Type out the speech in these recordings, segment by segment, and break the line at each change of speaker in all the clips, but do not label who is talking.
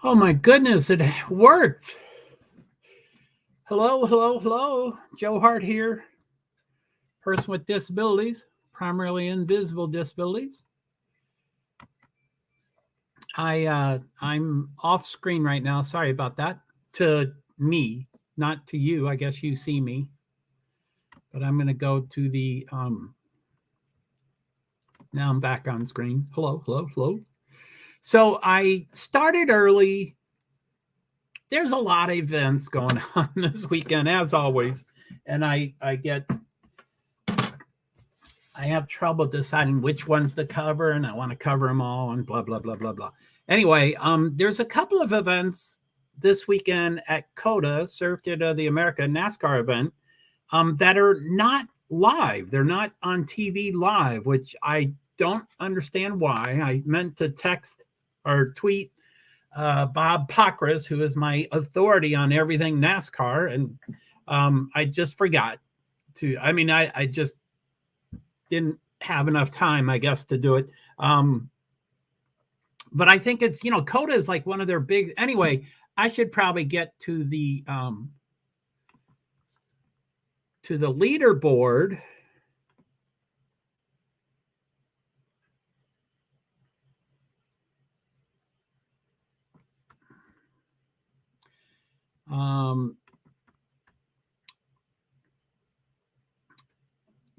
Oh my goodness, it worked. Hello, hello, hello. JoeHart here, person with disabilities, primarily invisible disabilities. I'm off screen right now. Sorry about that. To me, not to you. I guess you see me. But I'm going to go to the now I'm back on screen. Hello, hello, hello. So I started early. There's a lot of events going on this weekend, as always, and I have trouble deciding which ones to cover, and I want to cover them all, and blah blah blah blah blah. Anyway, there's a couple of events this weekend at COTA, Circuit of the America NASCAR event, that are not live. They're not on TV live, which I don't understand why. I meant to text or tweet Bob Pockris, who is my authority on everything NASCAR, and I just forgot to. I mean, I just didn't have enough time, I guess, to do it. But I think it's, COTA is like one of their big. Anyway, I should probably get to the leaderboard.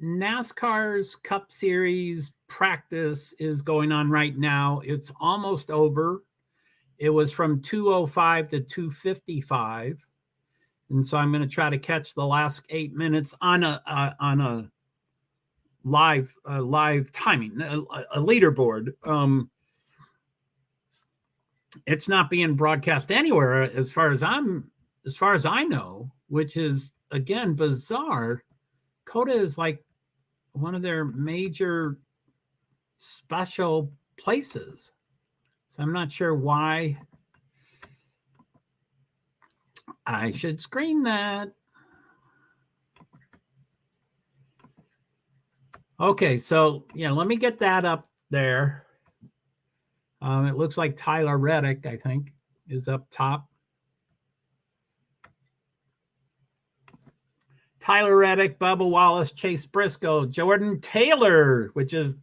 NASCAR's Cup Series practice is going on right now. It's almost over. It was from 2:05 to 2:55, and so I'm going to try to catch the last 8 minutes on a live timing, a leaderboard. It's not being broadcast anywhere as far as I know, which is again bizarre. COTA is like one of their major special places. So I'm not sure why I should screen that. Okay, so let me get that up there. It looks like Tyler Reddick, I think, is up top. Tyler Reddick, Bubba Wallace, Chase Briscoe, Jordan Taylor, which is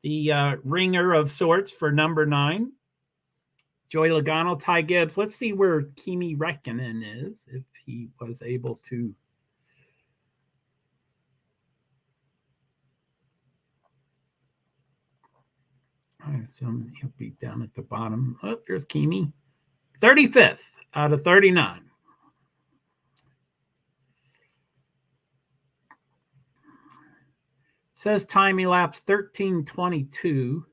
the ringer of sorts for number 9. Joey Logano, Ty Gibbs. Let's see where Kimi Räikkönen is, if he was able to. I assume he'll be down at the bottom. Oh, there's Kimi. 35th out of 39. It says time elapsed 13:22.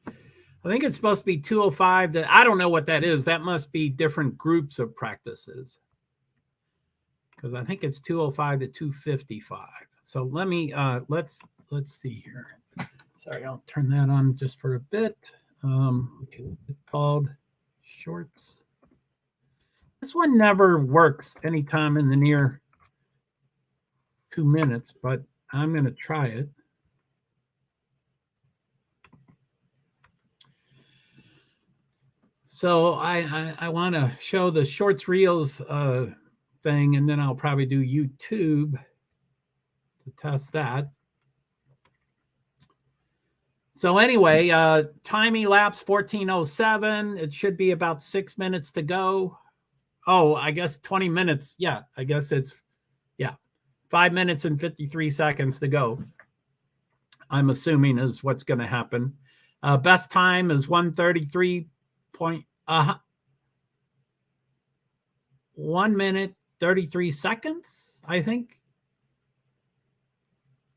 I think it's supposed to be 2:05. I don't know what that is. That must be different groups of practices, because I think it's 2:05 to 2:55. So let me let's see here. Sorry, I'll turn that on just for a bit. It's called shorts. This one never works anytime in the near 2 minutes, but I'm going to try it. So I want to show the shorts reels thing, and then I'll probably do YouTube to test that. So anyway, time elapsed 14:07. It should be about 6 minutes to go. Oh, I guess 20 minutes. Yeah, I guess it's 5 minutes and 53 seconds to go. I'm assuming is what's going to happen. Best time is 1:33. 1 minute 33 seconds, I think.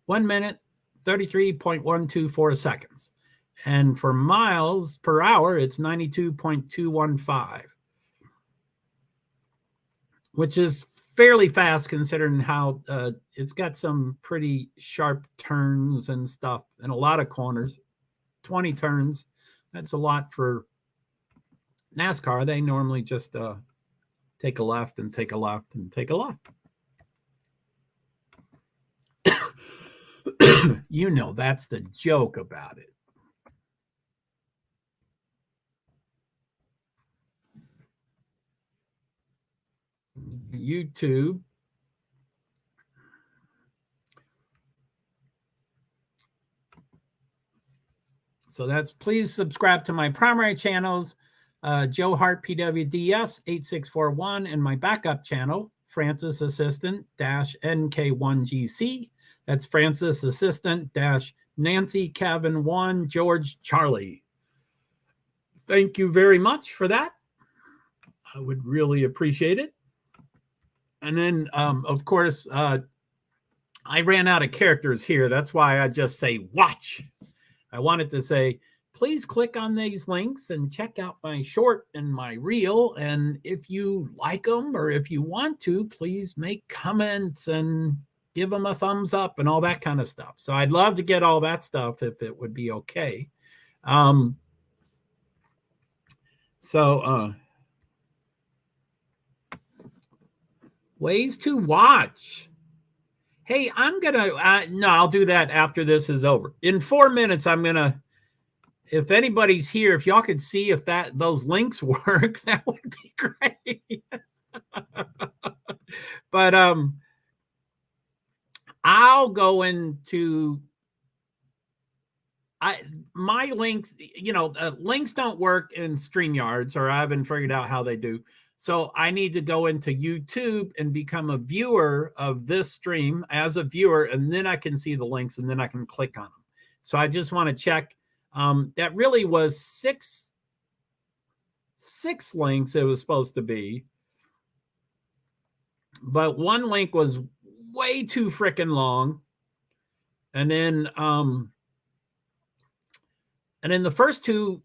1 minute 33.124 seconds. And for miles per hour, it's 92.215, which is fairly fast considering how it's got some pretty sharp turns and stuff and a lot of corners. 20 turns. That's a lot for NASCAR. They normally just take a left and take a left and take a left. That's the joke about it. YouTube. So that's, please subscribe to my primary channels, JoeHart PwD's 8641, and my backup channel, Francis Assistant -NK1GC. That's Francis Assistant Nancy Kevin 1 George Charlie. Thank you very much for that. I would really appreciate it. And then, of course, I ran out of characters here. That's why I just say watch. I wanted to say, please click on these links and check out my short and my reel. And if you like them or if you want to, please make comments and give them a thumbs up and all that kind of stuff. So I'd love to get all that stuff if it would be okay. Ways to watch. Hey, I'm going to, no, I'll do that after this is over. In 4 minutes, I'm going to, if anybody's here, if y'all could see if those links work, that would be great. But I'll go into, my links, links don't work in StreamYards, or I haven't figured out how they do. So I need to go into YouTube and become a viewer of this stream as a viewer, and then I can see the links, and then I can click on them. So I just want to check. That really was six links it was supposed to be. But one link was way too freaking long. And then the first two,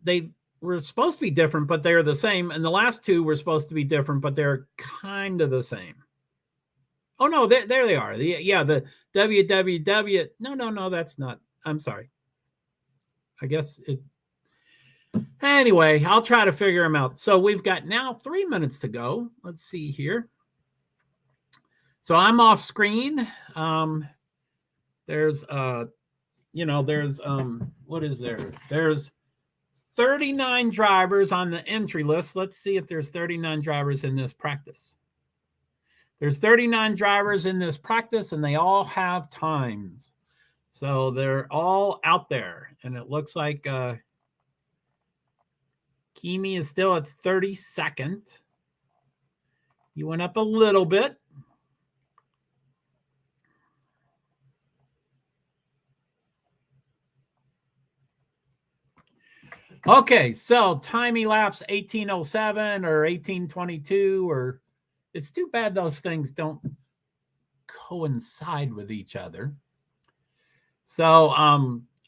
they were supposed to be different, but they're the same. And the last two were supposed to be different, but they're kind of the same. Oh, no, there they are. The www. No, that's not. I'm sorry. I guess it. Anyway, I'll try to figure them out. So we've got now 3 minutes to go. Let's see here. So I'm off screen. There's what is there? There's 39 drivers on the entry list. Let's see if there's 39 drivers in this practice. There's 39 drivers in this practice, and they all have times. So they're all out there. And it looks like Kimi is still at 32nd. He went up a little bit. Okay, so time elapsed 1807 or 1822, or it's too bad those things don't coincide with each other. So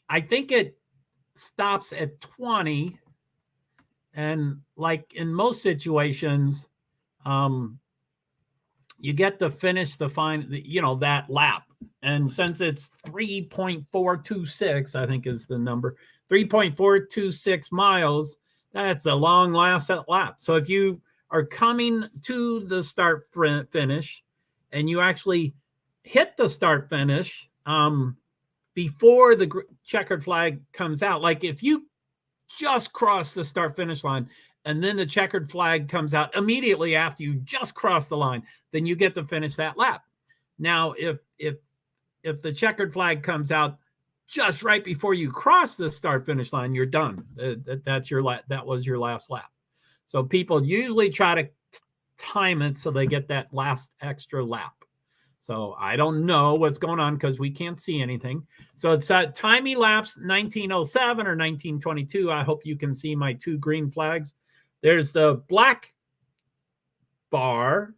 I think it stops at 20, and like in most situations, you get to finish that lap. And since it's 3.426, I think is the number, 3.426 miles, that's a long last lap. So if you are coming to the start finish and you actually hit the start finish before the checkered flag comes out, like if you just cross the start finish line and then the checkered flag comes out immediately after you just cross the line, then you get to finish that lap. Now, if the checkered flag comes out just right before you cross the start finish line, you're done. That was your last lap. So people usually try to time it so they get that last extra lap. So I don't know what's going on because we can't see anything. So it's time elapsed 1907 or 1922. I hope you can see my two green flags. There's the black bar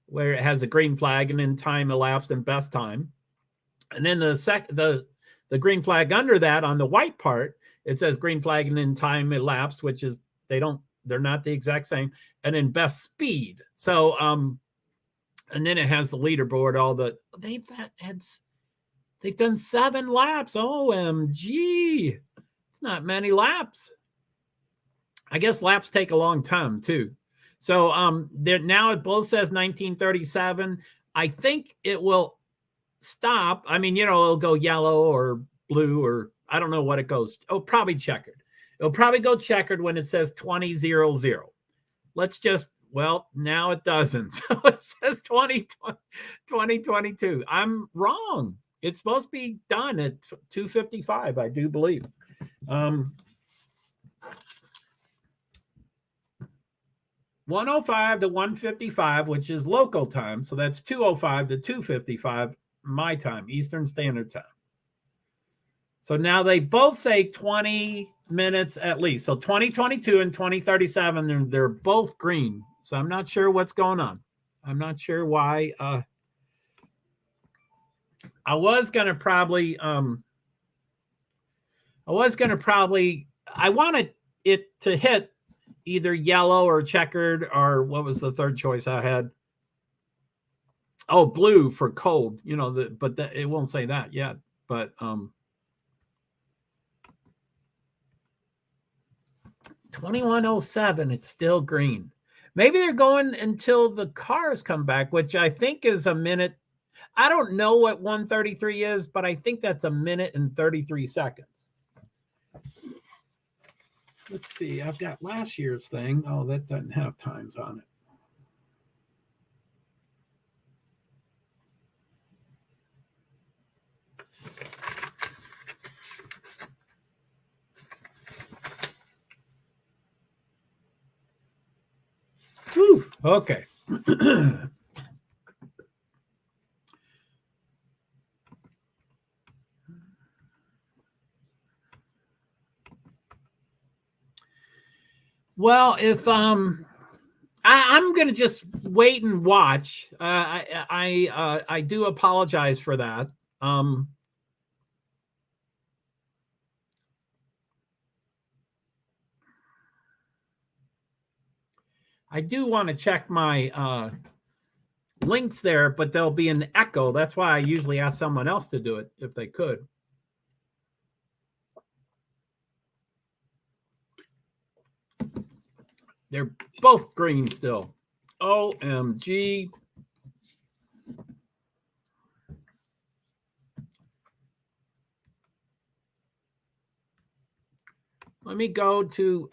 where it has a green flag, and then time elapsed and best time. And then the green flag under that on the white part, it says green flag and then time elapsed, which is they're not the exact same. And then best speed. So and then it has the leaderboard. They've done 7 laps. OMG. It's not many laps. I guess laps take a long time too. So now it both says 1937. I think it will stop. I mean, it'll go yellow or blue, or I don't know what it goes. Oh, probably checkered. It'll probably go checkered when it says 20:00. Well, now it doesn't. So it says 2022. I'm wrong. It's supposed to be done at 2:55, I do believe. 105 to 155, which is local time. So that's 2:05 to 2:55 my time, Eastern Standard Time. So now they both say 20 minutes at least. So 2022 and 2037, they're both green. So I'm not sure what's going on. I'm not sure why. I was going to probably, I wanted it to hit either yellow or checkered, or what was the third choice I had? Oh, blue for cold, but it won't say that yet. But 2107, it's still green. Maybe they're going until the cars come back, which I think is a minute. I don't know what 133 is, but I think that's a minute and 33 seconds. Let's see. I've got last year's thing. Oh, that doesn't have times on it. Whew, okay. Well, if I'm going to just wait and watch. I do apologize for that. I do want to check my links there, but there'll be an echo. That's why I usually ask someone else to do it if they could. They're both green still. OMG. Let me go to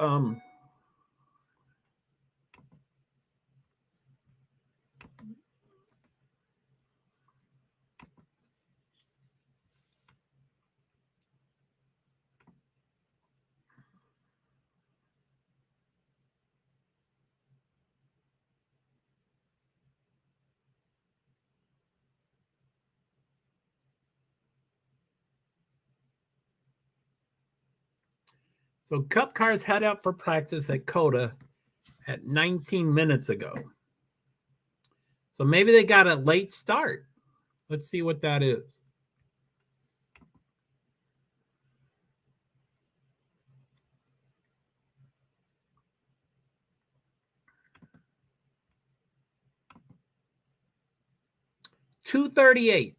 so Cup cars head out for practice at COTA at 19 minutes ago. So maybe they got a late start. Let's see what that is. $2:38.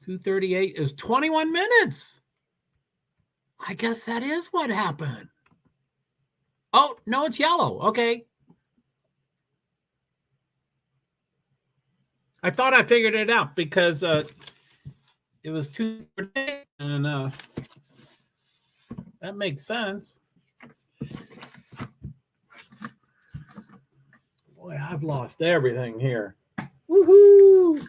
2:38 is 21 minutes. I guess that is what happened. Oh, no, it's yellow. Okay. I thought I figured it out because it was 2:38, and that makes sense. Boy, I've lost everything here. Woohoo!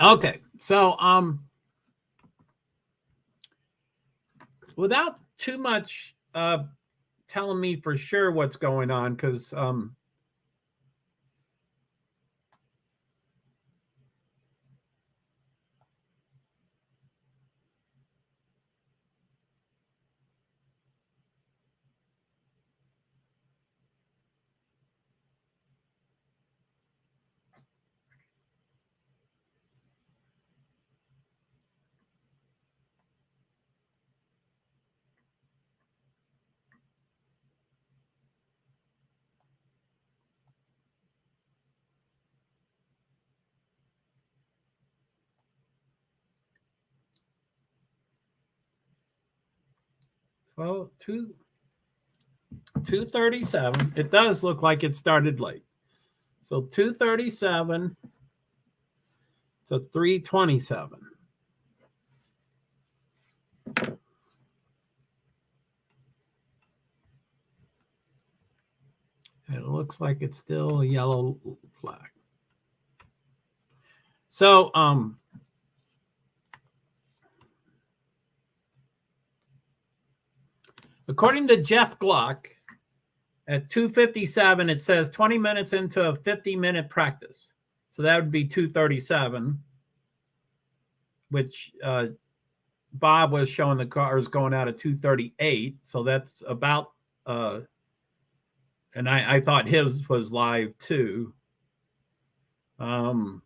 Okay, so without too much telling me for sure what's going on, because 12, 237. It does look like it started late. So 237 to 327. It looks like it's still a yellow flag. So, according to Jeff Gluck, at 2:57, it says 20 minutes into a 50-minute practice. So that would be 2:37, which Bob was showing the cars going out at 2:38. So that's about, and I thought his was live too. So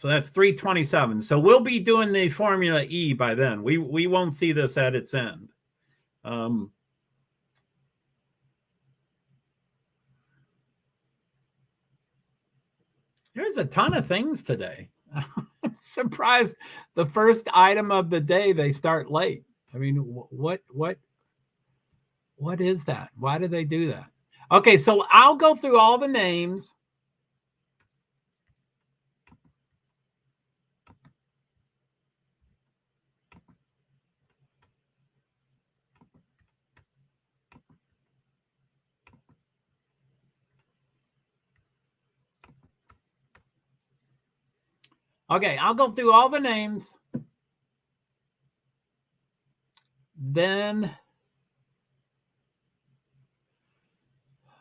that's 3:27. So we'll be doing the Formula E by then. We won't see this at its end. There's a ton of things today. I'm surprised the first item of the day, they start late. I mean, what is that? Why do they do that? Okay, so I'll go through all the names. Okay, I'll go through all the names. Then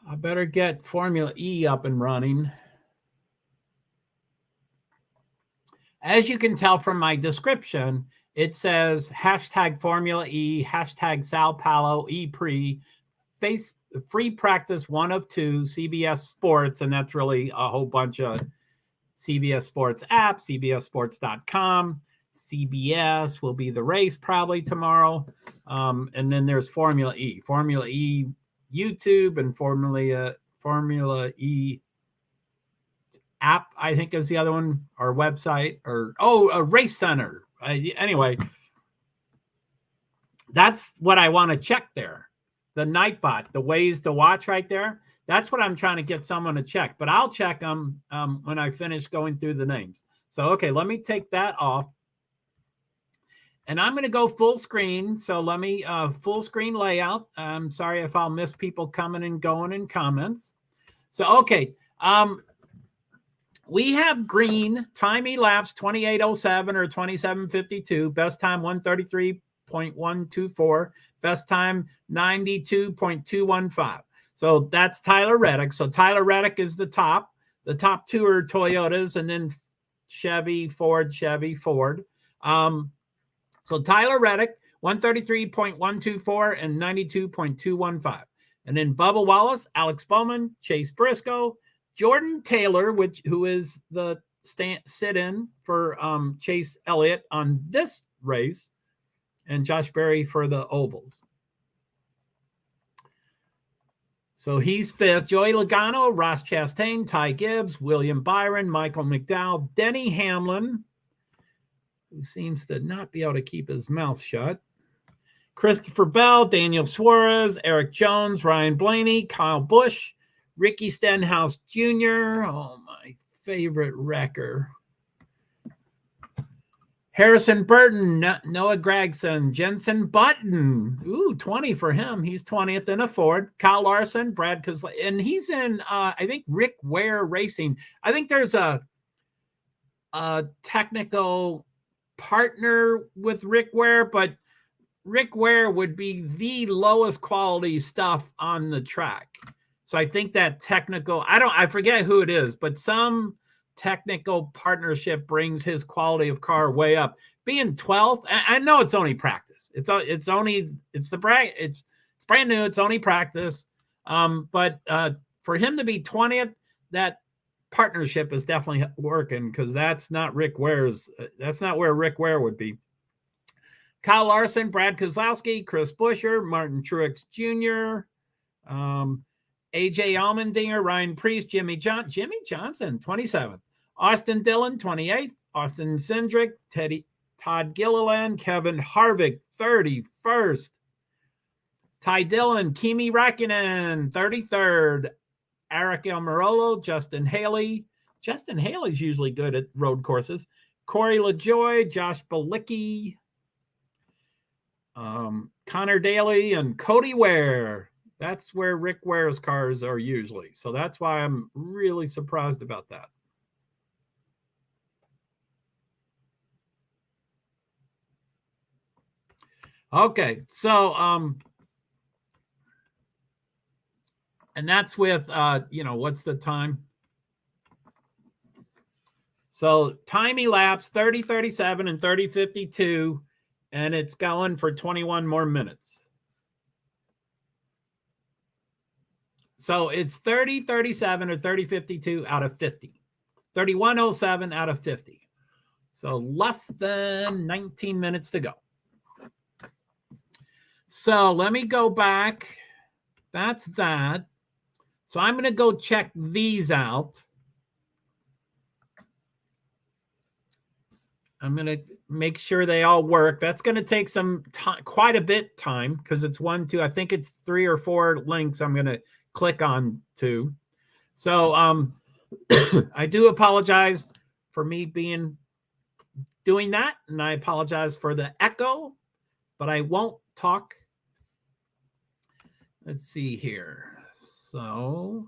I better get Formula E up and running. As you can tell from my description, it says hashtag Formula E, hashtag Sao Paulo E-Pre, FreePractice1of2 CBSSports, and that's really a whole bunch of CBS Sports app, CBSSports.com. CBS will be the race probably tomorrow. And then there's Formula E YouTube, and Formula E app, I think is the other one, or website, or a race center. Anyway, that's what I want to check there. The Nightbot, the ways to watch right there. That's what I'm trying to get someone to check, but I'll check them when I finish going through the names. So, okay, let me take that off. And I'm going to go full screen. So let me full screen layout. I'm sorry if I'll miss people coming and going in comments. So, okay. We have green, time elapsed 28:07 or 27:52, best time 133.124, best time 92.215. So that's Tyler Reddick. So Tyler Reddick is the top. The top two are Toyotas, and then Chevy, Ford. So Tyler Reddick, 133.124 and 92.215. And then Bubba Wallace, Alex Bowman, Chase Briscoe, Jordan Taylor, who is the sit-in for Chase Elliott on this race, and Josh Berry for the ovals. So he's fifth. Joey Logano, Ross Chastain, Ty Gibbs, William Byron, Michael McDowell, Denny Hamlin, who seems to not be able to keep his mouth shut, Christopher Bell, Daniel Suarez, Eric Jones, Ryan Blaney, Kyle Busch, Ricky Stenhouse Jr., oh, my favorite wrecker, Harrison Burton, Noah Gragson, Jensen Button. Ooh, 20 for him. He's 20th in a Ford. Kyle Larson, Brad Keselowski, and he's in, I think, Rick Ware Racing. I think there's a technical partner with Rick Ware, but Rick Ware would be the lowest quality stuff on the track. So I think that technical, I forget who it is, but some technical partnership brings his quality of car way up. Being 12th, I know it's only practice. It's brand new. It's only practice. But for him to be 20th, that partnership is definitely working, because that's not Rick Ware's. That's not where Rick Ware would be. Kyle Larson, Brad Keselowski, Chris Buescher, Martin Truex Jr., AJ Allmendinger, Ryan Preece, Jimmy Johnson, 27th. Austin Dillon, 28th. Austin Cindric, Todd Gilliland, Kevin Harvick, 31st. Ty Dillon, Kimi Räikkönen, 33rd. Eric Almirola, Justin Haley. Justin Haley's usually good at road courses. Corey LaJoie, Josh Bilicki, Connor Daly, and Cody Ware. That's where Rick Ware's cars are usually. So that's why I'm really surprised about that. Okay, so and that's with what's the time? So time elapsed 30:37 and 30:52, and it's going for 21 more minutes. So it's 30:37 or 30:52 out of 50. 31:07 out of 50. So less than 19 minutes to go. So let me go back. That's that. So I'm going to go check these out. I'm going to make sure they all work. That's going to take some time, quite a bit time, because it's 1, 2, I think it's 3 or 4 links I'm going to click on to. So I do apologize for me doing that, and I apologize for the echo, but I won't talk. Let's see here. So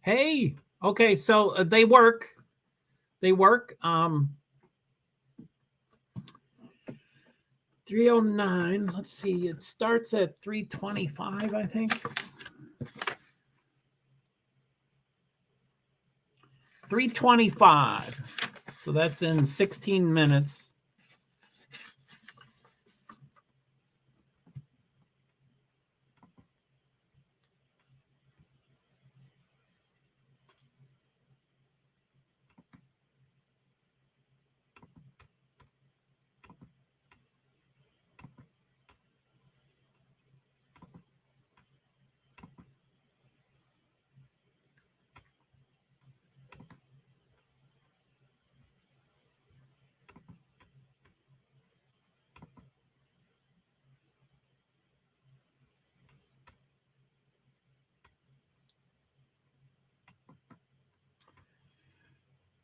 hey, okay, so they work. They work. 309. Let's see. It starts at 325, I think. 325. So that's in 16 minutes.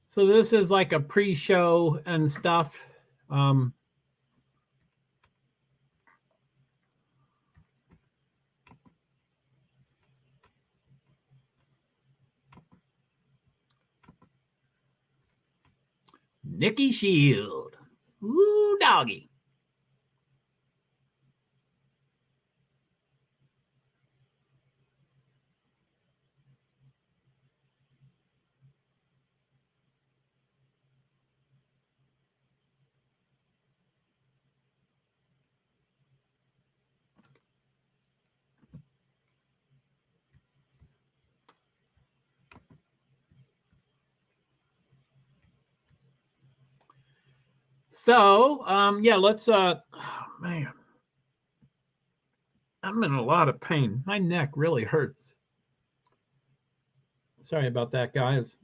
So this is like a pre-show and stuff. Nikki Shield. Ooh, doggy. So, yeah, let's, oh, man, I'm in a lot of pain. My neck really hurts. Sorry about that, guys.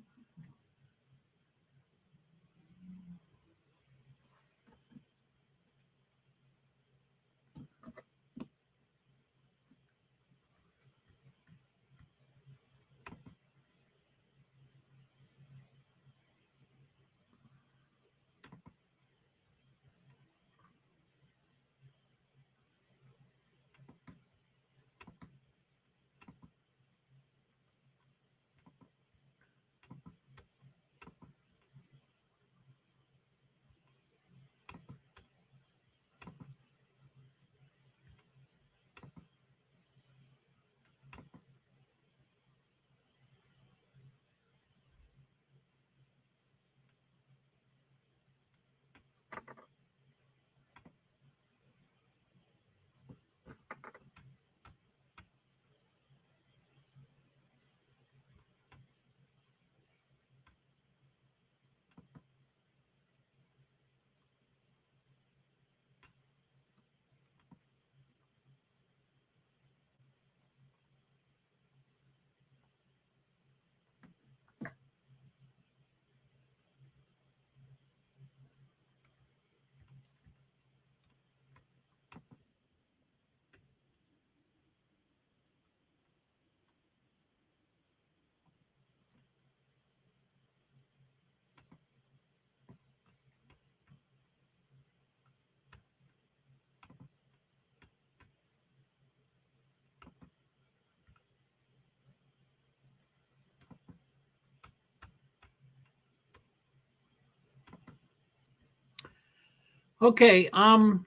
Okay, I'm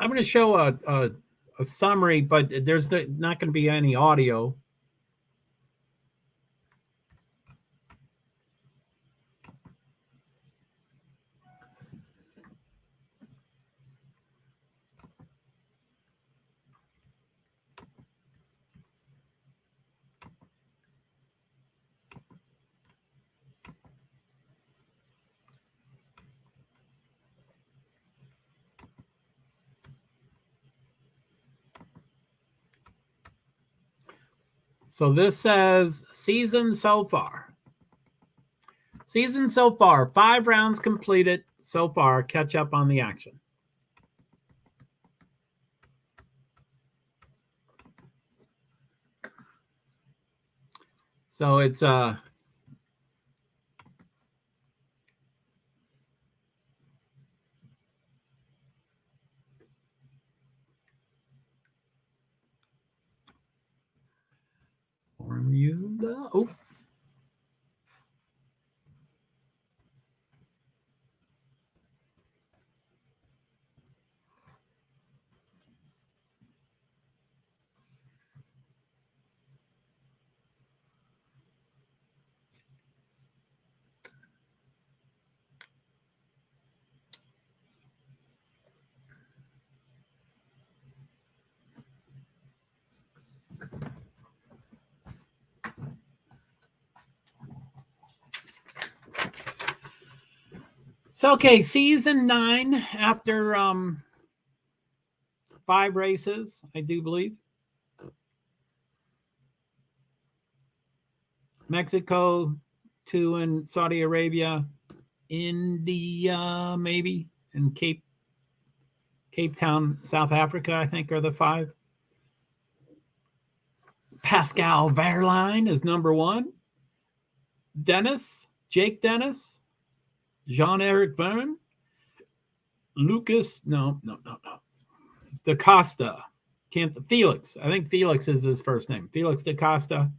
going to show a summary, but there's not going to be any audio. So this says season so far. Season so far, 5 rounds completed so far. Catch up on the action. So it's formula. Oh. So okay, season 9 after 5 races, I do believe. Mexico, 2 in Saudi Arabia, India maybe, and Cape Town, South Africa, I think are the 5. Pascal Wehrlein is number 1. Jake Dennis, Jean-Eric Verne, Lucas, no. Da Costa, Felix. I think Felix is his first name. Felix Da Costa,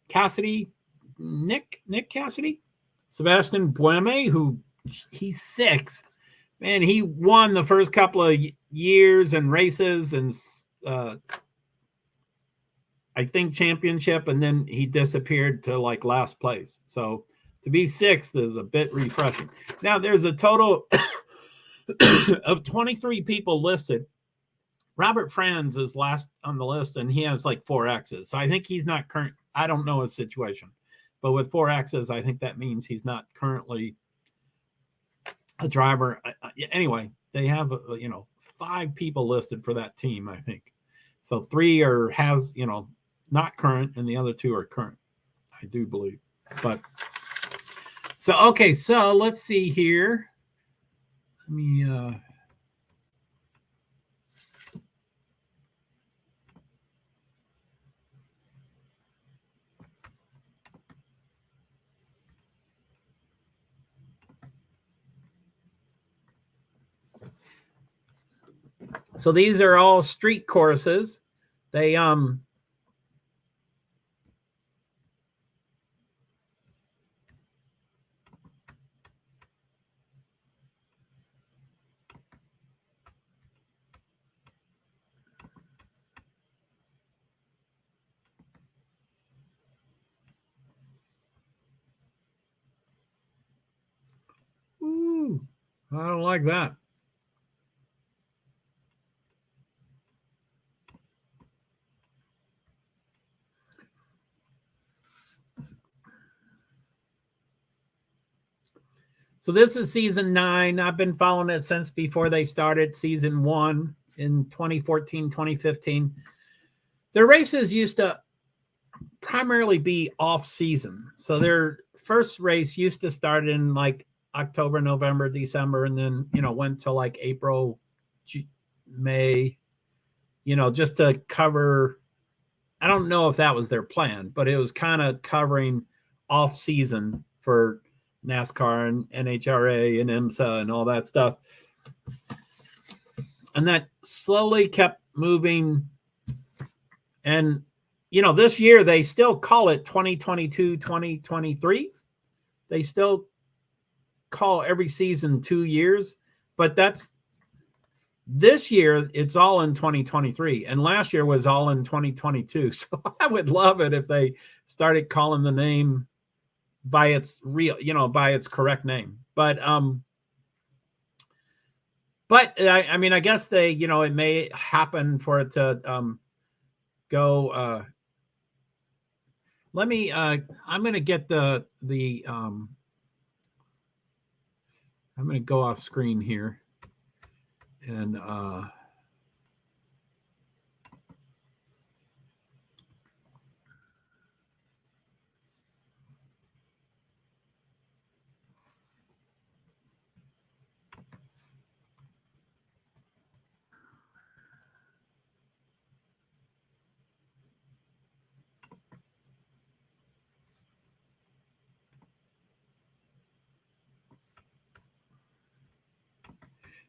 Cassidy, Nick Cassidy, Sebastian Bueme, who he's 6th. Man, he won the first couple of years and races and I think championship, and then he disappeared to like last place. So to be 6th is a bit refreshing. Now there's a total of 23 people listed. Robert Franz is last on the list, and he has like 4 X's. So I think he's not I don't know his situation. But with 4X's, I think that means he's not currently a driver. Anyway, they have 5 people listed for that team, I think. So 3 are not current, and the other 2 are current, I do believe. But so okay, so let's see here. Let me so these are all street courses. They ooh, I don't like that. So this is season 9. I've been following it since before they started season 1 in 2014, 2015. Their races used to primarily be off season. So their first race used to start in like October, November, December, and then, went to like April, May, just to cover. I don't know if that was their plan, but it was kind of covering off season for NASCAR and NHRA and IMSA and all that stuff. And that slowly kept moving. And, this year they still call it 2022, 2023. They still call every season 2 years, but this year it's all in 2023. And last year was all in 2022. So I would love it if they started calling the name by its real, by its correct name. But I mean, I guess they, it may happen for it to go. Let me. I'm going to get the. I'm going to go off screen here, and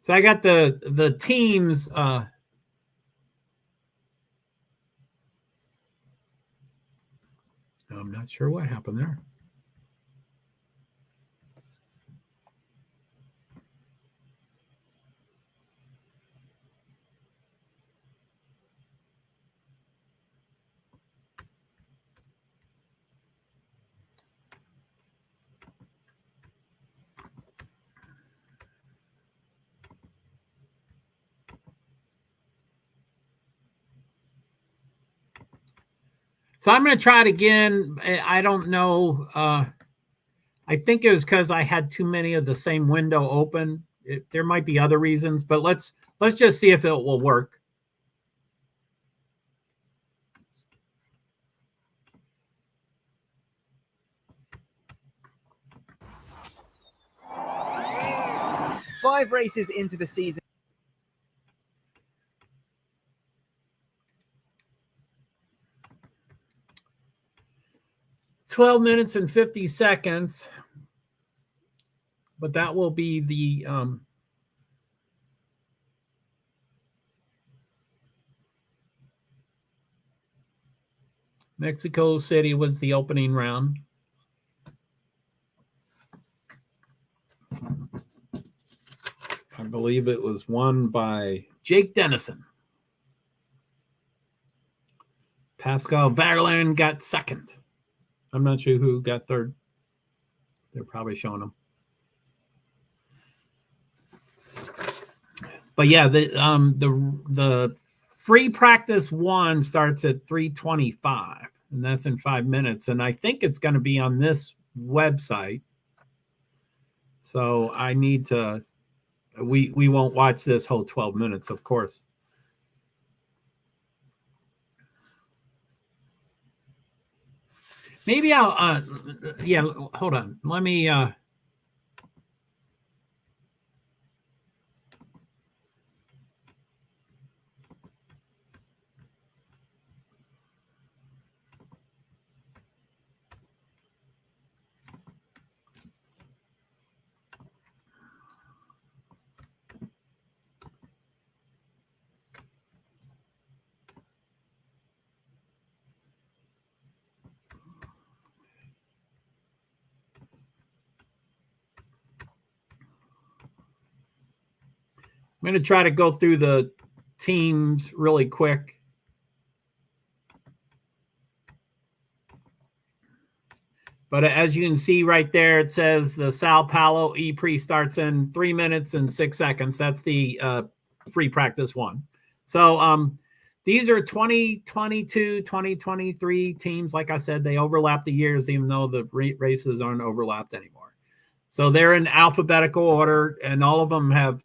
so I got the teams. I'm not sure what happened there. So I'm going to try it again. I don't know. I think it was because I had too many of the same window open. There might be other reasons, but let's just see if it will work.
Five races into the season.
$12 minutes and 50 seconds. But that will be the Mexico City was the opening round. I believe it was won by Jake Dennison. Pascal Verlaine got second. I'm not sure who got third. They're probably showing them. But yeah, the free practice 1 starts at 3:25. and that's in 5 minutes. And I think it's going to be on this website. So I need to, we won't watch this whole 12 minutes, of course. Maybe I'll, yeah, hold on. Let me, I'm going to try to go through the teams really quick. But as you can see right there, it says the Sao Paulo E-Pre starts in 3 minutes and 6 seconds. That's the free practice one. So these are 2022, 2023 teams. Like I said, they overlap the years, even though the races aren't overlapped anymore. So they're in alphabetical order, and all of them have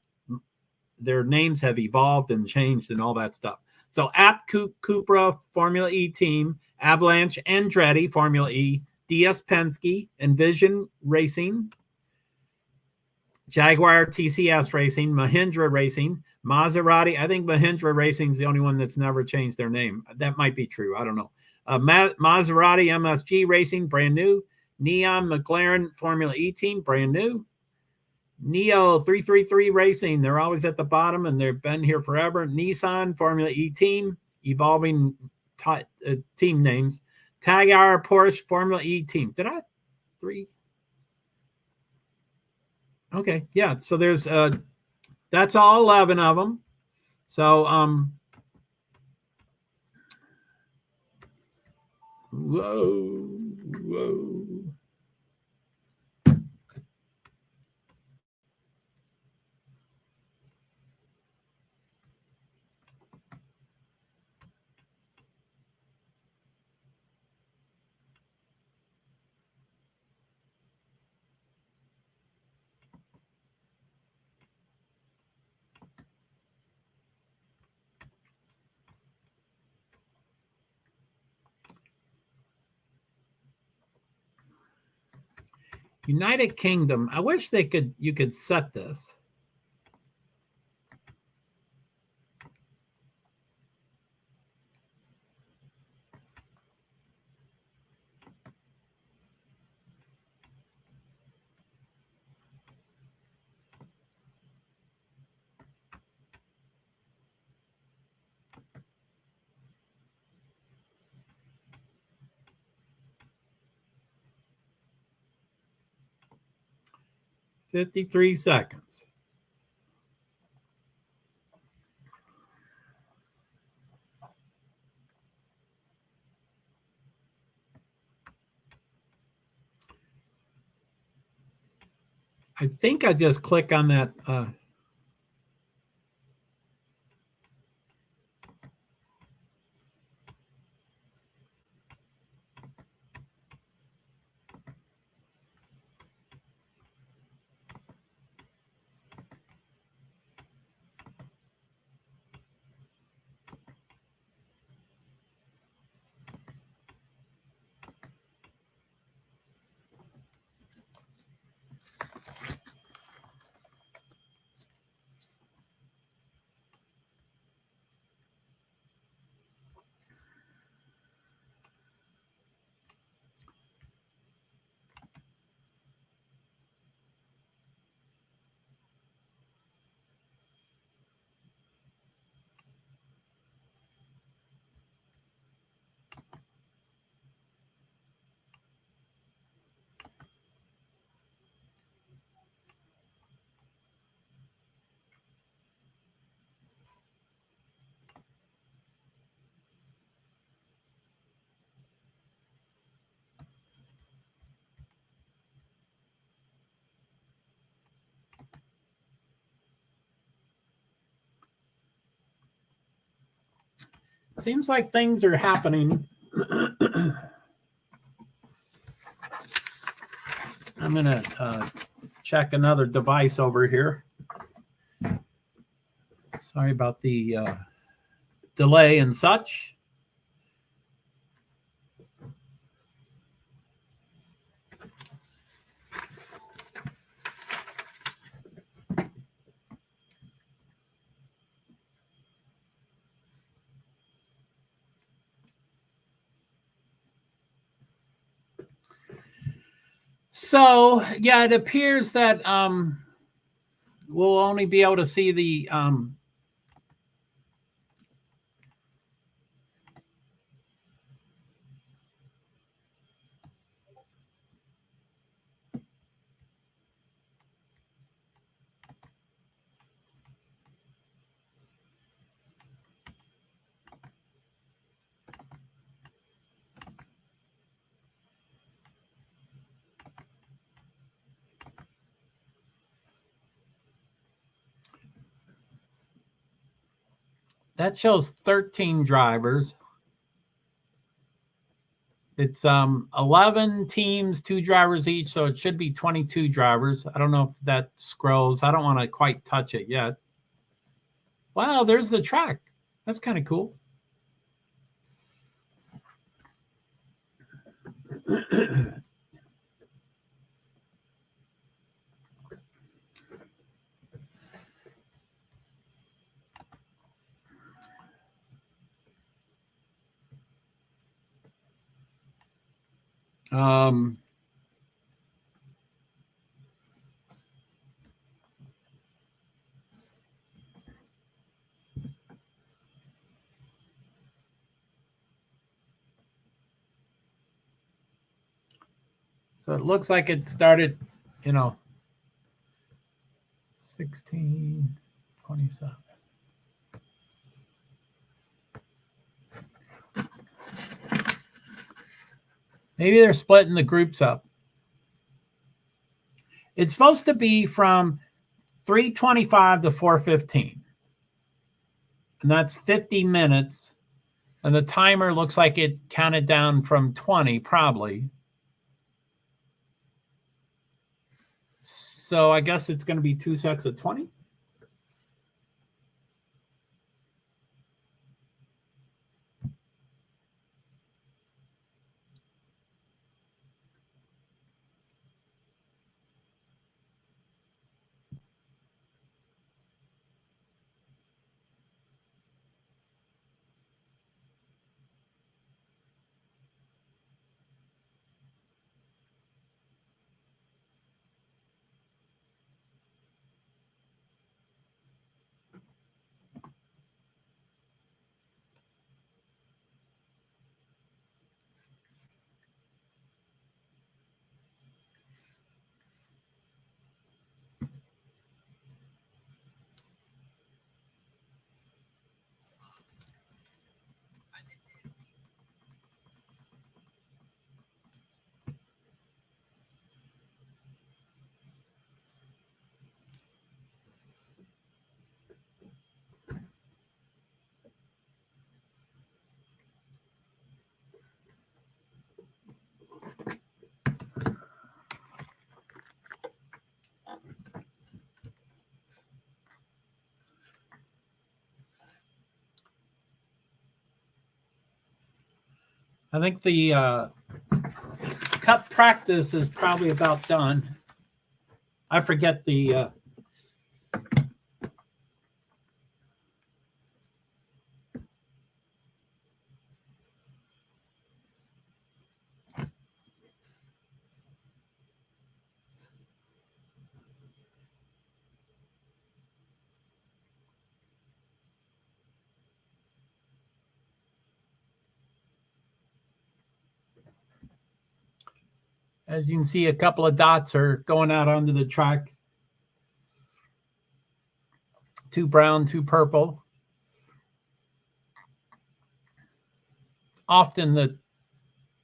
their names have evolved and changed and all that stuff. So Apt Cupra Formula E team, Avalanche Andretti Formula E, DS Penske, Envision Racing, Jaguar TCS Racing, Mahindra Racing, Maserati. I think Mahindra Racing is the only one that's never changed their name. That might be true. I don't know. Maserati MSG Racing, brand new. Neon McLaren Formula E team, brand new. Neo 333 Racing, they're always at the bottom and they've been here forever. Nissan Formula E team, evolving team names. Tag Heuer Porsche Formula E team. Did I? 3? Okay, yeah. So there's that's all 11 of them. So whoa. United Kingdom. I wish you could set this. $53 seconds. I think I just click on that. Seems like things are happening I'm going to check another device over here. Sorry about the delay and such. So, yeah, it appears that we'll only be able to see the that shows 13 drivers. It's 11 teams, 2 drivers each, so it should be 22 drivers. I don't know if that scrolls. I don't want to quite touch it yet. Wow, there's the track. That's kind of cool. So it looks like it started, 16, 27. Maybe they're splitting the groups up. It's supposed to be from 3:25 to 4:15. And that's 50 minutes. And the timer looks like it counted down from 20, probably. So I guess it's going to be 2 sets of 20. I think the cup practice is probably about done. I forget the as you can see, a couple of dots are going out onto the track. 2 brown, 2 purple. Often the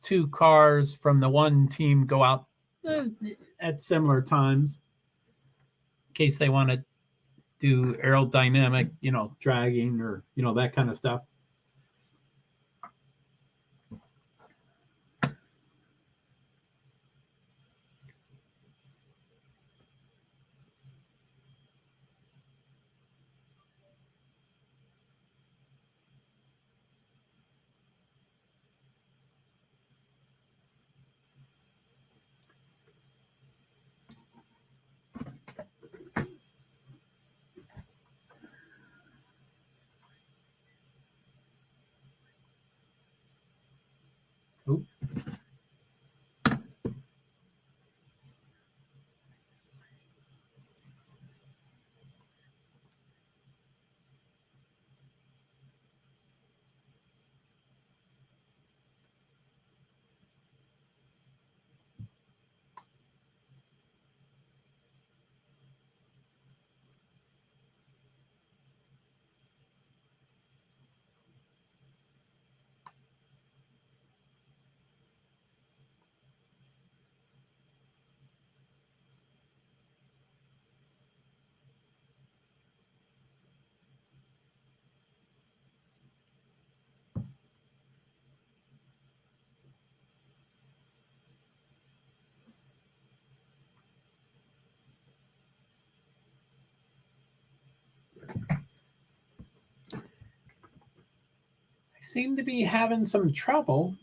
2 cars from the one team go out at similar times in case they want to do aerodynamic, dragging or, that kind of stuff. Oop. Seem to be having some trouble.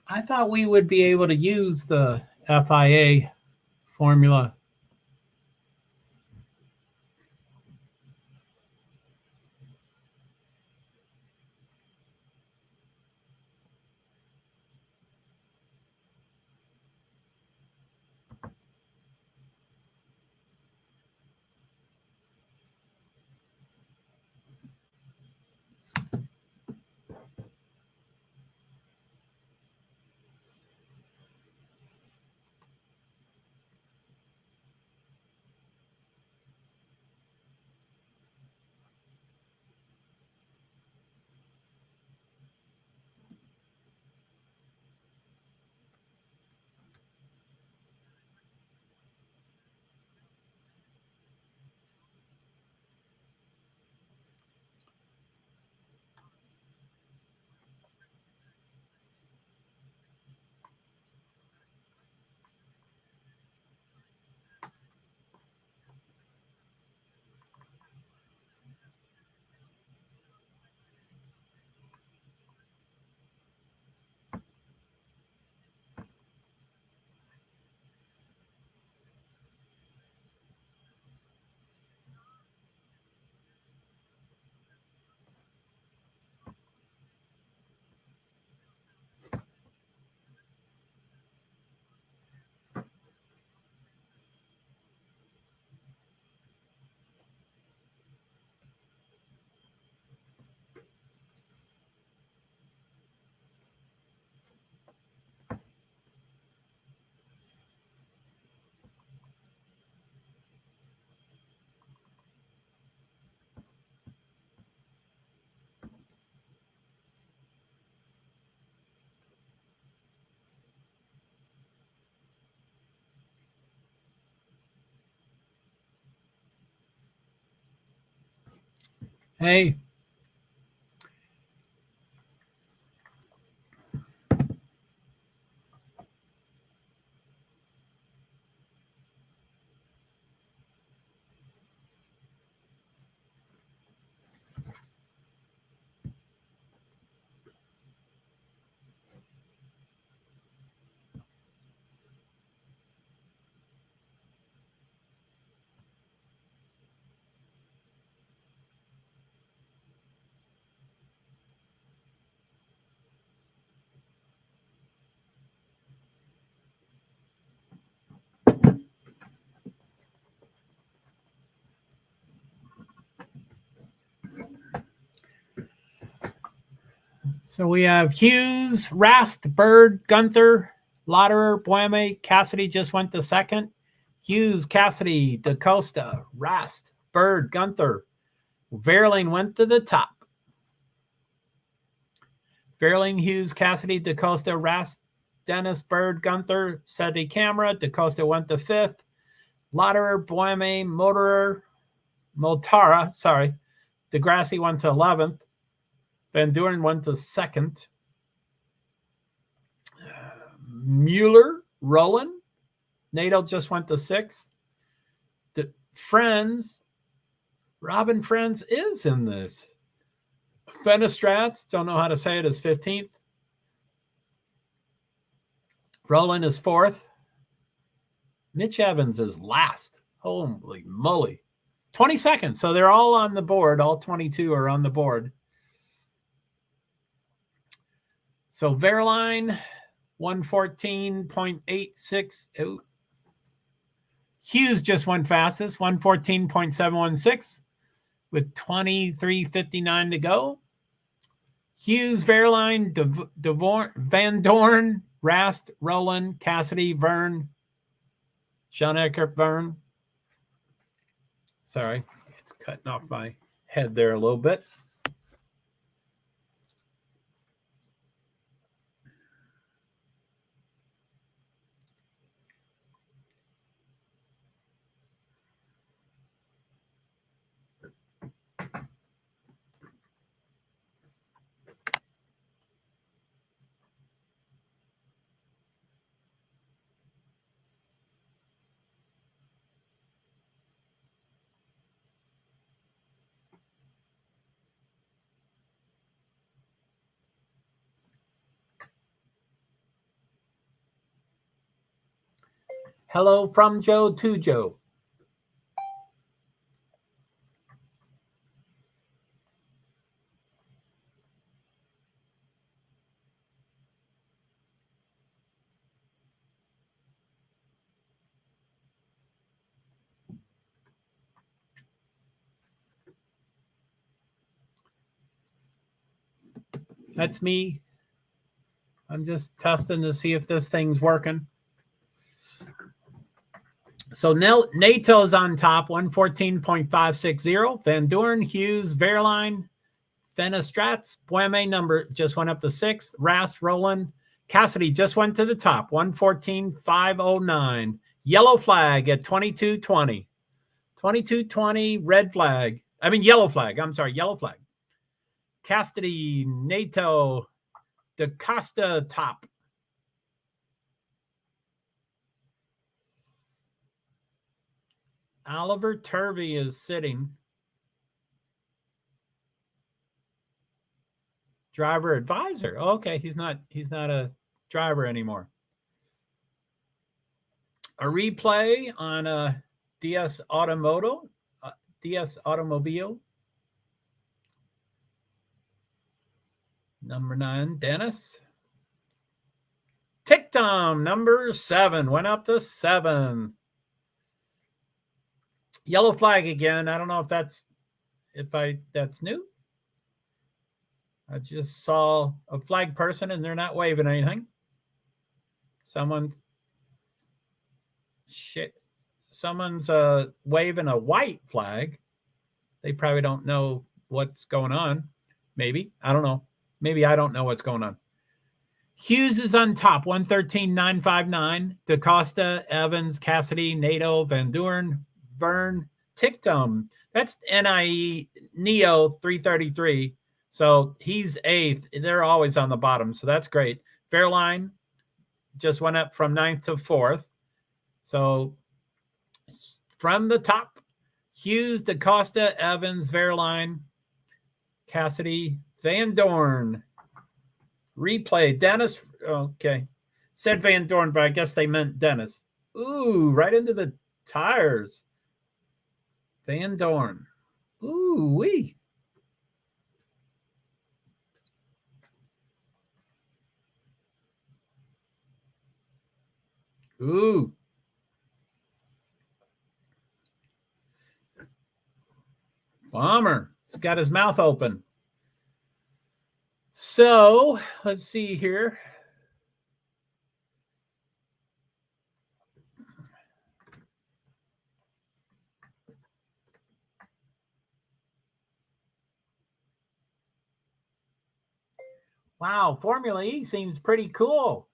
I thought we would be able to use the FIA formula. Hey. So we have Hughes, Rast, Bird, Gunther, Lauderer, Bueme, Cassidy just went to second. Hughes, Cassidy, DaCosta, Rast, Bird, Gunther. Verling went to the top. Verling, Hughes, Cassidy, DaCosta, Rast, Dennis, Bird, Gunther, Seti Camera. DaCosta went to fifth. Lauderer, Bueme, Motara, DeGrassi went to 11th. Van Duren went to second. Mueller, Rowan. Nato just went to sixth. Robin Friends is in this. Fenestrats, don't know how to say it, is 15th. Roland is fourth. Mitch Evans is last. Holy moly. 22nd. So they're all on the board. All 22 are on the board. So Verline, 114.86. Oh. Hughes just went fastest, 114.716 with 23:59 to go. Hughes, Verline, Van Dorn, Rast, Roland, Cassidy, Vern, Sean Eckert, Vern. Sorry, it's cutting off my head there a little bit. Hello from Joe to Joe. That's me. I'm just testing to see if this thing's working. So NATO's on top, 114.560. Van Dorn, Hughes, Verline, Fenestrats, Bueme number just went up to 6th. Rast, Roland, Cassidy just went to the top, 114.509. Yellow flag at 22.20. 22.20, red flag. I mean, yellow flag. I'm sorry, yellow flag. Cassidy, NATO, DaCosta top. Oliver Turvey is sitting. Driver advisor. Okay, he's not a driver anymore. A replay on a DS Automobile. Number 9, Dennis. Tick Tom, number 7, went up to 7. Yellow flag again. I don't know if that's new. I just saw a flag person and they're not waving anything. Someone's waving a white flag. They probably don't know what's going on. Maybe. I don't know. Maybe I don't know what's going on. Hughes is on top, 113.959. DaCosta, Evans, Cassidy, NATO, Van Dorn, Vern, Tictum. That's NIE Neo 333. So he's 8th. They're always on the bottom. So that's great. Fairline just went up from 9th to 4th. So from the top, Hughes, DaCosta, Evans, Verline, Cassidy, Van Dorn. Replay, Dennis. Okay. Said Van Dorn, but I guess they meant Dennis. Ooh, right into the tires. Van Dorn. Ooh, wee. Ooh. Bomber. He's got his mouth open. So let's see here. Wow, Formula E seems pretty cool.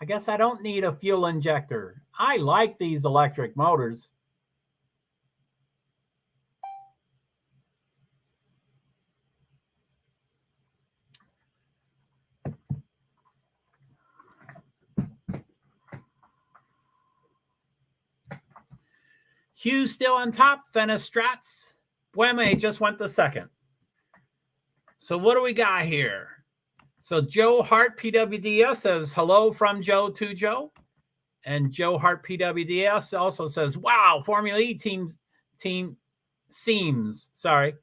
I guess I don't need a fuel injector. I like these electric motors. Hughes still on top. Fenestrats. Bueme just went to 2nd. So what do we got here? So JoeHart PwD's says, hello from Joe to Joe. And JoeHart PwD's also says, wow, Formula E team seems, sorry.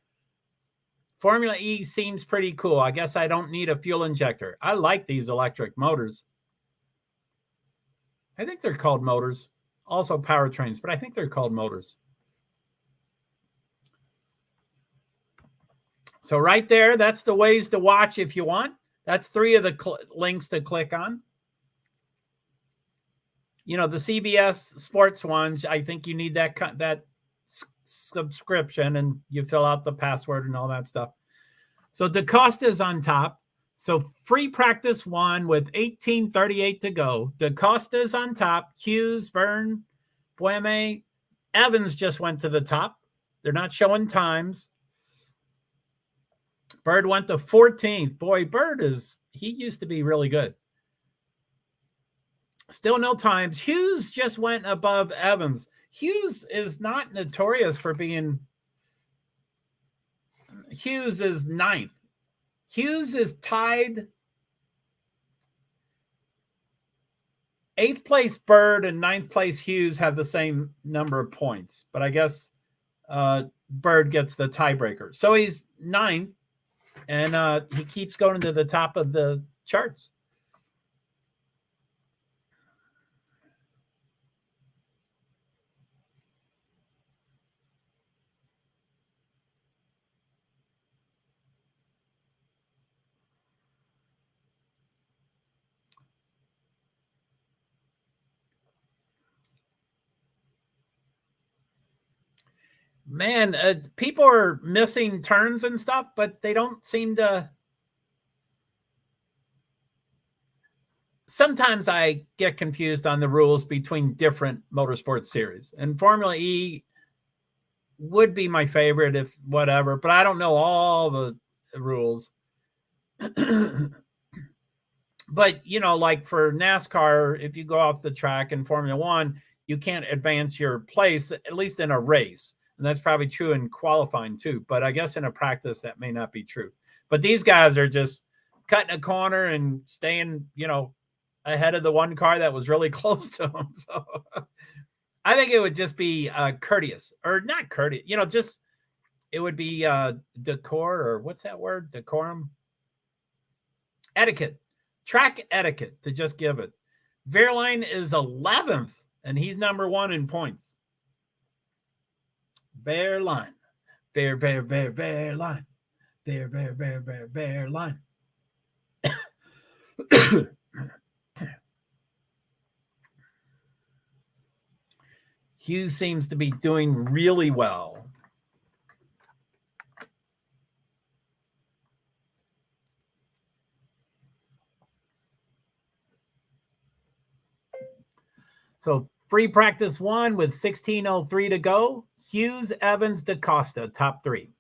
Formula E seems pretty cool. I guess I don't need a fuel injector. I like these electric motors. I think they're called motors. Also powertrains, but I think they're called motors. So right there, that's the ways to watch if you want. That's 3 of the links to click on. You know, the CBS Sports ones, I think you need that subscription, and you fill out the password and all that stuff. So DaCosta is on top. So free practice 1 with 18:38 to go. DaCosta is on top. Hughes, Verne, Bueme, Evans just went to the top. They're not showing times. Bird went to 14th. Boy, Bird he used to be really good. Still no times. Hughes just went above Evans. Hughes is not notorious for being. Hughes is 9th. Hughes is tied. 8th place Bird and 9th place Hughes have the same number of points, but I guess Bird gets the tiebreaker. So he's 9th, and he keeps going to the top of the charts. Man, people are missing turns and stuff, but they don't seem to. Sometimes I get confused on the rules between different motorsports series, and Formula E would be my favorite if whatever, but I don't know all the rules. But, you know, like for NASCAR, if you go off the track in Formula One, you can't advance your place, at least in a race. And that's probably true in qualifying too. But I guess in a practice, that may not be true. But these guys are just cutting a corner and staying, you know, ahead of the one car that was really close to them. So I think it would just be courteous, or not courteous, you know, just it would be decor, or what's that word? Decorum? Etiquette. Track etiquette to just give it. Verline is 11th, and he's number 1 in points. Verline. Verline. Verline. Hughes seems to be doing really well. So free practice 1 with 16:03 to go. Hughes, Evans, DaCosta, top 3.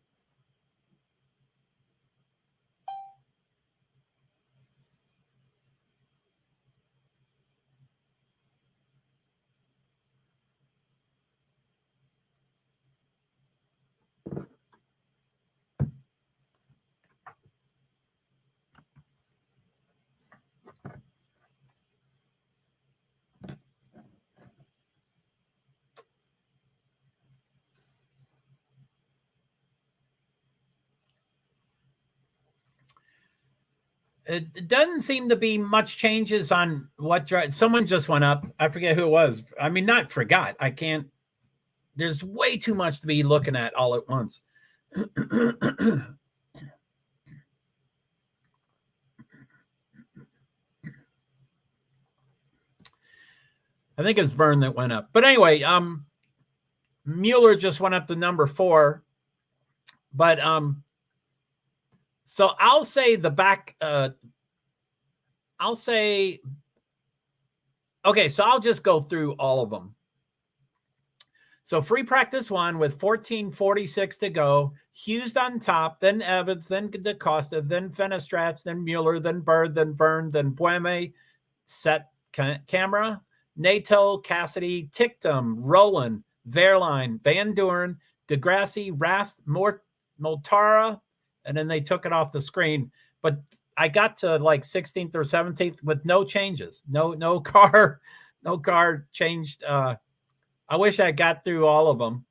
It doesn't seem to be much changes on what drive. Someone just went up. I forget who it was. I mean, not forgot. I can't. There's way too much to be looking at all at once. I think it's Verne that went up. But anyway, Mueller just went up to number 4. But so I'll say the back. I'll say. Okay, so I'll just go through all of them. So free practice 1 with 14:46 to go. Hughes on top, then Evans, then DaCosta, then Fenestrats, then Mueller, then Bird, then Verne, then Bueme, set camera, Nato, Cassidy, Tictum, Roland, Verline, Van Duren, DeGrassi, Rast, Mortara, and then they took it off the screen. But I got to like 16th or 17th with no changes. No car changed. I wish I got through all of them.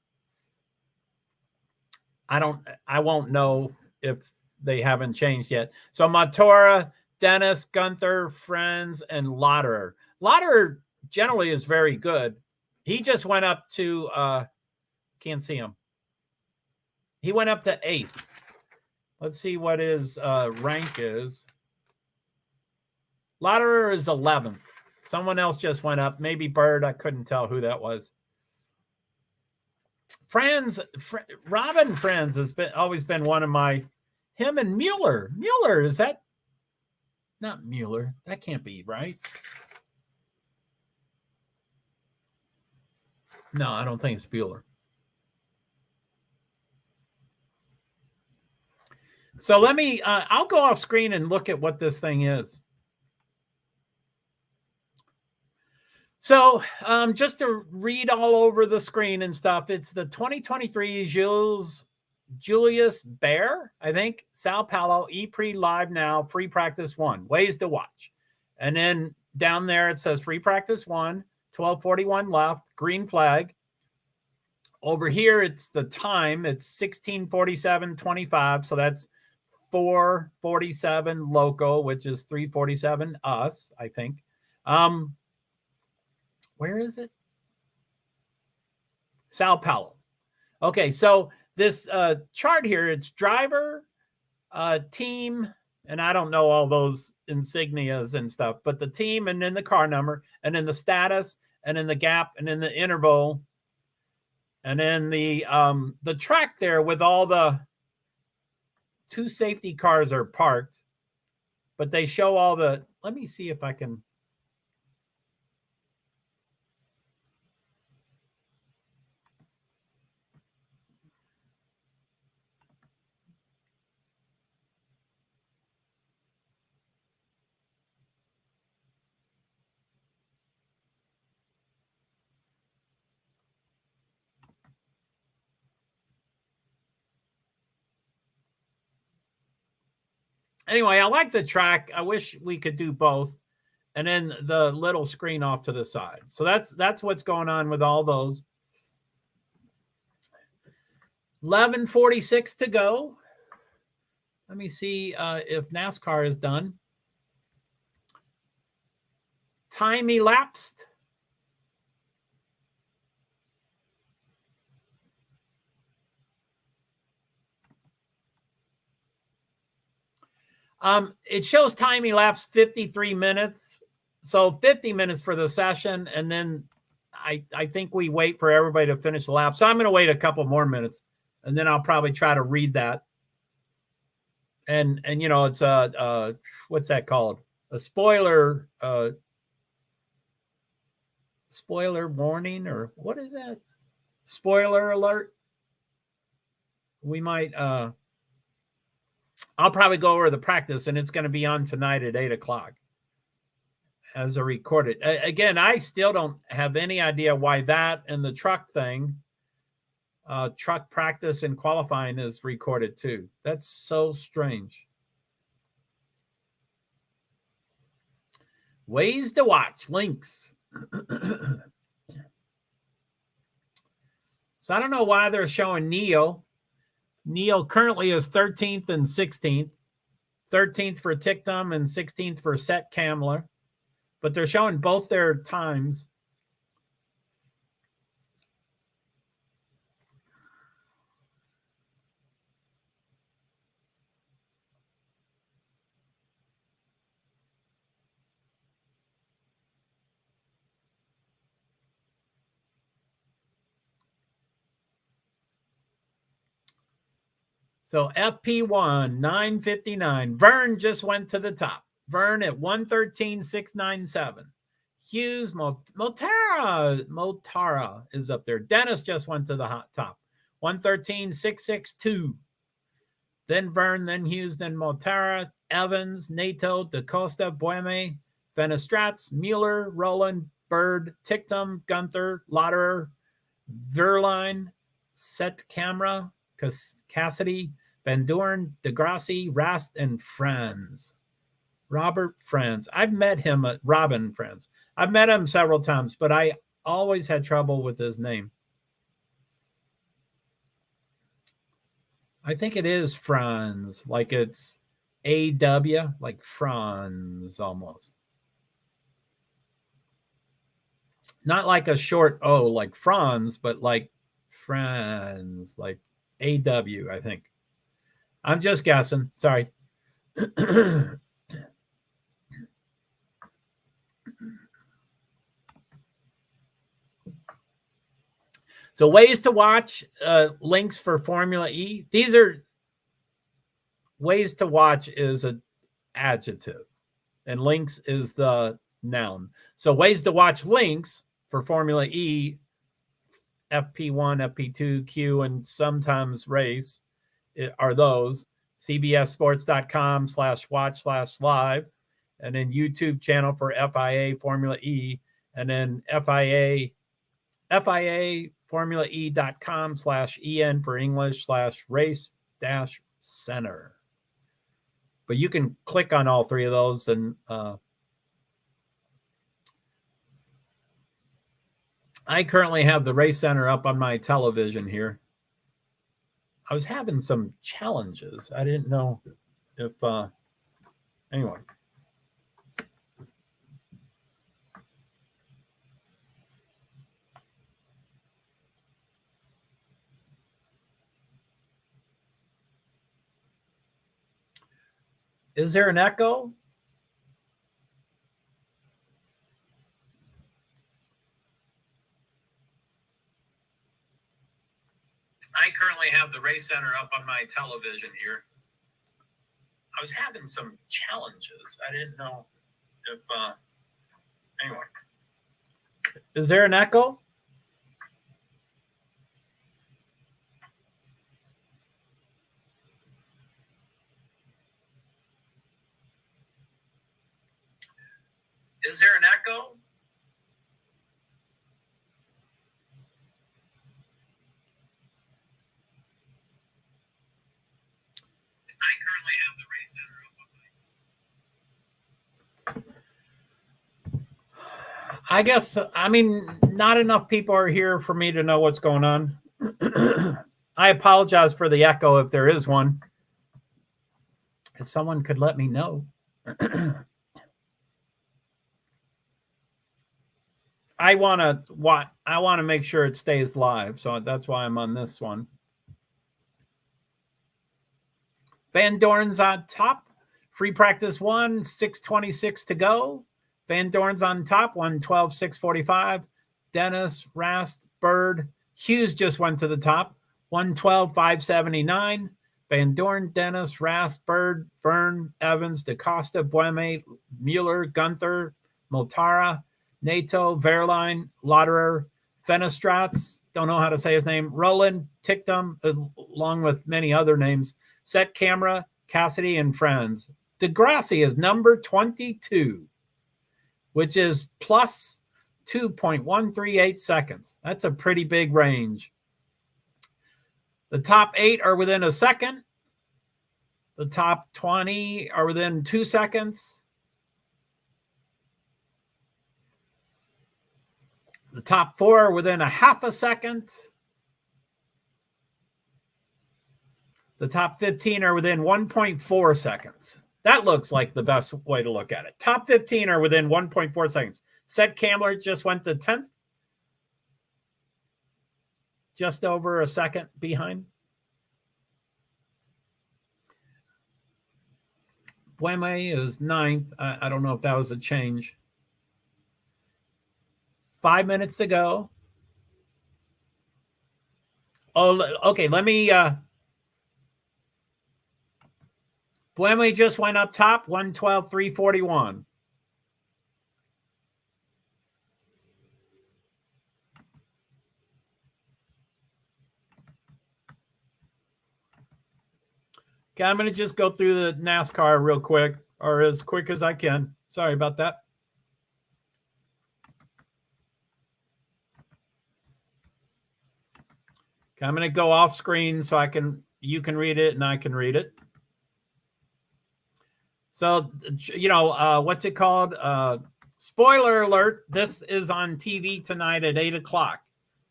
I won't know if they haven't changed yet. So Matora, Dennis, Gunther, Friends, and Lauderer. Lauderer generally is very good. He just went up to, can't see him. He went up to 8th. Let's see what his rank is. Lauderer is 11th. Someone else just went up. Maybe Bird. I couldn't tell who that was. Robin Friends has always been one of my, him and Mueller. Mueller, is that not Mueller? That can't be right. No, I don't think it's Mueller. So let me, I'll go off screen and look at what this thing is. So just to read all over the screen and stuff, it's the 2023 Julius Baer, I think, Sao Paulo, ePre Live Now, Free Practice 1, ways to watch. And then down there it says Free Practice 1, 12:41 left, green flag. Over here it's the time, it's 16:47:25, so that's 4:47 local, which is 3:47 us, I think. Where is it? Sao Paulo. Okay, so this chart here, it's driver, team, and I don't know all those insignias and stuff, but the team and then the car number and then the status and then the gap and then the interval and then the track there with all the 2 safety cars are parked, but they show all the, let me see if I can. Anyway, I like the track. I wish we could do both. And then the little screen off to the side. So that's what's going on with all those. 11:46 to go. Let me see if NASCAR is done. Time elapsed. It shows time elapsed 53 minutes. So 50 minutes for the session. And then I think we wait for everybody to finish the lap. So I'm going to wait a couple more minutes and then I'll probably try to read that. And you know, it's what's that called? A spoiler warning, or what is that? Spoiler alert. We might, I'll probably go over the practice and it's going to be on tonight at 8:00 as a recorded. Again, I still don't have any idea why that and the truck thing, truck practice and qualifying is recorded too. That's so strange. Ways to watch, links. So I don't know why they're showing Neo. Neo currently is 13th and 16th. 13th for Tictum and 16th for Set Kamler. But they're showing both their times. So FP1, 9:59. Vern just went to the top. Vern at 113.697. Hughes, Motara is up there. Dennis just went to the hot top. 113.662. Then Vern, then Hughes, then Motara, Evans, Nato, DaCosta, Bueme, Fenestrats, Mueller, Roland, Bird, Tictum, Gunther, Lauderer, Verline, Set Camera, Cassidy, Van Doorn, DeGrassi, Rast, and Friends. Robert Friends. I've met him at Robin Friends. I've met him several times, but I always had trouble with his name. I think it is Franz, like it's AW, like Franz almost. Not like a short O like Franz, but like Franz, like AW, I think. I'm just guessing. Sorry. So ways to watch, links for Formula E. These are ways to watch is an adjective and links is the noun. So ways to watch links for Formula E, FP1, FP2, Q, and sometimes race are those. CBSSports.com/watch/live, and then YouTube channel for FIA Formula E, and then FIA FIAFormulaE.com/EN for English/race-center. But you can click on all three of those and I currently have the race center up on my television here. I was having some challenges. I didn't know if anyway. Is there an echo? I currently have the race center up on my television here. I was having some challenges. I didn't know if anyway. Is there an echo? Is there an echo? I currently have the race center up on my. I guess, I mean, not enough people are here for me to know what's going on. I apologize for the echo if there is one. If someone could let me know. I want to make sure it stays live, so that's why I'm on this one. Van Dorn's on top. Free practice 1, 6:26 to go. Van Dorn's on top, 1:12, 6:45. Dennis, Rast, Bird, Hughes just went to the top, 1:12, 5:79. Van Dorn, Dennis, Rast, Bird, Vern, Evans, DaCosta, Bueme, Mueller, Gunther, Motara, Nato, Verline, Lauderer, Fenestrats, don't know how to say his name, Roland, Tictum, along with many other names, Set Camera, Cassidy, and friends. Degrassi is number 22, which is plus 2.138 seconds. That's a pretty big range. The top 8 are within a second. The top 20 are within 2 seconds. The top 4 are within a half a second. The top 15 are within 1.4 seconds. That looks like the best way to look at it. Top 15 are within 1.4 seconds. Seth Kamler just went to 10th. Just over a second behind. Bueme is 9th. I don't know if that was a change. 5 minutes to go. Oh, okay. Let me. Bueme just went up top, 1:12, 3:41. Okay, I'm going to just go through the NASCAR real quick, or as quick as I can. Sorry about that. Okay, I'm going to go off screen so you can read it and I can read it. So, what's it called? Spoiler alert. This is on TV tonight at 8 o'clock.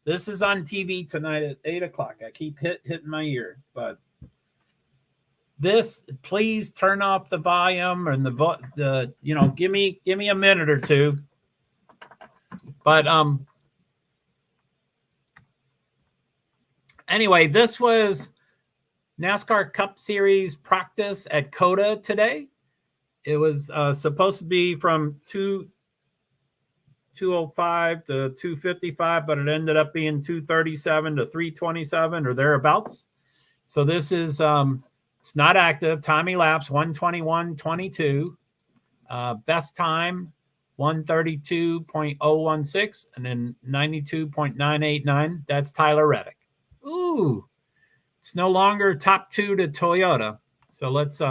This is on TV tonight at 8 o'clock. I keep hitting my ear, but this, please turn off the volume and the give me a minute or two. But anyway, this was NASCAR Cup Series practice at COTA today. It was supposed to be from 2:05 to 2:55, but it ended up being 2:37 to 3:27 or thereabouts. So this is it's not active. Time elapsed 1:21:22. Best time 1:32.016, and then 92.989. That's Tyler Reddick. Ooh, it's no longer top two to Toyota. So let's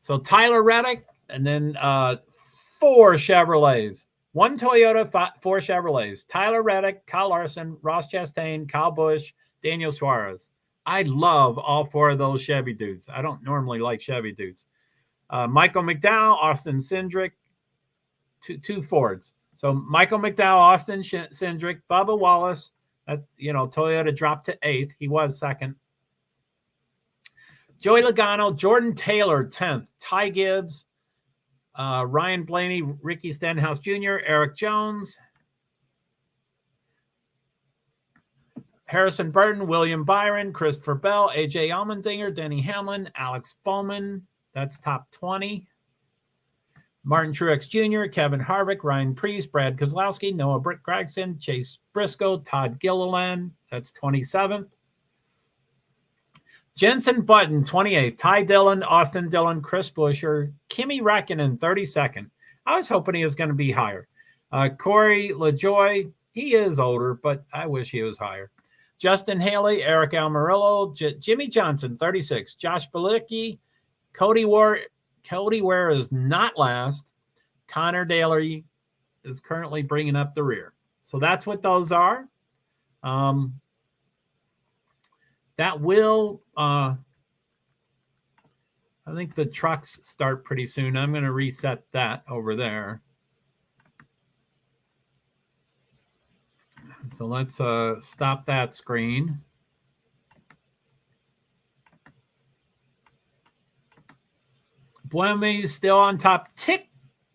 so Tyler Reddick, and then 4 Chevrolets. 1 Toyota, 4 Chevrolets. Tyler Reddick, Kyle Larson, Ross Chastain, Kyle Busch, Daniel Suarez. I love all 4 of those Chevy dudes. I don't normally like Chevy dudes. Michael McDowell, Austin Cindric, two Fords. So Michael McDowell, Austin Cindric, Bubba Wallace. Toyota dropped to 8th. He was 2nd. Joey Logano, Jordan Taylor, 10th. Ty Gibbs, Ryan Blaney, Ricky Stenhouse Jr., Eric Jones, Harrison Burton, William Byron, Christopher Bell, AJ Allmendinger, Denny Hamlin, Alex Bowman. That's top 20. Martin Truex Jr., Kevin Harvick, Ryan Preece, Brad Keselowski, Noah Gragson, Chase Briscoe, Todd Gilliland. That's 27th. Jenson Button, 28th. Ty Dillon, Austin Dillon, Chris Buescher, Kimi Räikkönen, 32nd. I was hoping he was going to be higher. Corey LaJoie, he is older, but I wish he was higher. Justin Haley, Eric Almirola, Jimmy Johnson, 36. Josh Bilicki, Cody Ware is not last. Connor Daly is currently bringing up the rear. So that's what those are. That will, I think the trucks start pretty soon. I'm going to reset that over there. So let's stop that screen. Buemi's still on top.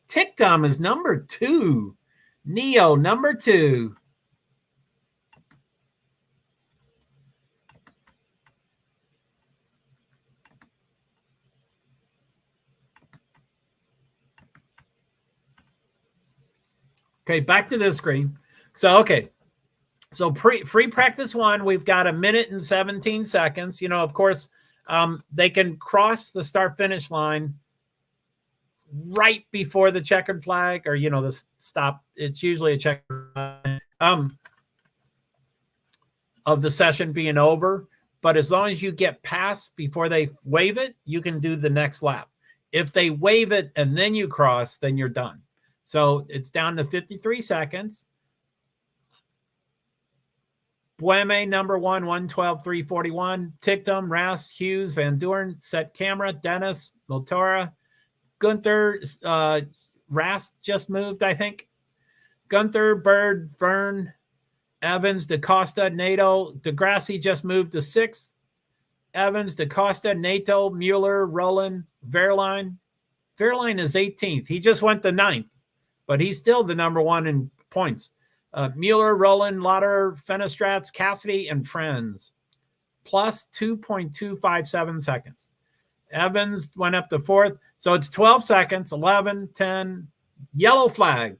Tickdom is number 2. Neo, number 2. Okay, back to this screen. So, okay. So free practice 1, we've got 1 minute and 17 seconds. Of course, they can cross the start-finish line right before the checkered flag, or, the stop. It's usually a checkered flag of the session being over. But as long as you get past before they wave it, you can do the next lap. If they wave it and then you cross, then you're done. So it's down to 53 seconds. Buemi, number 1, 1:12.341. Tickdom, Rast, Hughes, Van Doorn, Set Camera, Dennis, Motora, Gunther, Rast just moved, I think. Gunther, Bird, Vern, Evans, DaCosta, Nato, DeGrassi just moved to 6th. Evans, DaCosta, Nato, Mueller, Rowland, Verline. Verline is 18th. He just went to 9th, but he's still the number 1 in points. Mueller, Rowland, Lauder, Fenestrats, Cassidy, and Friends. Plus 2.257 seconds. Evans went up to 4th. So it's 12 seconds, 11, 10. Yellow flag.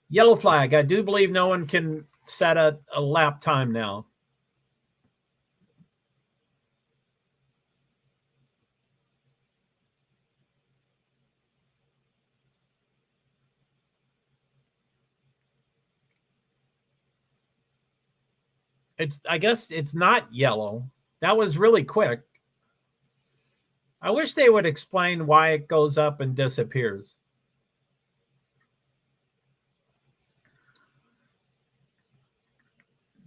Yellow flag. I do believe no one can set a lap time now. I guess it's not yellow. That was really quick. I wish they would explain why it goes up and disappears.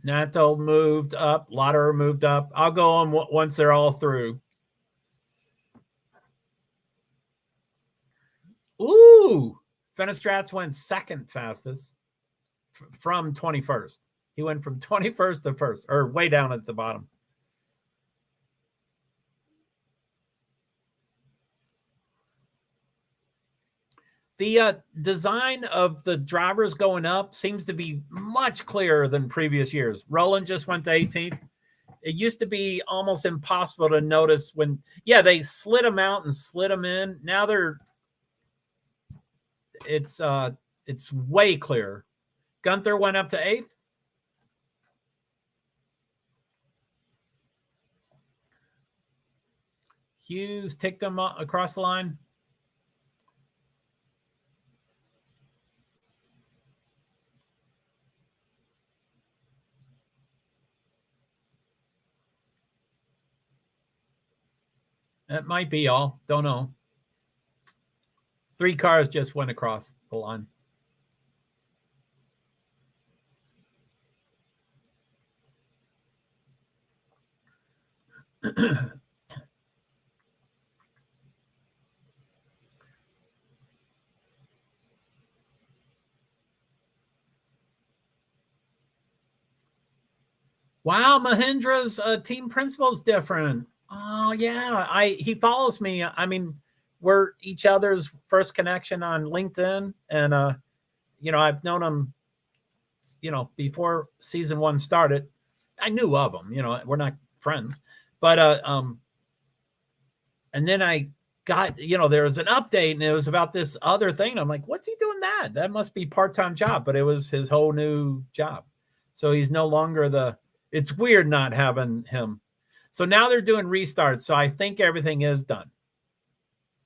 Nato moved up. Lauder moved up. I'll go on once they're all through. Ooh! Fenestrats went 2nd fastest from 21st. He went from 21st to 1st, or way down at the bottom. The design of the drivers going up seems to be much clearer than previous years. Roland just went to 18th. It used to be almost impossible to notice when, they slid them out and slid them in. Now it's way clearer. Gunther went up to 8th. Hughes ticked them across the line. That might be all. Don't know. 3 cars just went across the line. Wow, Mahindra's team principal is different. Oh yeah, he follows me. I mean, we're each other's first connection on LinkedIn, and I've known him, before season 1 started. I knew of him. We're not friends, but and then I got, there was an update, and it was about this other thing. I'm like, what's he doing that? That must be part-time job, but it was his whole new job. So he's no longer it's weird not having him. So now they're doing restarts. So I think everything is done,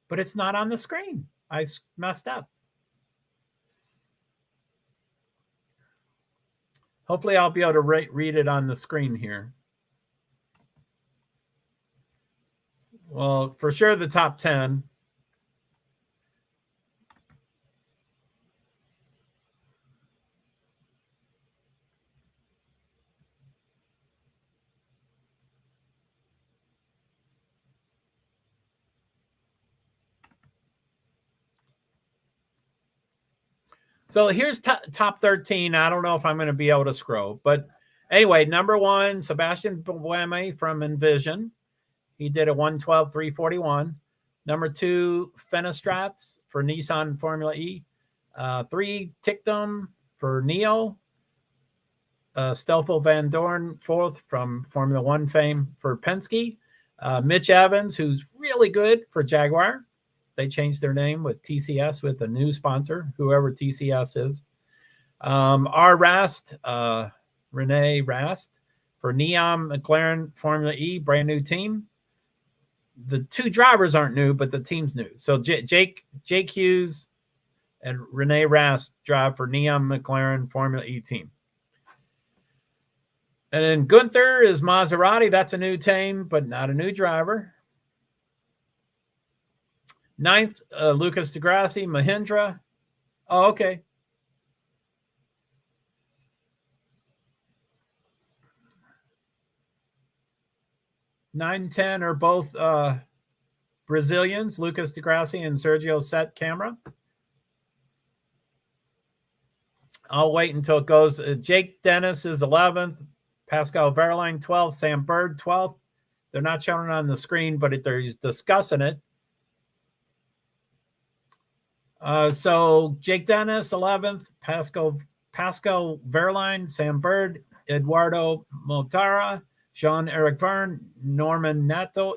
but it's not on the screen. I messed up. Hopefully I'll be able to read it on the screen here. Well, for sure the top 10. So here's top 13. I don't know if I'm going to be able to scroll, but anyway, number 1, Sebastian Buemi from Envision. He did a 1:12.341. Number 2, Fenestrats for Nissan Formula E. 3, Tictum for Neo. Stoffel Van Dorn, 4th from Formula 1 fame for Penske. Mitch Evans, who's really good for Jaguar. They changed their name with TCS with a new sponsor, whoever TCS is. R. Rast, Renee Rast for Neon McLaren Formula E, brand new team. The 2 drivers aren't new, but the team's new. So Jake Hughes and Renee Rast drive for Neon McLaren Formula E team. And then Gunther is Maserati. That's a new team, but not a new driver. 9th, Lucas DeGrassi, Mahindra. Oh, okay. 9 and 10 are both Brazilians, Lucas DeGrassi and Sergio Set Camera. I'll wait until it goes. Jake Dennis is 11th. Pascal Verlaine, 12th. Sam Bird, 12th. They're not showing it on the screen, but they're discussing it. So Jake Dennis, 11th. Pascal Verlaine, Sam Bird, Eduardo Motara, Jean-Eric Verne, Norman Nato,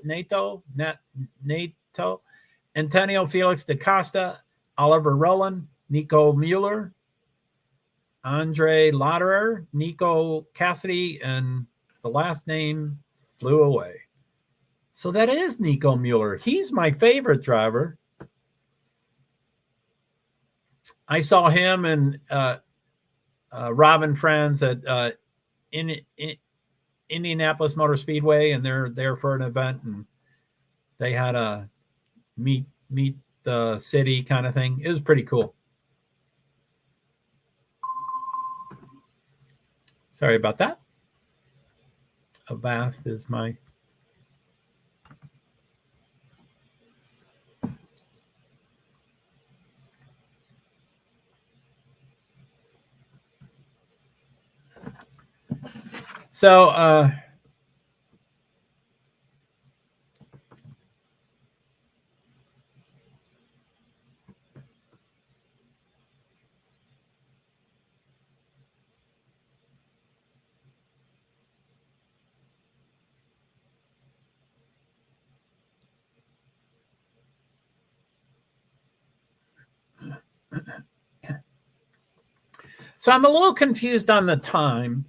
Antonio Felix da Costa, Oliver Rowland, Nico Mueller, Andre Lauderer, Nico Cassidy, and the last name flew away. So that is Nico Mueller. He's my favorite driver. I saw him and Robin Friends at Indianapolis Motor Speedway, and they're there for an event, and they had a meet the city kind of thing. It was pretty cool. Sorry about that. Avast is my... So, So I'm a little confused on the time.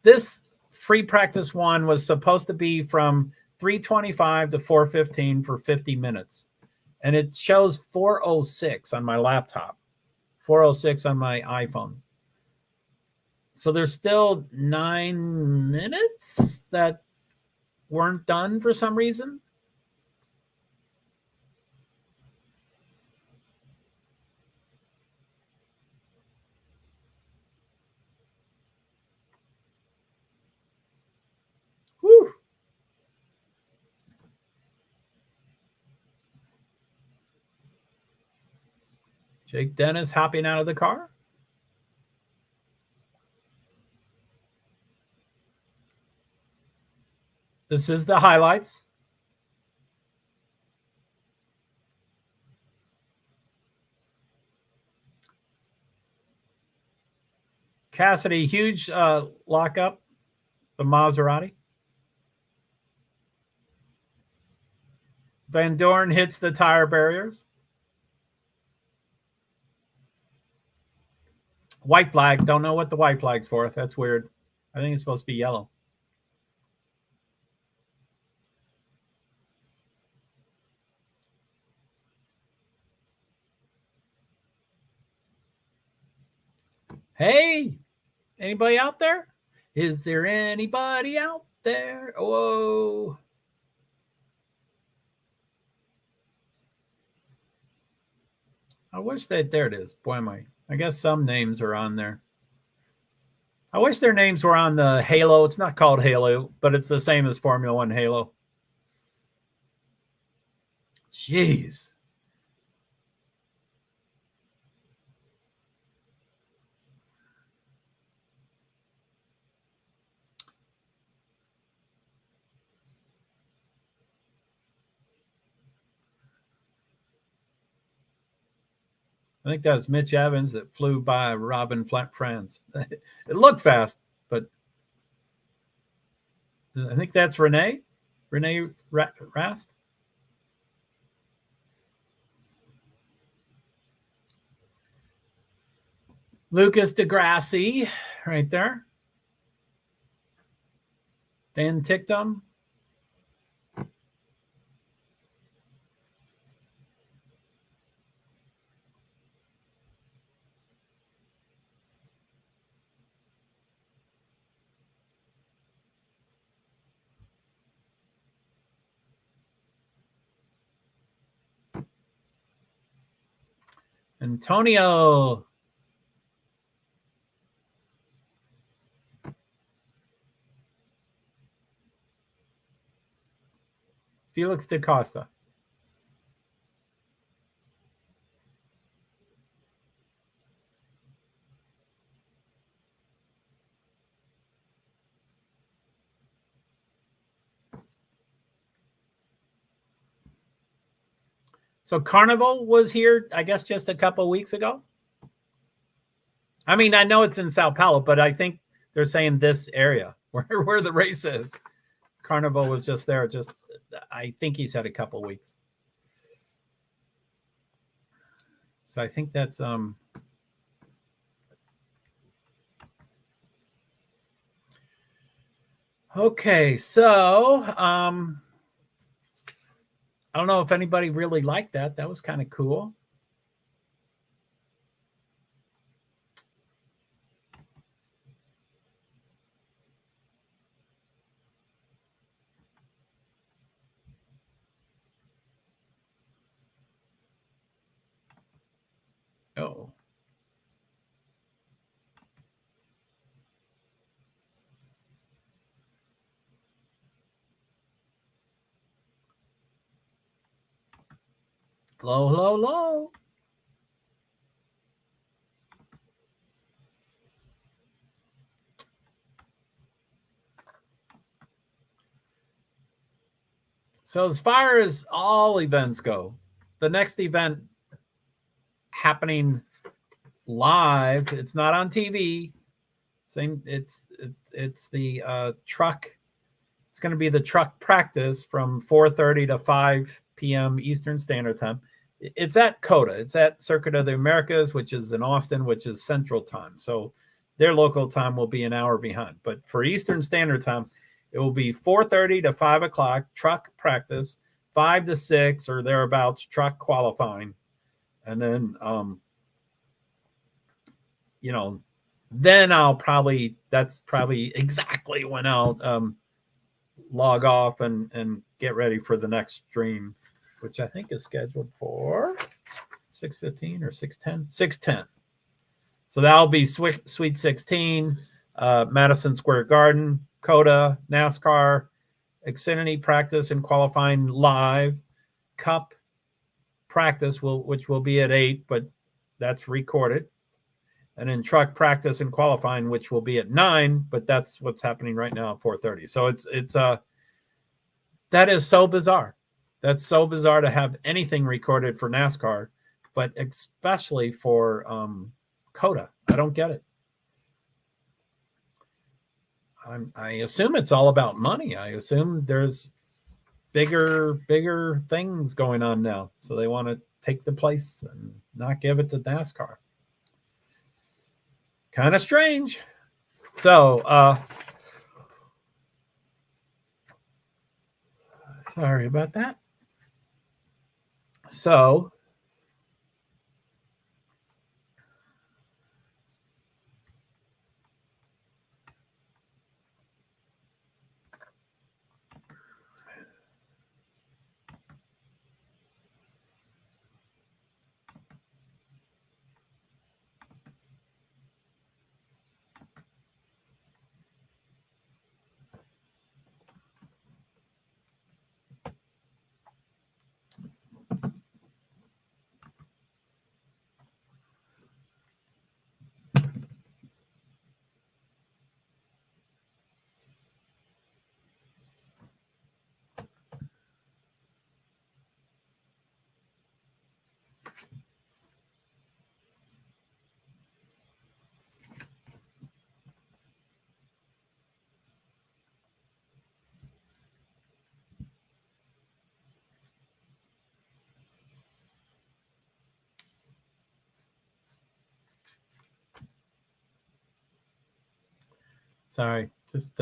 This free practice one was supposed to be from 3:25 to 4:15 for 50 minutes. And it shows 4:06 on my laptop, 4:06 on my iPhone. So there's still 9 minutes that weren't done for some reason. Whew. Jake Dennis hopping out of the car. This is the highlights. Cassidy, huge lockup, the Maserati. Van Dorn hits the tire barriers. White flag. Don't know what the white flag's for. That's weird. I think it's supposed to be yellow. Hey, anybody out there? Is there anybody out there? Whoa. I wish that, there it is. Boy, I guess some names are on there. I wish their names were on the Halo. It's not called Halo, but it's the same as Formula One Halo. Jeez. I think that was Mitch Evans that flew by Robin Franz. It looked fast, but I think that's Renee Rast. Lucas DeGrassi right there. Dan Ticktum. Antonio. Felix DaCosta. So Carnival was here, I guess, just a couple of weeks ago. I mean, I know it's in Sao Paulo, but I think they're saying this area where the race is. Carnival was just there. I think he said a couple of weeks. So I think that's okay. So I don't know if anybody really liked that. That was kind of cool. Oh. Low, low, low. So as far as all events go, the next event happening live, it's not on TV. Same, it's the truck. It's going to be the truck practice from 4:30 to 5 p.m. Eastern Standard Time. It's at COTA. It's at Circuit of the Americas, which is in Austin, which is Central Time. So their local time will be an hour behind. But for Eastern Standard Time, it will be 4:30 to 5 o'clock truck practice, 5 to 6 or thereabouts truck qualifying. And then, then that's probably exactly when I'll log off and get ready for the next stream, which I think is scheduled for 6:15 or 6:10. 6:10. So that'll be Sweet 16, Madison Square Garden, COTA, NASCAR, Xfinity practice and qualifying live, Cup practice which will be at 8, but that's recorded. And then truck practice and qualifying, which will be at 9, but that's what's happening right now at 4:30. So it's that is so bizarre. That's so bizarre to have anything recorded for NASCAR, but especially for COTA. I don't get it. I assume it's all about money. I assume there's bigger things going on now. So they want to take the place and not give it to NASCAR. Kind of strange. So, sorry about that. So, sorry, just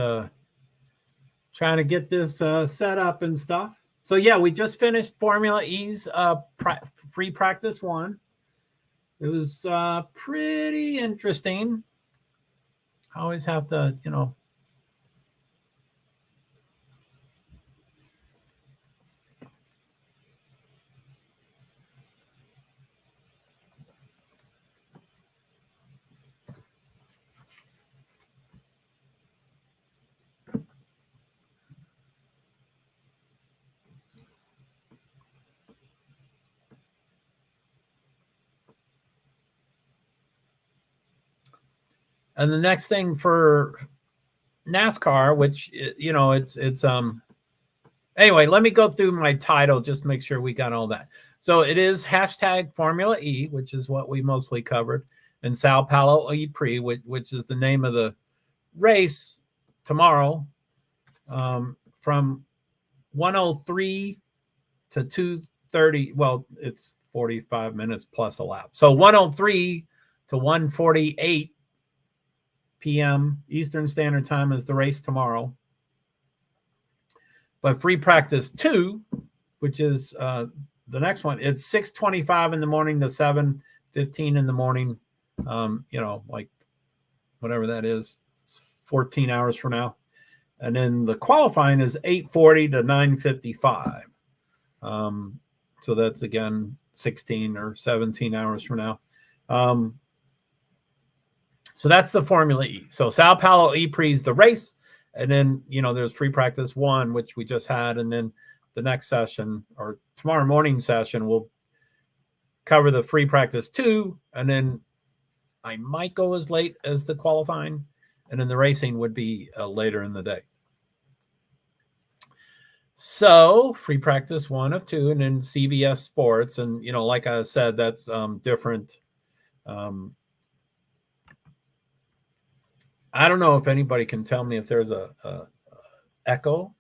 trying to get this set up and stuff. So yeah, we just finished Formula E's free practice 1. It was pretty interesting. I always have to, and the next thing for NASCAR, which it's anyway, let me go through my title, just make sure we got all that. So it is hashtag Formula E, which is what we mostly covered, and Sao Paulo E-Prix, which is the name of the race tomorrow, from 1:03 to 2:30. Well, it's 45 minutes plus a lap. So 1:03 to 1:48 p.m. Eastern Standard Time is the race tomorrow. But free practice 2, which is the next one, it's 6:25 in the morning to 7:15 in the morning. Like whatever that is, 14 hours from now. And then the qualifying is 8:40 to 9:55. So that's again 16 or 17 hours from now. So that's the Formula E. So Sao Paulo E-Prix is the race. And then, there's free practice 1, which we just had. And then the next session, or tomorrow morning session, we'll cover the free practice 2. And then I might go as late as the qualifying. And then the racing would be later in the day. So free practice 1 of 2, and then CBS Sports. And, like I said, that's different. I don't know if anybody can tell me if there's a echo.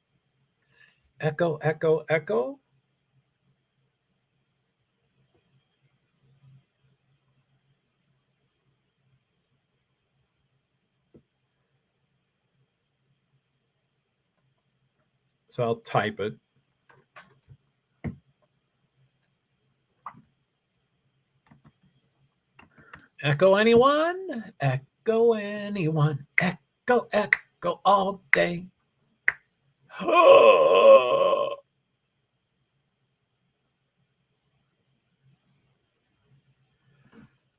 So I'll type it. Echo anyone? Echo anyone? Echo, echo all day.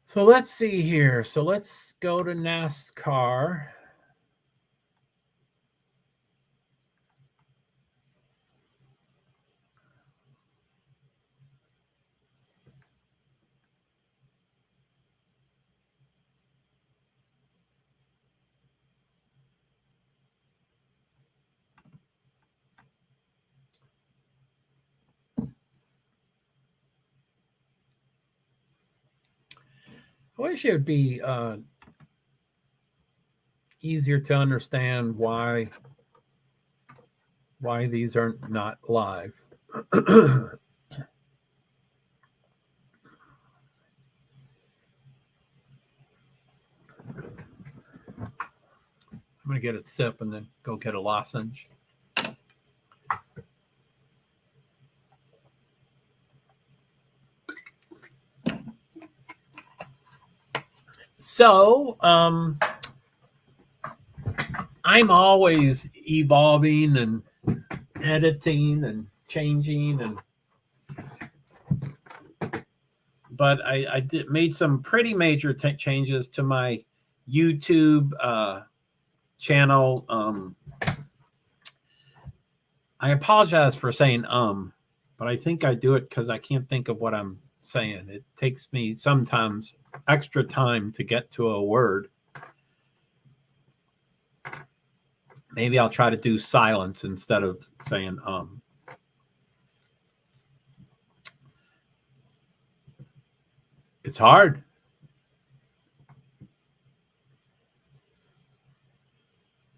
So let's see here. So let's go to NASCAR. I wish it would be easier to understand why these are not live. I'm going to get a sip and then go get a lozenge. So, I'm always evolving and editing and changing, but I made some pretty major changes to my YouTube channel. I apologize for saying but I think I do it because I can't think of what I'm saying. It takes me sometimes extra time to get to a word. Maybe I'll try to do silence instead of saying It's hard.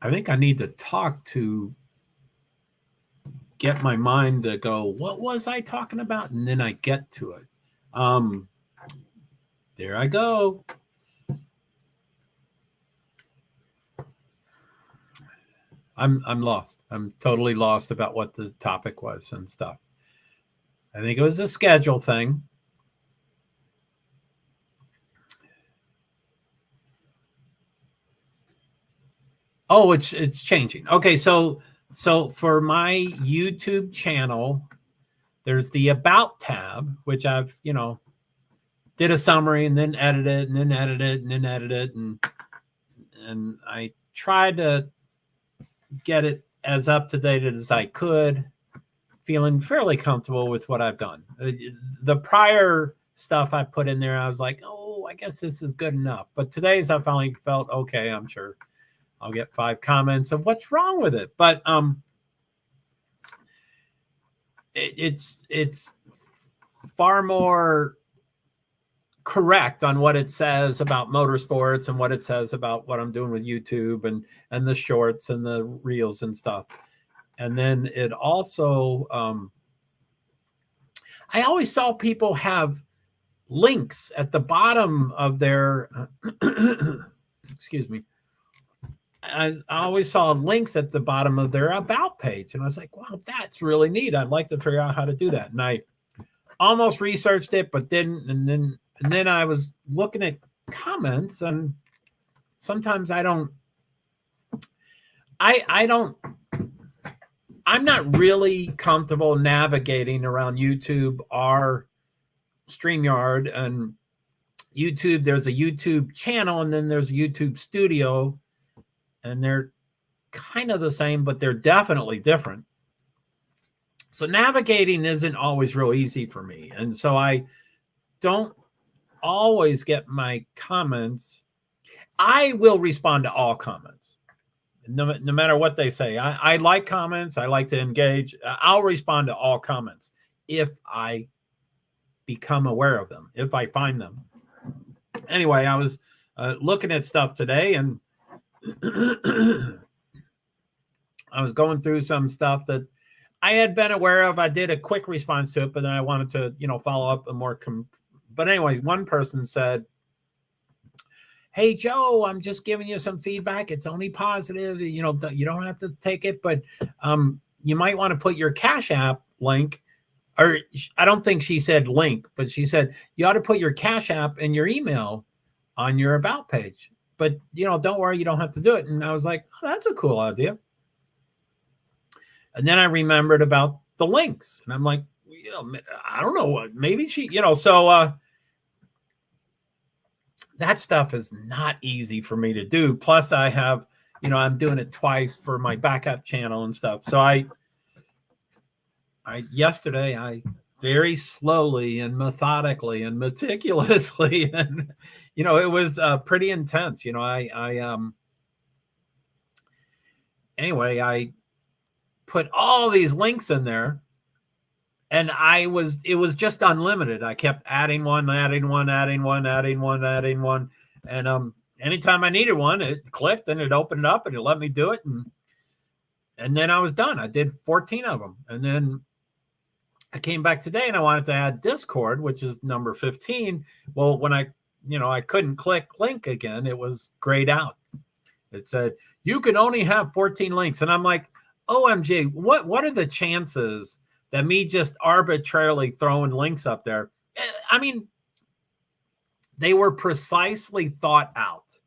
I think I need to talk to get my mind to go, what was I talking about? And then I get to it. There I go. I'm lost. I'm totally lost about what the topic was and stuff. I think it was a schedule thing. Oh, it's changing. Okay, so for my YouTube channel, there's the About tab, which I've, did a summary and then edited and then edited and then edited, and I tried to get it as up to date as I could, feeling fairly comfortable with what I've done. The prior stuff I put in there, I was like, oh, I guess this is good enough. But today's I finally felt okay. I'm sure I'll get 5 comments of what's wrong with it. But it's far more correct on what it says about motorsports and what it says about what I'm doing with YouTube and the shorts and the reels and stuff. And then it also, I always saw people have links at the bottom of their, excuse me. I always saw links at the bottom of their About page. And I was like, wow, that's really neat. I'd like to figure out how to do that. And I almost researched it, but didn't. And then I was looking at comments, and sometimes I'm not really comfortable navigating around YouTube or StreamYard. And YouTube, there's a YouTube channel, and then there's a YouTube studio, and they're kind of the same, but they're definitely different. So navigating isn't always real easy for me. And so I don't always get my comments. I will respond to all comments, no matter what they say. I like comments. I like to engage. I'll respond to all comments if I become aware of them, if I find them. Anyway, I was looking at stuff today, and I was going through some stuff that I had been aware of. I did a quick response to it, but then I wanted to, follow up a more. But anyway, one person said, "Hey, Joe, I'm just giving you some feedback. It's only positive. You don't have to take it, but you might want to put your Cash App link, or I don't think she said link, but she said you ought to put your Cash App and your email on your about page. But, don't worry, you don't have to do it. And I was like, oh, that's a cool idea. And then I remembered about the links. And I'm like, I don't know what, maybe she, so that stuff is not easy for me to do. Plus I have, I'm doing it twice for my backup channel and stuff. So yesterday I very slowly and methodically and meticulously, and it was pretty intense. Anyway, I put all these links in there, and it was just unlimited. I kept adding one, and anytime I needed one, it clicked and it opened up and it let me do it, and then I was done. I did 14 of them, and then I came back today and I wanted to add Discord, which is number 15. Well, when I couldn't click link again, it was grayed out. It said, you can only have 14 links. And I'm like, OMG, what are the chances that me just arbitrarily throwing links up there? I mean, they were precisely thought out,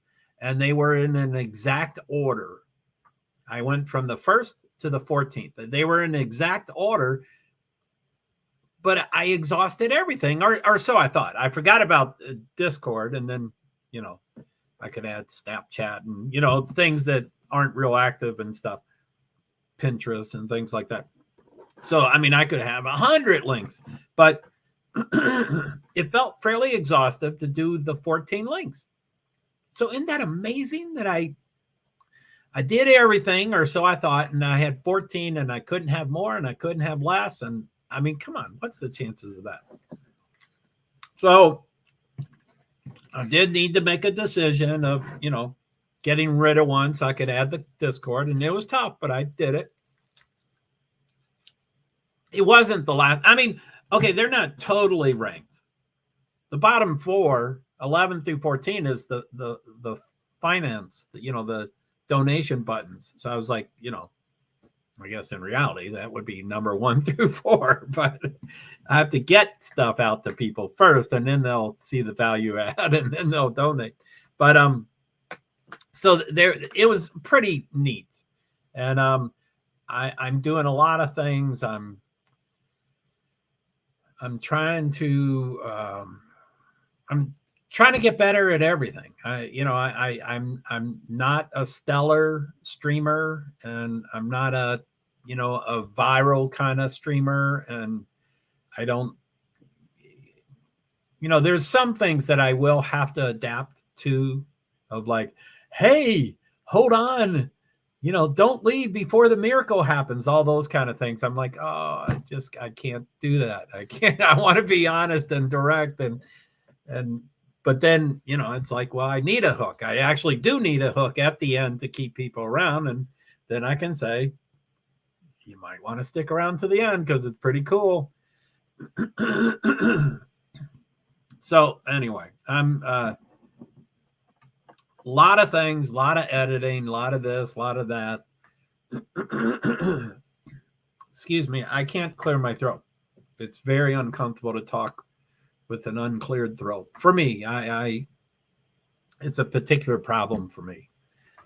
and they were in an exact order. I went from the 1st to the 14th. They were in exact order, but I exhausted everything, or so I thought. I forgot about Discord, and then, I could add Snapchat and, things that aren't real active and stuff, Pinterest and things like that. So, I mean, I could have 100 links, but it felt fairly exhaustive to do the 14 links. So isn't that amazing that I did everything, or so I thought, and I had 14, and I couldn't have more and I couldn't have less. And I mean, come on, what's the chances of that? So I did need to make a decision of, getting rid of one so I could add the Discord, and it was tough, but I did it. It wasn't the last. I mean, okay, they're not totally ranked. The bottom 4, 11 through 14, is the finance, the donation buttons. So I was like, I guess in reality that would be number 1 through 4, but I have to get stuff out to people first, and then they'll see the value add, and then they'll donate. But so there, it was pretty neat, and I'm doing a lot of things. I'm trying to get better at everything. I'm not a stellar streamer, and I'm not a viral kind of streamer, and I don't, there's some things that I will have to adapt to, of like, hey, hold on, don't leave before the miracle happens, all those kind of things. I'm like, oh, I can't do that. I can't. I want to be honest and direct, but then, it's like, well, I need a hook. I actually do need a hook at the end to keep people around. And then I can say, you might want to stick around to the end because it's pretty cool. So anyway, I'm a lot of things, a lot of editing, a lot of this, a lot of that. Excuse me, I can't clear my throat. It's very uncomfortable to talk with an uncleared throat. For me, it's a particular problem for me.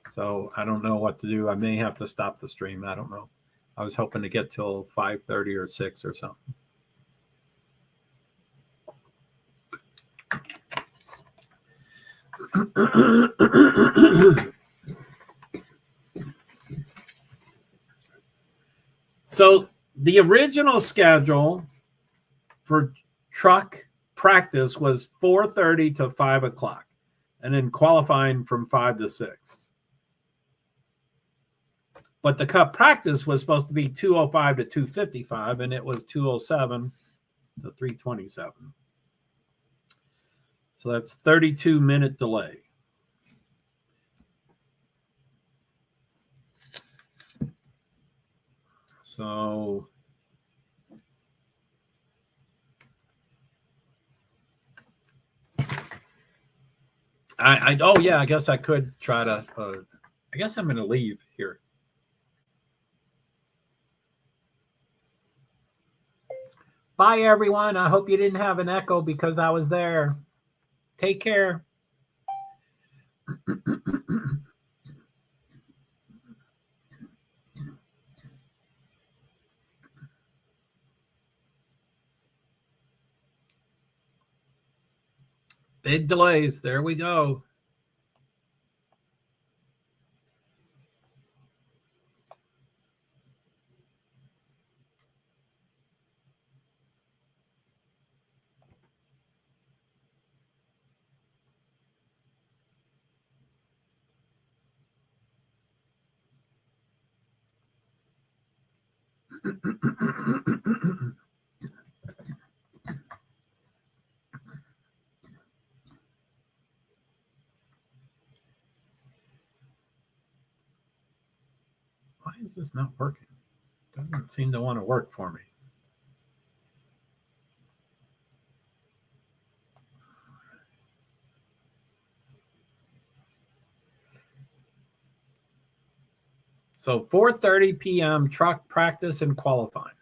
So I don't know what to do. I may have to stop the stream. I don't know. I was hoping to get till 5:30 or 6 or something. So the original schedule for truck practice was 4:30 to 5 o'clock, and then qualifying from 5 to 6. But the cup practice was supposed to be 2:05 to 2:55, and it was 2:07 to 3:27. So that's 32-minute delay. So oh yeah, I guess I could try to I guess I'm going to leave here. Bye, everyone. I hope you didn't have an echo because I was there. Take care. Big delays. There we go. Why is this not working? Doesn't seem to want to work for me. So 4:30 p.m. truck practice and qualifying.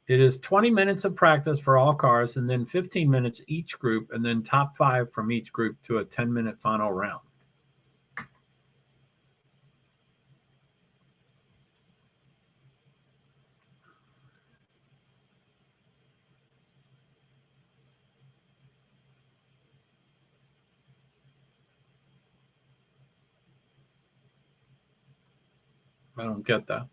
It is 20 minutes of practice for all cars and then 15 minutes each group and then top 5 from each group to a 10-minute final round. I don't get that.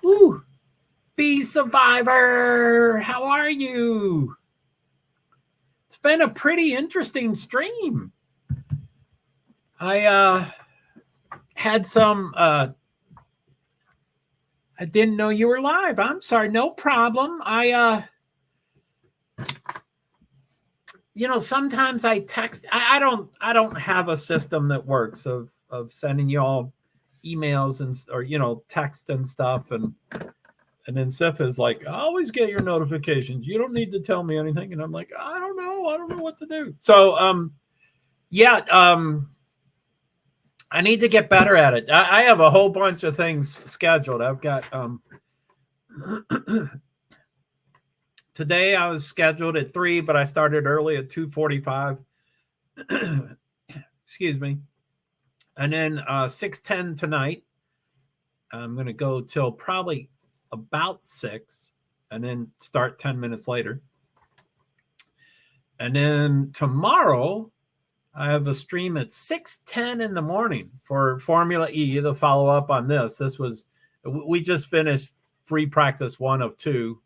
Whew. Bee Survivor, how are you? It's been a pretty interesting stream. I had some, I didn't know you were live. I'm sorry, no problem. Sometimes I text. I don't have a system that works of sending you all emails or text and stuff, and then Sif is like, I always get your notifications. You don't need to tell me anything, and I'm like, I don't know what to do. So I need to get better at it. I have a whole bunch of things scheduled. I've got today I was scheduled at 3, but I started early at 2:45. Excuse me. And then 6:10 tonight. I'm going to go till probably about 6 and then start 10 minutes later. And then tomorrow I have a stream at 6:10 in the morning for Formula E, the follow up on this. We just finished FreePractice1 of 2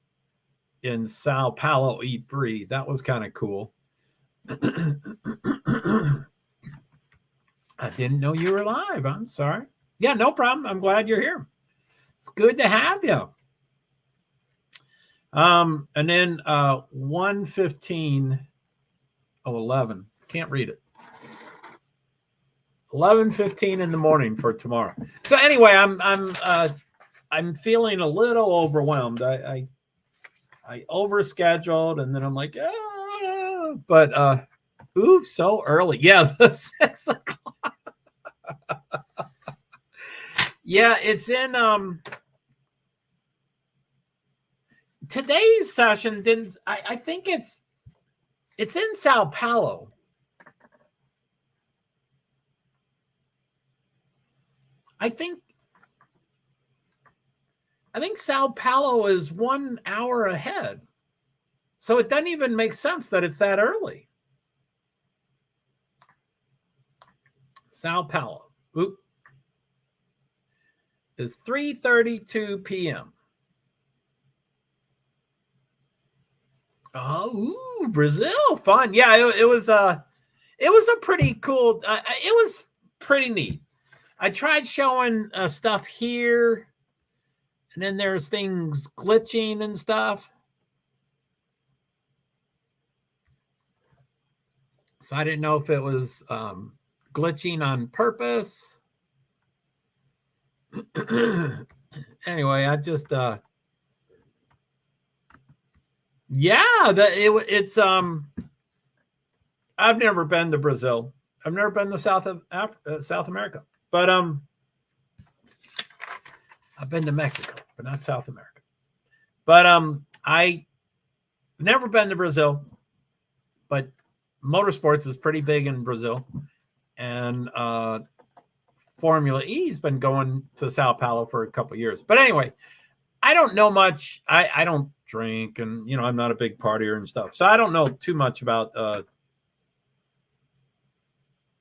in Sao Paulo E3. That was kind of cool. I didn't know you were live. I'm sorry. Yeah, no problem. I'm glad you're here. It's good to have you. And then 1:15, 11. Can't read it. 11:15 in the morning for tomorrow. So anyway, I'm feeling a little overwhelmed. I overscheduled, and then I'm like, But ooh, so early. Yeah, the 6 o'clock. Yeah, it's in today's session didn't I think it's in Sao Paulo. I think Sao Paulo is 1 hour ahead. So it doesn't even make sense that it's that early. Sao Paulo. Oop. It's 3:32 p.m. Oh, ooh, Brazil, fun. Yeah, it was a pretty cool. It was pretty neat. I tried showing stuff here, and then there's things glitching and stuff. So I didn't know if it was glitching on purpose. Anyway, I just yeah, it's I've never been to Brazil. I've never been to South America, but I've been to Mexico, but not South America. But I never been to Brazil, but motorsports is pretty big in Brazil, and Formula E's been going to Sao Paulo for a couple of years. But anyway, I don't know much. I don't drink, and I'm not a big partier and stuff, so I don't know too much about.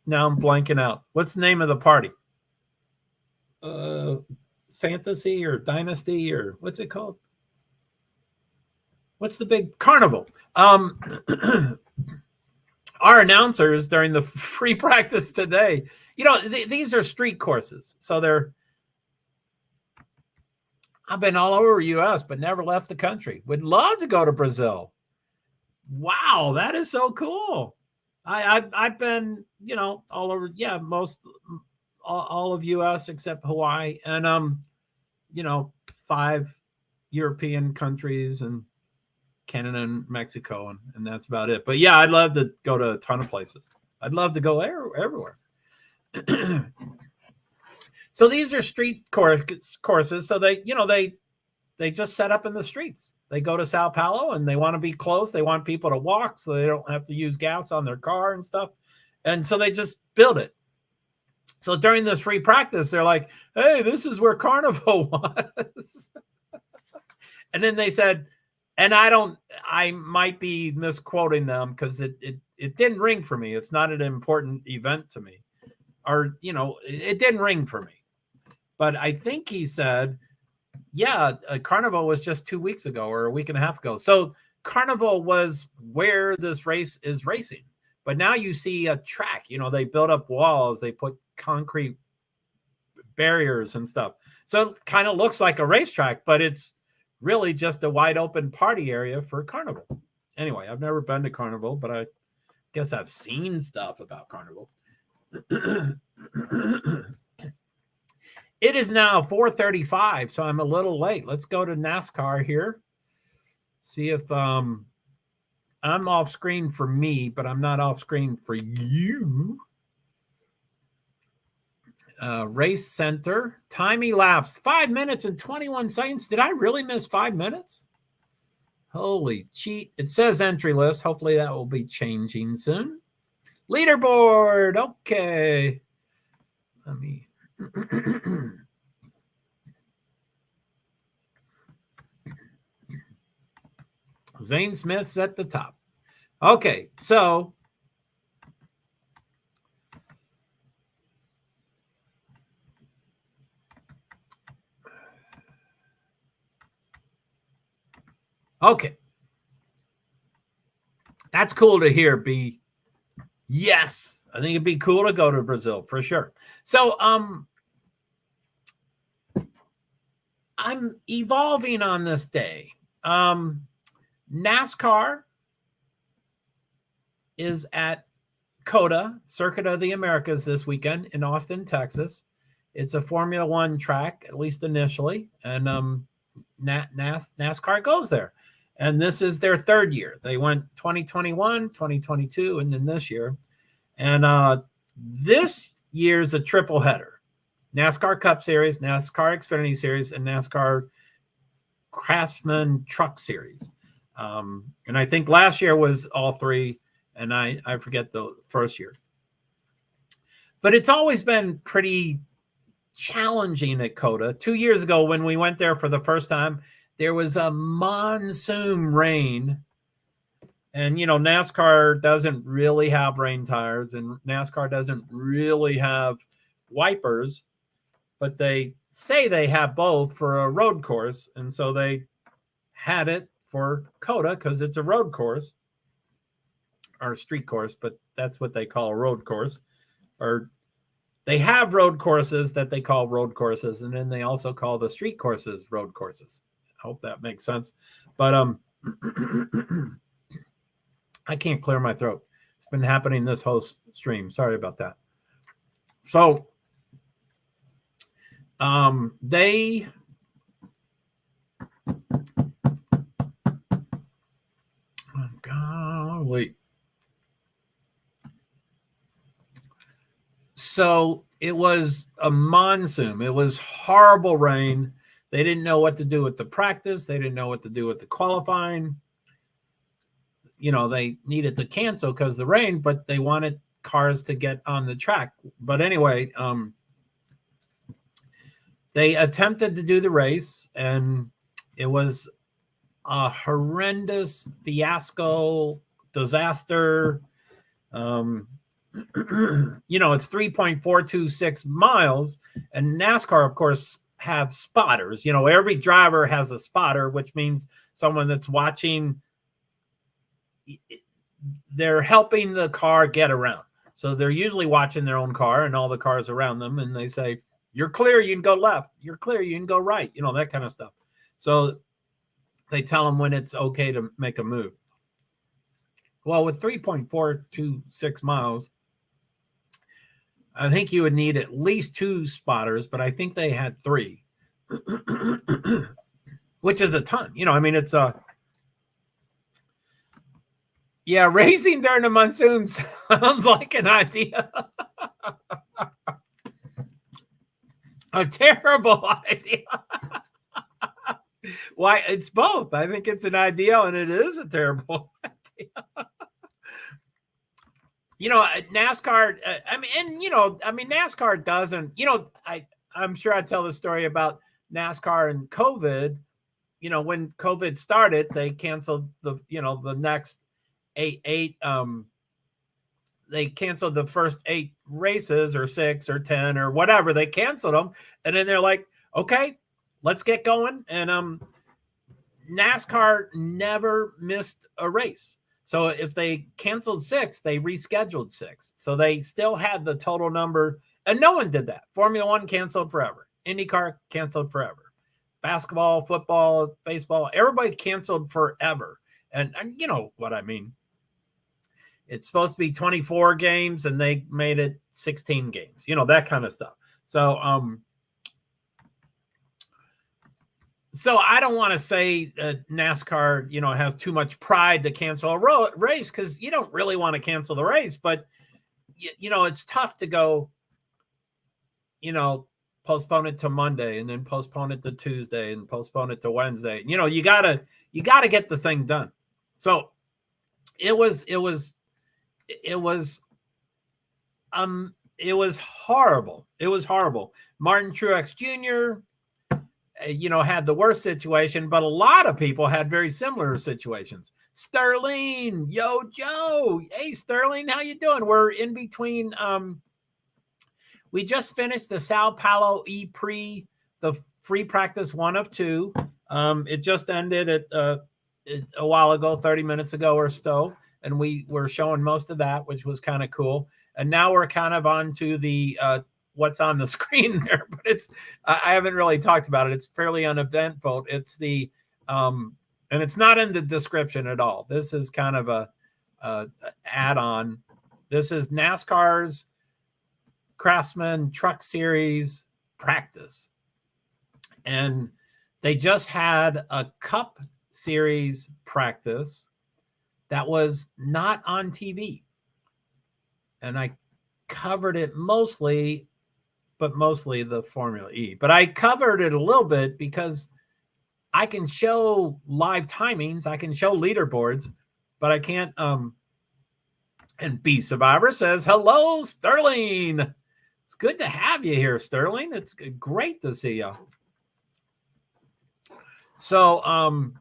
Now I'm blanking out. What's the name of the party? Fantasy or Dynasty or what's it called? What's the big Carnival? Our announcers during the free practice today, these are street courses. So I've been all over U.S., but never left the country. Would love to go to Brazil. Wow, that is so cool. I've been, all over, all of U.S. except Hawaii, and 5 European countries and Canada and Mexico, and that's about it. But yeah, I'd love to go to a ton of places. I'd love to go everywhere. So these are street courses. So they just set up in the streets. They go to Sao Paulo and they want to be close. They want people to walk so they don't have to use gas on their car and stuff. And so they just build it. So during this free practice, they're like, hey, this is where Carnival was. And then they said, and I might be misquoting them because it didn't ring for me. It's not an important event to me. Or, it didn't ring for me. But I think he said, yeah, Carnival was just 2 weeks ago or a week and a half ago. So Carnival was where this race is racing. But now you see a track. They built up walls. They put concrete barriers and stuff. So it kind of looks like a racetrack, but it's really just a wide open party area for Carnival. Anyway, I've never been to Carnival, but I guess I've seen stuff about Carnival. It is now 4:35, so I'm a little late. Let's go to NASCAR here. See if I'm off screen for me, but I'm not off screen for you. Race center, time elapsed 5 minutes and 21 seconds. Did I really miss 5 minutes? Holy cheat. It says entry list. Hopefully that will be changing soon. Leaderboard. Okay. Let me. Zane Smith's at the top. Okay, so okay. That's cool to hear, B. Yes, I think it'd be cool to go to Brazil for sure. So I'm evolving on this day. NASCAR is at COTA, Circuit of the Americas, this weekend in Austin, Texas. It's a Formula One track, at least initially, and NASCAR goes there. And this is their third year. They went 2021, 2022, and then this year. And this year's a triple header. NASCAR Cup Series, NASCAR Xfinity Series, and NASCAR Craftsman Truck Series. And I think last year was all three, and I forget the first year. But it's always been pretty challenging at COTA. 2 years ago, when we went there for the first time, there was a monsoon rain. And, NASCAR doesn't really have rain tires, and NASCAR doesn't really have wipers, but they say they have both for a road course. And so they had it for COTA because it's a road course or street course, but that's what they call a road course. Or they have road courses that they call road courses, and then they also call the street courses road courses. I hope that makes sense. But I can't clear my throat. It's been happening this whole stream. Sorry about that. So they golly. So it was a monsoon. It was horrible rain. They didn't know what to do with the practice. They didn't know what to do with the qualifying. They needed to cancel because of the rain, but they wanted cars to get on the track. But anyway, they attempted to do the race, and it was a horrendous fiasco, disaster. It's 3.426 miles, and NASCAR, of course, have spotters. Every driver has a spotter, which means someone that's watching. They're helping the car get around. So they're usually watching their own car and all the cars around them, and they say, "You're clear, you can go left. You're clear, you can go right." That kind of stuff. So they tell them when it's okay to make a move. Well, with 3.426 miles, I think you would need at least 2 spotters, but I think they had 3, which is a ton. It's racing during the monsoon sounds like an idea. A terrible idea. Why? It's both. I think it's an idea, and it is a terrible idea. NASCAR, NASCAR doesn't, I'm sure I tell the story about NASCAR and COVID. When COVID started, they canceled the next eight, they canceled the first 8 races, or 6 or 10 or whatever. They canceled them. And then they're like, okay, let's get going. And NASCAR never missed a race. So if they canceled 6, they rescheduled 6. So they still had the total number, and no one did that. Formula One canceled forever. IndyCar canceled forever. Basketball, football, baseball, everybody canceled forever. And you know what I mean. It's supposed to be 24 games, and they made it 16 games. That kind of stuff. So So I don't want to say NASCAR, has too much pride to cancel a race, because you don't really want to cancel the race. But, it's tough to go, postpone it to Monday, and then postpone it to Tuesday, and postpone it to Wednesday. You gotta get the thing done. So it was horrible. It was horrible. Martin Truex Jr., had the worst situation, but a lot of people had very similar situations. Sterling, yo, Joe. Hey, Sterling, how you doing? We're in between. We just finished the Sao Paulo E-Prix, the FreePractice1 of 2. It just ended a while ago, 30 minutes ago or so, and we were showing most of that, which was kind of cool. And now we're kind of on to the what's on the screen there, but I haven't really talked about it. It's fairly uneventful. It's the and it's not in the description at all. This is kind of a add-on. This is NASCAR's Craftsman Truck Series practice, and they just had a Cup series practice that was not on TV. And I covered it mostly the Formula E. But I covered it a little bit because I can show live timings, I can show leaderboards, but I can't. And B Survivor says, hello, Sterling. It's good to have you here, Sterling. It's great to see you. So,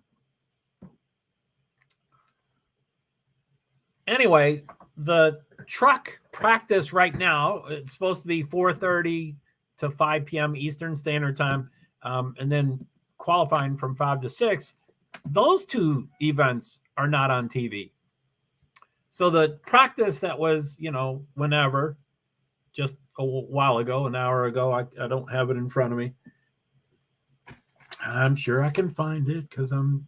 anyway, the truck practice right now, it's supposed to be 4:30 to 5 p.m. Eastern Standard Time, and then qualifying from 5 to 6. Those two events are not on TV. So the practice that was, whenever, just a while ago, an hour ago, I don't have it in front of me. I'm sure I can find it because I'm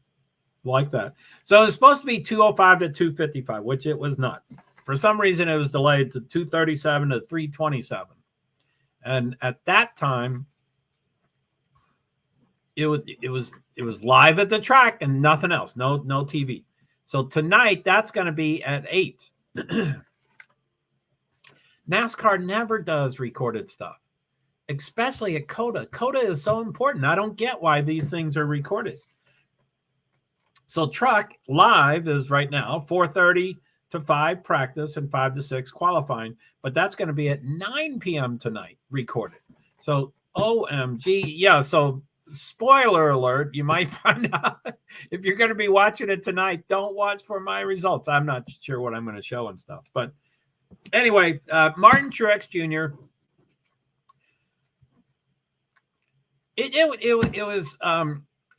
like that. So it's supposed to be 2:05 to 2:55, which it was not. For some reason, it was delayed to 2:37 to 3:27. And at that time, it was live at the track and nothing else, no TV. So tonight, that's going to be at 8. NASCAR never does recorded stuff, especially at COTA. COTA is so important. I don't get why these things are recorded. So truck live is right now 4:30 to 5 practice and 5 to 6 qualifying, but that's going to be at 9 p.m. tonight recorded. So OMG, yeah. So spoiler alert, you might find out if you're going to be watching it tonight, don't watch for my results. I'm not sure what I'm going to show and stuff, but anyway, Martin Truex Jr. It was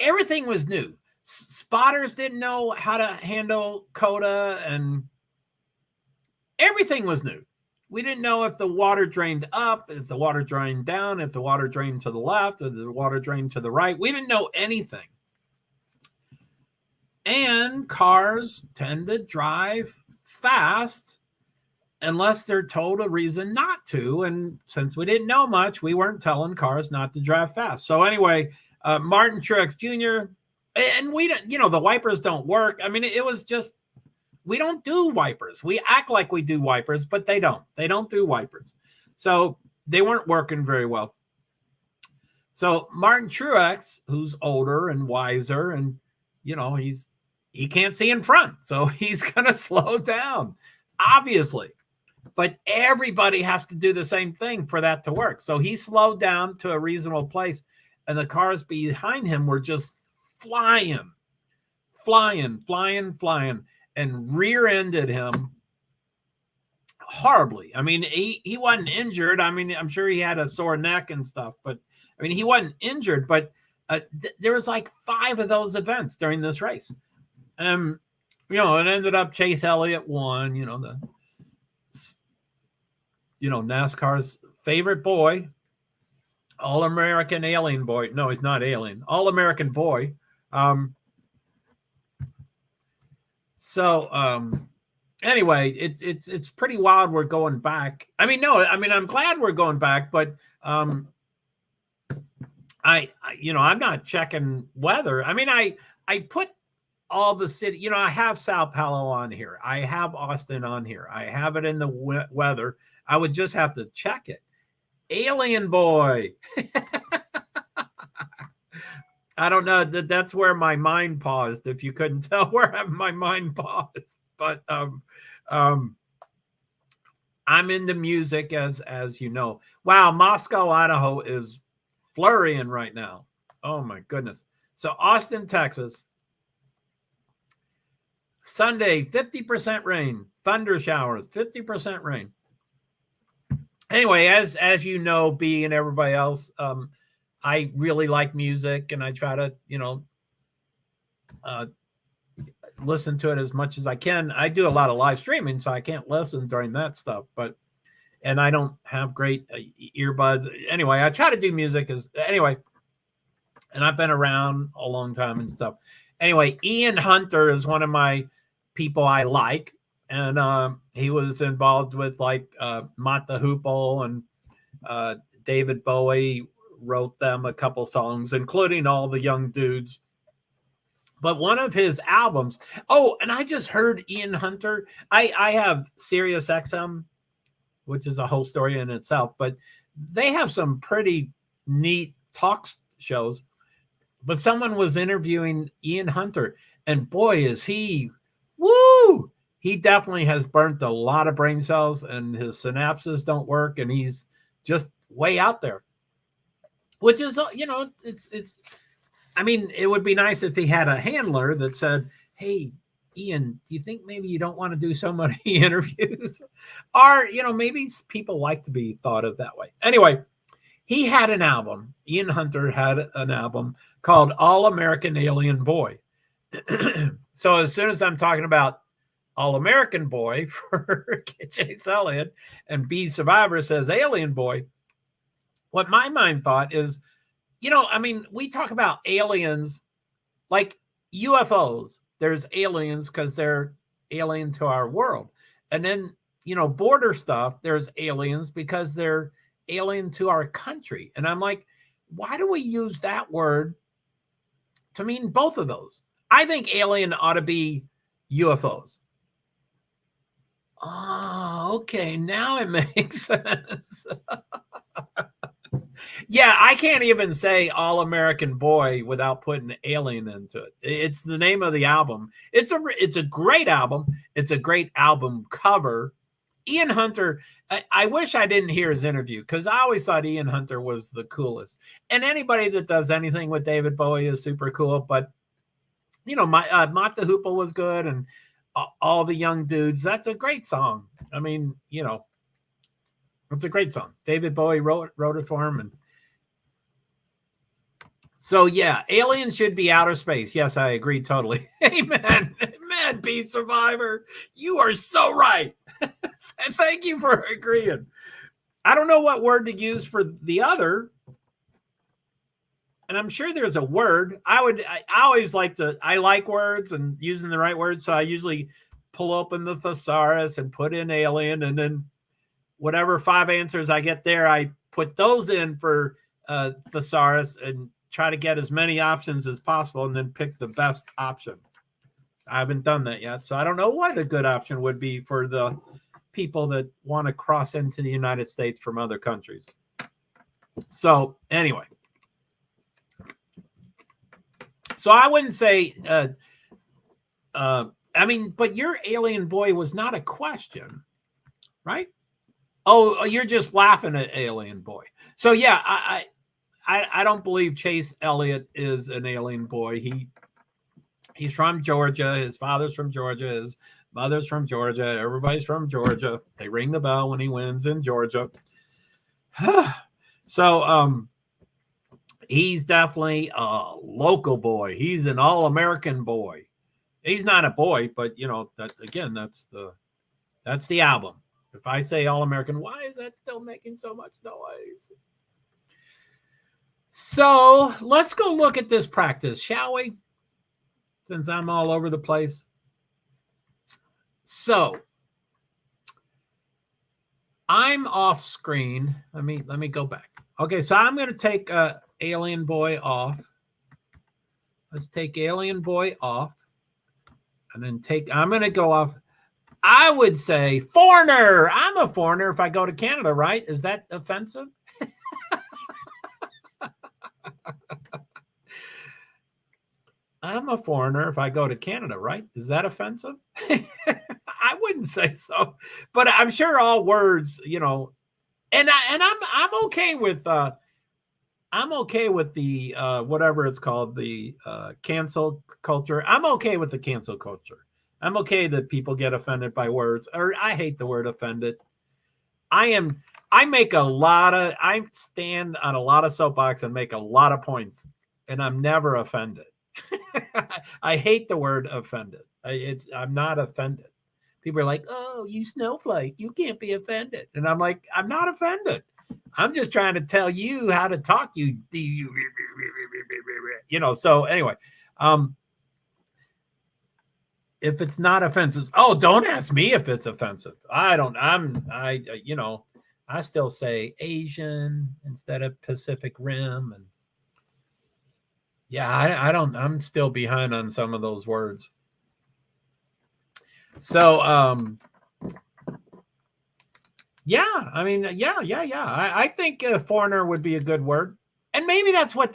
everything was new. Spotters didn't know how to handle COTA, and everything was new. We didn't know if the water drained up, if the water drained down, if the water drained to the left, or the water drained to the right. We didn't know anything. And cars tend to drive fast unless they're told a reason not to. And since we didn't know much, we weren't telling cars not to drive fast. So anyway, Martin Truex Jr., and we don't, the wipers don't work. I mean, it was just, we don't do wipers. We act like we do wipers, but they don't. They don't do wipers. So they weren't working very well. So Martin Truex, who's older and wiser, and, he can't see in front. So he's going to slow down, obviously. But everybody has to do the same thing for that to work. So he slowed down to a reasonable place, and the cars behind him were just flying, and rear-ended him horribly. I mean, he wasn't injured. I mean, I'm sure he had a sore neck and stuff, but I mean, he wasn't injured. But there was like 5 of those events during this race. It ended up Chase Elliott won. NASCAR's favorite boy, All-American alien boy. No, he's not alien. All-American boy. Anyway, it's pretty wild. We're going back. I'm glad we're going back, but I'm not checking weather. I mean, I put all the city, I have Sao Paulo on here. I have Austin on here. I have it in the weather. I would just have to check it. Alien boy. I don't know. That's where my mind paused. If you couldn't tell where my mind paused, but I'm into music, as you know. Wow, Moscow, Idaho is flurrying right now. Oh my goodness. So Austin, Texas, Sunday, 50% rain, thunder showers, 50% rain. Anyway, as you know, B and everybody else, I really like music, and I try to, listen to it as much as I can. I do a lot of live streaming, so I can't listen during that stuff, and I don't have great earbuds. Anyway, I try to do music and I've been around a long time and stuff. Anyway, Ian Hunter is one of my people I like, and he was involved with Mott the Hoople, and David Bowie wrote them a couple songs, including All the Young Dudes. But one of his albums, oh, and I just heard Ian Hunter. I have Sirius XM, which is a whole story in itself, but they have some pretty neat talk shows. But someone was interviewing Ian Hunter, and boy, is he, woo! He definitely has burnt a lot of brain cells, and his synapses don't work, and he's just way out there. Which is, it's. I mean, it would be nice if he had a handler that said, "Hey, Ian, do you think maybe you don't want to do so many interviews?" Or, maybe people like to be thought of that way. Anyway, he had an album. Ian Hunter had an album called All American Alien Boy. So as soon as I'm talking about All American Boy for Chase Elliott and B Survivor says Alien Boy, what my mind thought is, we talk about aliens like UFOs. There's aliens because they're alien to our world. And then, border stuff, there's aliens because they're alien to our country. And I'm like, why do we use that word to mean both of those? I think alien ought to be UFOs. Oh, okay. Now it makes sense. Yeah, I can't even say All American Boy without putting alien into it. It's the name of the album. It's a great album. It's a great album cover. Ian Hunter, I wish I didn't hear his interview because I always thought Ian Hunter was the coolest. And anybody that does anything with David Bowie is super cool. But, Mott the Hoople was good, and All the Young Dudes. That's a great song. I mean, it's a great song. David Bowie wrote it for him. And so, yeah, aliens should be outer space. Yes, I agree totally. Amen. Amen, Pete Survivor. You are so right. And thank you for agreeing. I don't know what word to use for the other. And I'm sure there's a word. I always I like words and using the right words. So I usually pull open the thesaurus and put in alien, and then whatever 5 answers I get there, I put those in for thesaurus and try to get as many options as possible and then pick the best option. I haven't done that yet, so I don't know what a good option would be for the people that want to cross into the United States from other countries. So anyway, so I wouldn't say, but your alien boy was not a question, right? Oh, you're just laughing at alien boy. So yeah, I don't believe Chase Elliott is an alien boy. He's from Georgia. His father's from Georgia. His mother's from Georgia. Everybody's from Georgia. They ring the bell when he wins in Georgia. So he's definitely a local boy. He's an all-American boy. He's not a boy, but that's the album. If I say all-American, why is that still making so much noise? So let's go look at this practice, shall we? Since I'm all over the place. So I'm off screen. Let me go back. Okay, so I'm going to take Alien Boy off. Let's take Alien Boy off. And then I'm going to go off. I would say foreigner. I'm a foreigner if I go to Canada, right? Is that offensive? I'm a foreigner if I go to Canada, right? Is that offensive? I wouldn't say so, but I'm sure all words, and I'm okay with the whatever it's called, the cancel culture. I'm okay with the cancel culture. I'm okay that people get offended by words, or I hate the word offended. I stand on a lot of soapbox and make a lot of points, and I'm never offended. I hate the word offended. I'm not offended. People are like, "Oh, you snowflake, you can't be offended," and I'm like, "I'm not offended. I'm just trying to tell you how to talk. So anyway, if it's not offensive, don't ask me if it's offensive. I still say Asian instead of Pacific Rim, and Yeah, I'm still behind on some of those words. So, yeah, I mean, yeah. I think foreigner would be a good word. And maybe that's what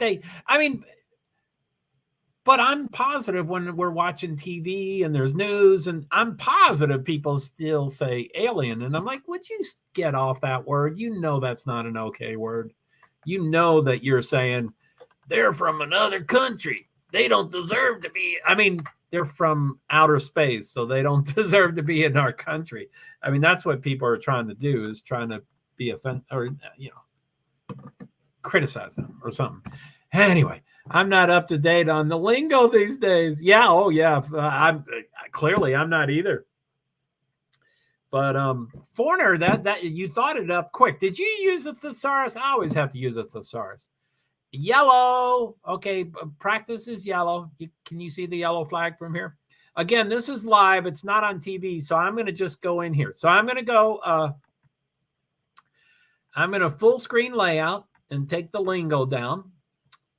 but I'm positive when we're watching TV and there's news, and I'm positive people still say alien. And I'm like, would you get off that word? You know that's not an okay word. You know that you're saying they're from another country. They don't deserve to be. I mean, they're from outer space, so they don't deserve to be in our country. I mean, that's what people are trying to do, is trying to be offended or, criticize them or something. Anyway, I'm not up to date on the lingo these days. Yeah, oh yeah, I'm not either. But foreigner, that you thought it up quick. Did you use a thesaurus? I always have to use a thesaurus. Yellow. Okay, practice is yellow. Can you see the yellow flag from here? Again, this is live. It's not on TV, so I'm going to just go in here. So I'm going to go. I'm going to full screen layout and take the lingo down.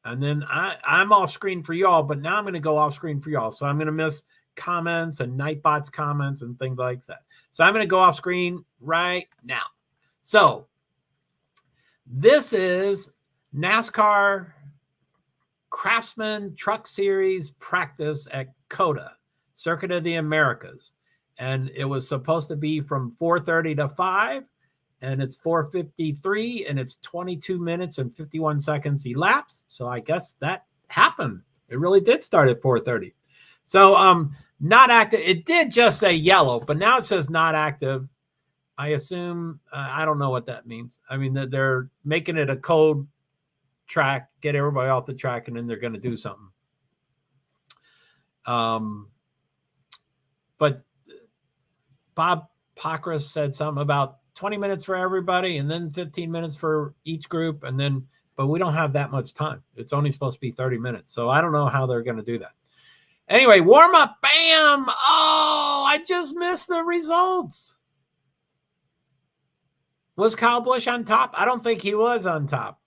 And then I'm off screen for y'all, but now I'm going to go off screen for y'all. So I'm going to miss comments and Nightbot's comments and things like that. So I'm going to go off screen right now. So this is NASCAR Craftsman Truck Series practice at COTA, Circuit of the Americas. And it was supposed to be from 4:30 to 5. And it's 4:53, and it's 22 minutes and 51 seconds elapsed. So I guess that happened. It really did start at 4:30. So not active. It did just say yellow, but now it says not active. I assume, I don't know what that means. I mean, they're making it a code track, get everybody off the track, and then they're going to do something. But Bob Pockrass said something about 20 minutes for everybody and then 15 minutes for each group. But we don't have that much time. It's only supposed to be 30 minutes. So I don't know how they're going to do that. Anyway, warm up, bam. Oh, I just missed the results. Was Kyle Busch on top? I don't think he was on top.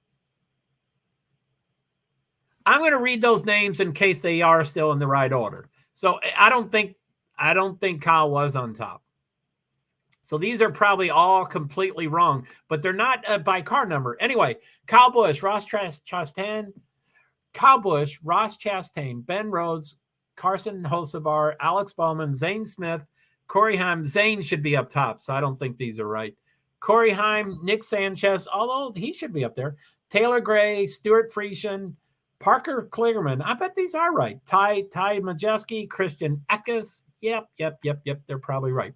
I'm going to read those names in case they are still in the right order. So I don't think Kyle was on top. So these are probably all completely wrong, but they're not by car number. Anyway, Kyle Busch, Ross Chastain, Ben Rhodes, Carson Hocevar, Alex Bowman, Zane Smith, Corey Heim. Zane should be up top, so I don't think these are right. Corey Heim, Nick Sanchez, although he should be up there. Taylor Gray, Stuart Friesen, Parker Kligerman. I bet these are right. Ty Majeski, Christian Eckes. Yep. They're probably right.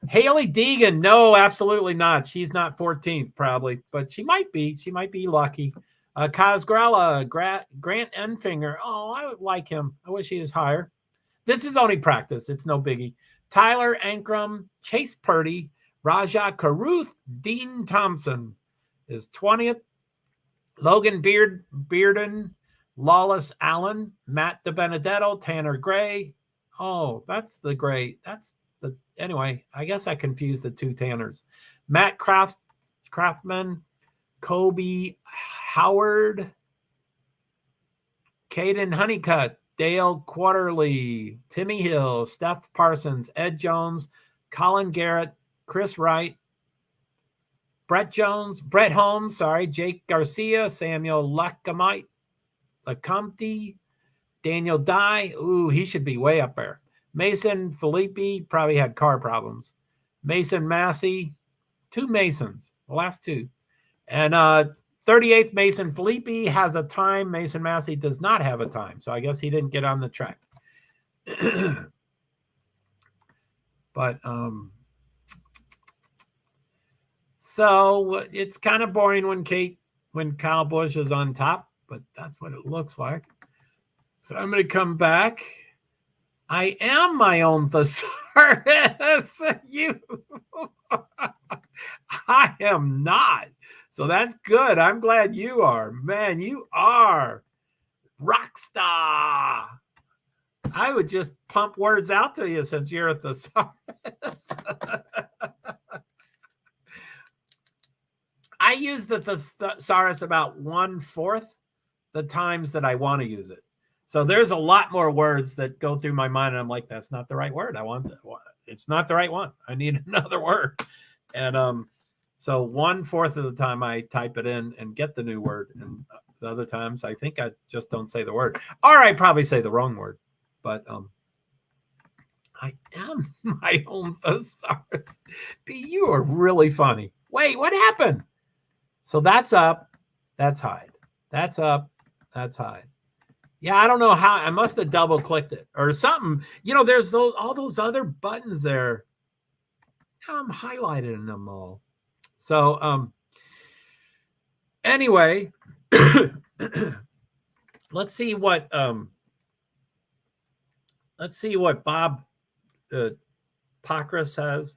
Haley Deegan, no, absolutely not. She's not 14th, probably, but she might be. She might be lucky. Kaz Grella, Grant Enfinger. Oh, I would like him. I wish he was higher. This is only practice. It's no biggie. Tyler Ankrum, Chase Purdy, Raja Karuth, Dean Thompson is 20th. Logan Bearden, Lawless Allen, Matt DiBenedetto, Tanner Gray. Oh, that's the Gray. Anyway, I guess I confused the two Tanners. Matt Craftman, Kobe Howard, Caden Honeycutt, Dale Quarterly, Timmy Hill, Steph Parsons, Ed Jones, Colin Garrett, Chris Wright, Brett Holmes, Jake Garcia, Samuel Lacomte, Daniel Dye. Ooh, he should be way up there. Mason Filippi probably had car problems. Mason Massey, two Masons, the last two. And 38th, Mason Filippi has a time. Mason Massey does not have a time. So I guess he didn't get on the track. But so it's kind of boring when Kyle Busch is on top, but that's what it looks like. So I'm going to come back. I am my own thesaurus. I am not. So that's good. I'm glad you are. Man, you are rock star. I would just pump words out to you since you're a thesaurus. I use the thesaurus about 1/4 the times that I want to use it. So there's a lot more words that go through my mind, and I'm like, that's not the right word. It's not the right one. I need another word. And so 1/4 of the time I type it in and get the new word, and the other times I think I just don't say the word, or I probably say the wrong word. But I am my own thesaurus. B, you are really funny. Wait, what happened? So that's up, that's hide. That's up, that's hide. Yeah, I don't know how. I must have double clicked it or something. There's all those other buttons there. I'm highlighting them all. So anyway, let's see what Bob Pacra says.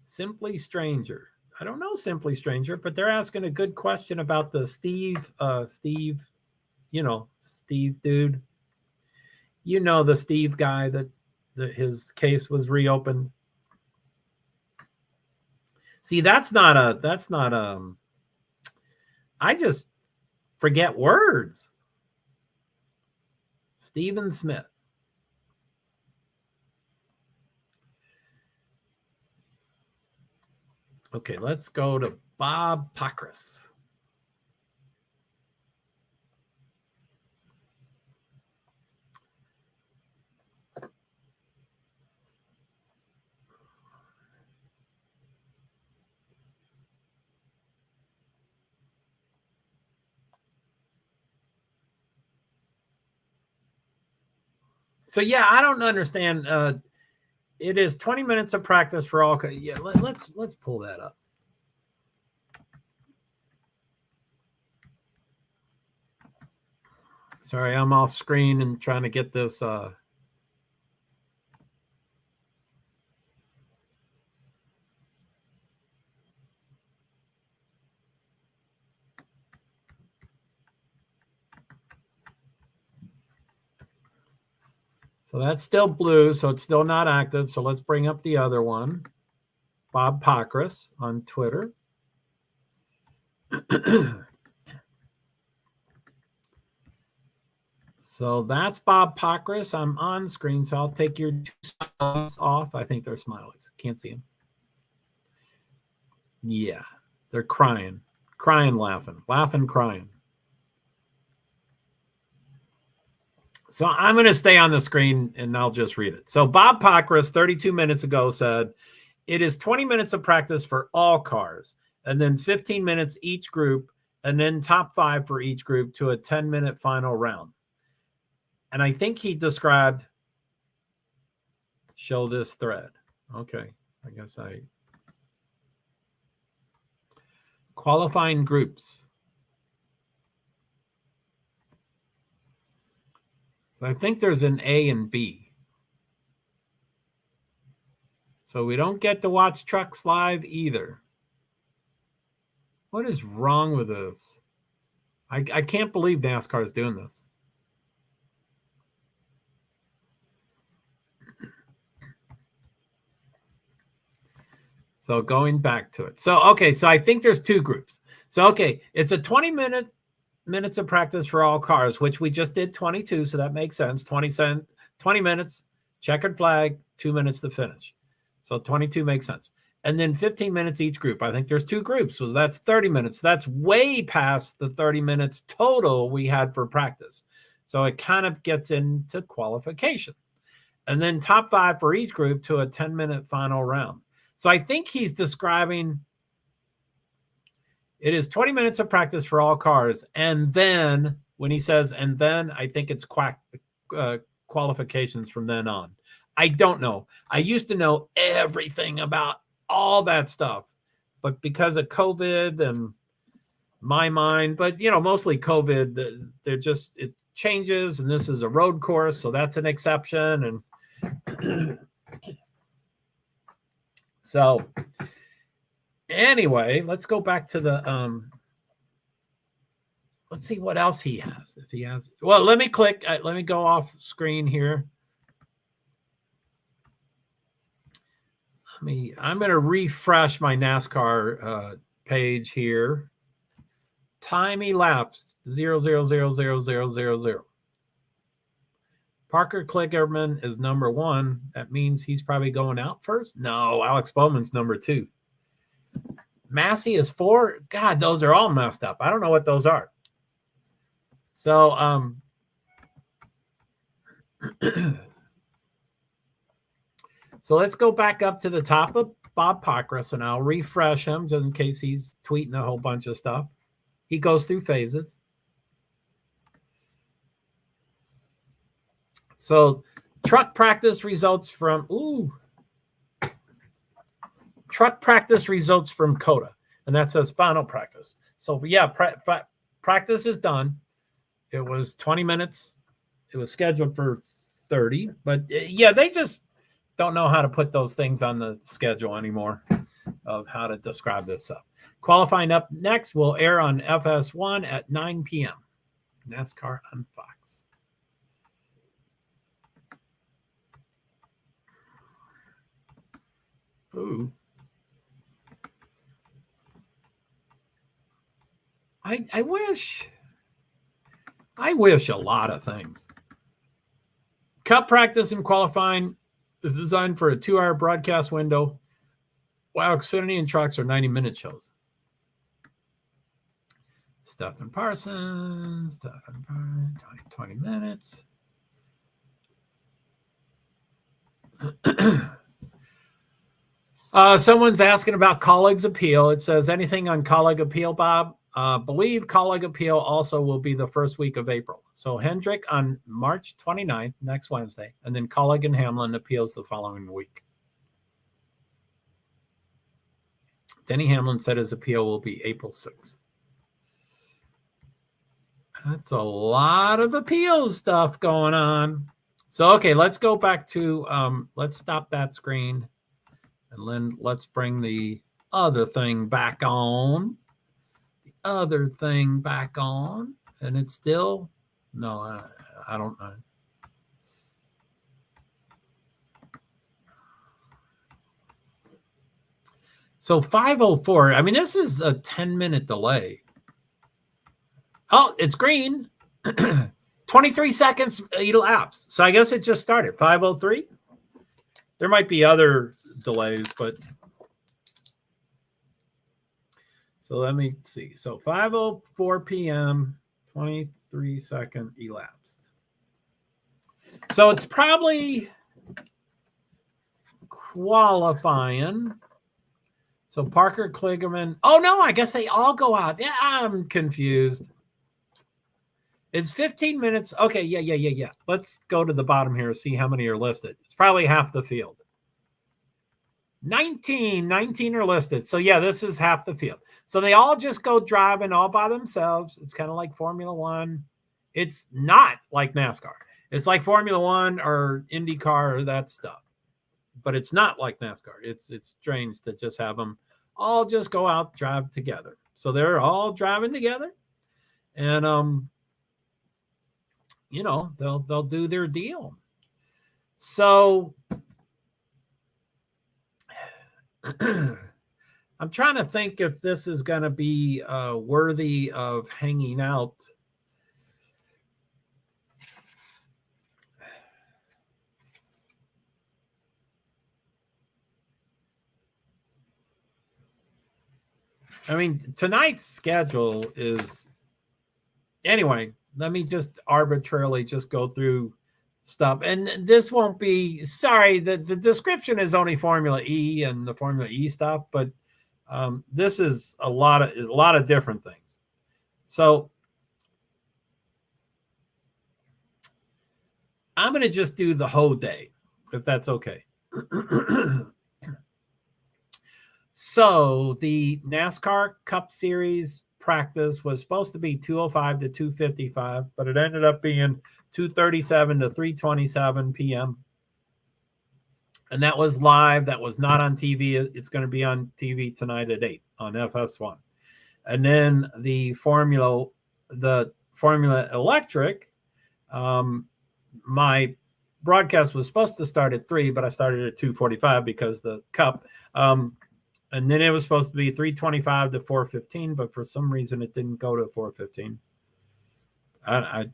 Simply Stranger. I don't know Simply Stranger, but they're asking a good question about the Steve dude. The Steve guy that his case was reopened. See, I just forget words. Stephen Smith. Okay, let's go to Bob Pacras. So yeah, I don't understand. It is 20 minutes of practice for all. Yeah, let's pull that up. Sorry, I'm off screen and trying to get this. So that's still blue, so it's still not active. So let's bring up the other one, Bob Pacras on Twitter. So that's Bob Pacras. I'm on screen, so I'll take your 2 smileys off. I think they're smileys. Can't see them. Yeah, they're crying, laughing, crying. So I'm going to stay on the screen and I'll just read it. So Bob Pacras 32 minutes ago said, it is 20 minutes of practice for all cars, and then 15 minutes each group, and then top 5 for each group to a 10-minute final round. And I think he described, show this thread. Okay, I guess qualifying groups. So I think there's an A and B. So we don't get to watch trucks live either. What is wrong with this? I can't believe NASCAR is doing this. So going back to it. So, okay, so I think there's 2 groups. So, okay, it's a 20 minutes of practice for all cars, which we just did 22, so that makes sense. 20 minutes, checkered flag, 2 minutes to finish. So 22 makes sense. And then 15 minutes each group. I think there's 2 groups, so that's 30 minutes. That's way past the 30 minutes total we had for practice. So it kind of gets into qualification. And then top 5 for each group to a 10-minute final round. So I think he's describing it is 20 minutes of practice for all cars. And then when he says, and then, I think it's qualifications from then on. I don't know. I used to know everything about all that stuff, but because of COVID and my mind, but mostly COVID, it changes, and this is a road course, so that's an exception. And so anyway, let's go back to the let's see what else he has. If he has, well, let me go off screen here. I'm going to refresh my NASCAR page here. Time elapsed 0.0000000. Parker Kligerman is number 1. That means he's probably going out first. No, Alex Bowman's number 2. Massey is 4. God, those are all messed up. I don't know what those are. So, so let's go back up to the top of Bob Pockrass, and I'll refresh him just in case he's tweeting a whole bunch of stuff. He goes through phases. So truck practice results from COTA, and that says final practice. So yeah, practice is done. It was 20 minutes. It was scheduled for 30, but yeah, they just don't know how to put those things on the schedule anymore of how to describe this stuff. Qualifying up next will air on FS1 at 9 p.m. NASCAR on Fox. Ooh. I wish a lot of things. Cup practice and qualifying is designed for a 2-hour broadcast window, while Xfinity and trucks are 90-minute shows. Stephen Parsons, 20 minutes. Someone's asking about colleagues appeal. It says anything on colleague appeal, Bob? Believe colleague appeal also will be the first week of April. So Hendrick on March 29th, next Wednesday, and then colleague and Hamlin appeals the following week. Denny Hamlin said his appeal will be April 6th. That's a lot of appeal stuff going on. So, okay, let's go back to, let's stop that screen. And then let's bring the other thing back on. The other thing back on. And it's still, no, I don't know. So 5:04, I mean, this is a 10-minute delay. Oh, it's green. 23 seconds elapsed. So I guess it just started. 5:03. There might be other delays, but so let me see. So 5:04 p.m., 23-second elapsed. So it's probably qualifying. So Parker Kligerman. Oh, no, I guess they all go out. Yeah, I'm confused. It's 15 minutes. Okay, yeah. Let's go to the bottom here and see how many are listed. It's probably half the field. 19 are listed. So, yeah, this is half the field. So they all just go driving all by themselves. It's kind of like Formula One. It's not like NASCAR. It's like Formula One or IndyCar or that stuff. But it's not like NASCAR. It's strange to just have them all just go out, drive together. So they're all driving together. And, you know, they'll do their deal. So I'm trying to think if this is going to be worthy of hanging out. I mean, tonight's schedule is anyway. Let me just arbitrarily just go through stuff, and this won't be. Sorry, the description is only Formula E and the Formula E stuff, but this is a lot of different things. So I'm going to just do the whole day, if that's okay. So the NASCAR Cup Series practice was supposed to be 2:05 to 2:55, but it ended up being 2:37 to 3:27 p.m. And that was live. That was not on TV. It's going to be on TV tonight at 8 on FS1. And then the Formula Electric, my broadcast was supposed to start at 3, but I started at 2:45 because the Cup. And then it was supposed to be 3:25 to 4:15, but for some reason it didn't go to 4:15. I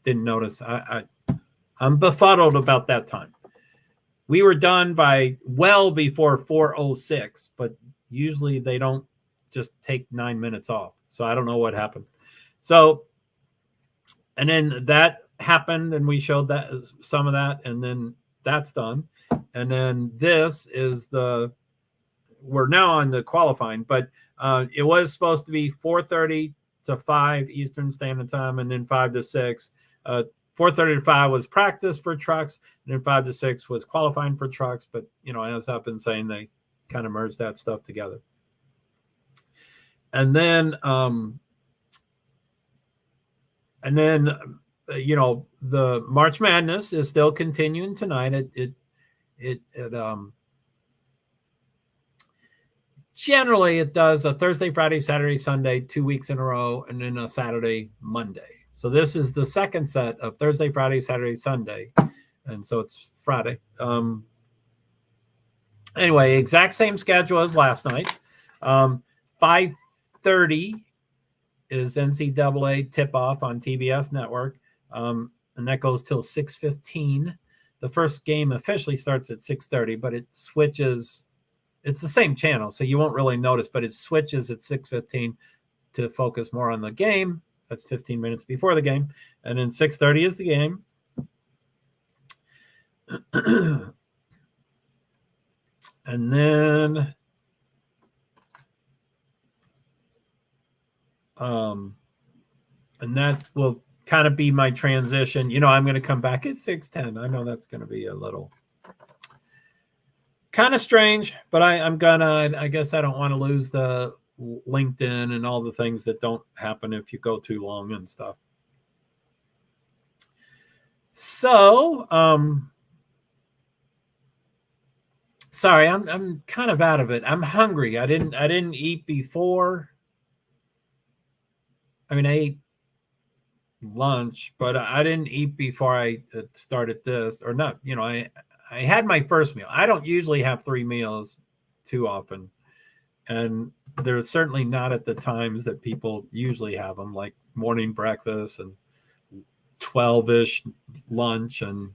didn't notice. I'm befuddled about that time. We were done by well before 4:06, but usually they don't just take 9 minutes off. So I don't know what happened. So, and then that happened, and we showed that some of that, and then that's done. And then this is we're now on the qualifying, but it was supposed to be 4:30 to 5 Eastern Standard Time, and then 5 to 6. 4:30 to 5 was practice for trucks, and then 5 to 6 was qualifying for trucks. But, as I've been saying, they kind of merged that stuff together. And then, the March Madness is still continuing tonight. Generally, it does a Thursday, Friday, Saturday, Sunday, 2 weeks in a row, and then a Saturday, Monday. So this is the second set of Thursday, Friday, Saturday, Sunday. And so it's Friday. Anyway, exact same schedule as last night. 5:30 is NCAA tip-off on TBS Network. And that goes till 6:15. The first game officially starts at 6:30, but it switches. It's the same channel, so you won't really notice, but it switches at 6:15 to focus more on the game. That's 15 minutes before the game. And then 6:30 is the game. And then and that will kind of be my transition. I'm going to come back at 6:10. I know that's going to be a little kind of strange, but I guess I don't want to lose the LinkedIn and all the things that don't happen if you go too long and stuff. So, sorry, I'm kind of out of it. I'm hungry. I didn't eat before. I mean, I ate lunch, but I didn't eat before I started this, or not. I had my first meal. I don't usually have 3 meals too often. And they're certainly not at the times that people usually have them, like morning breakfast and 12-ish lunch and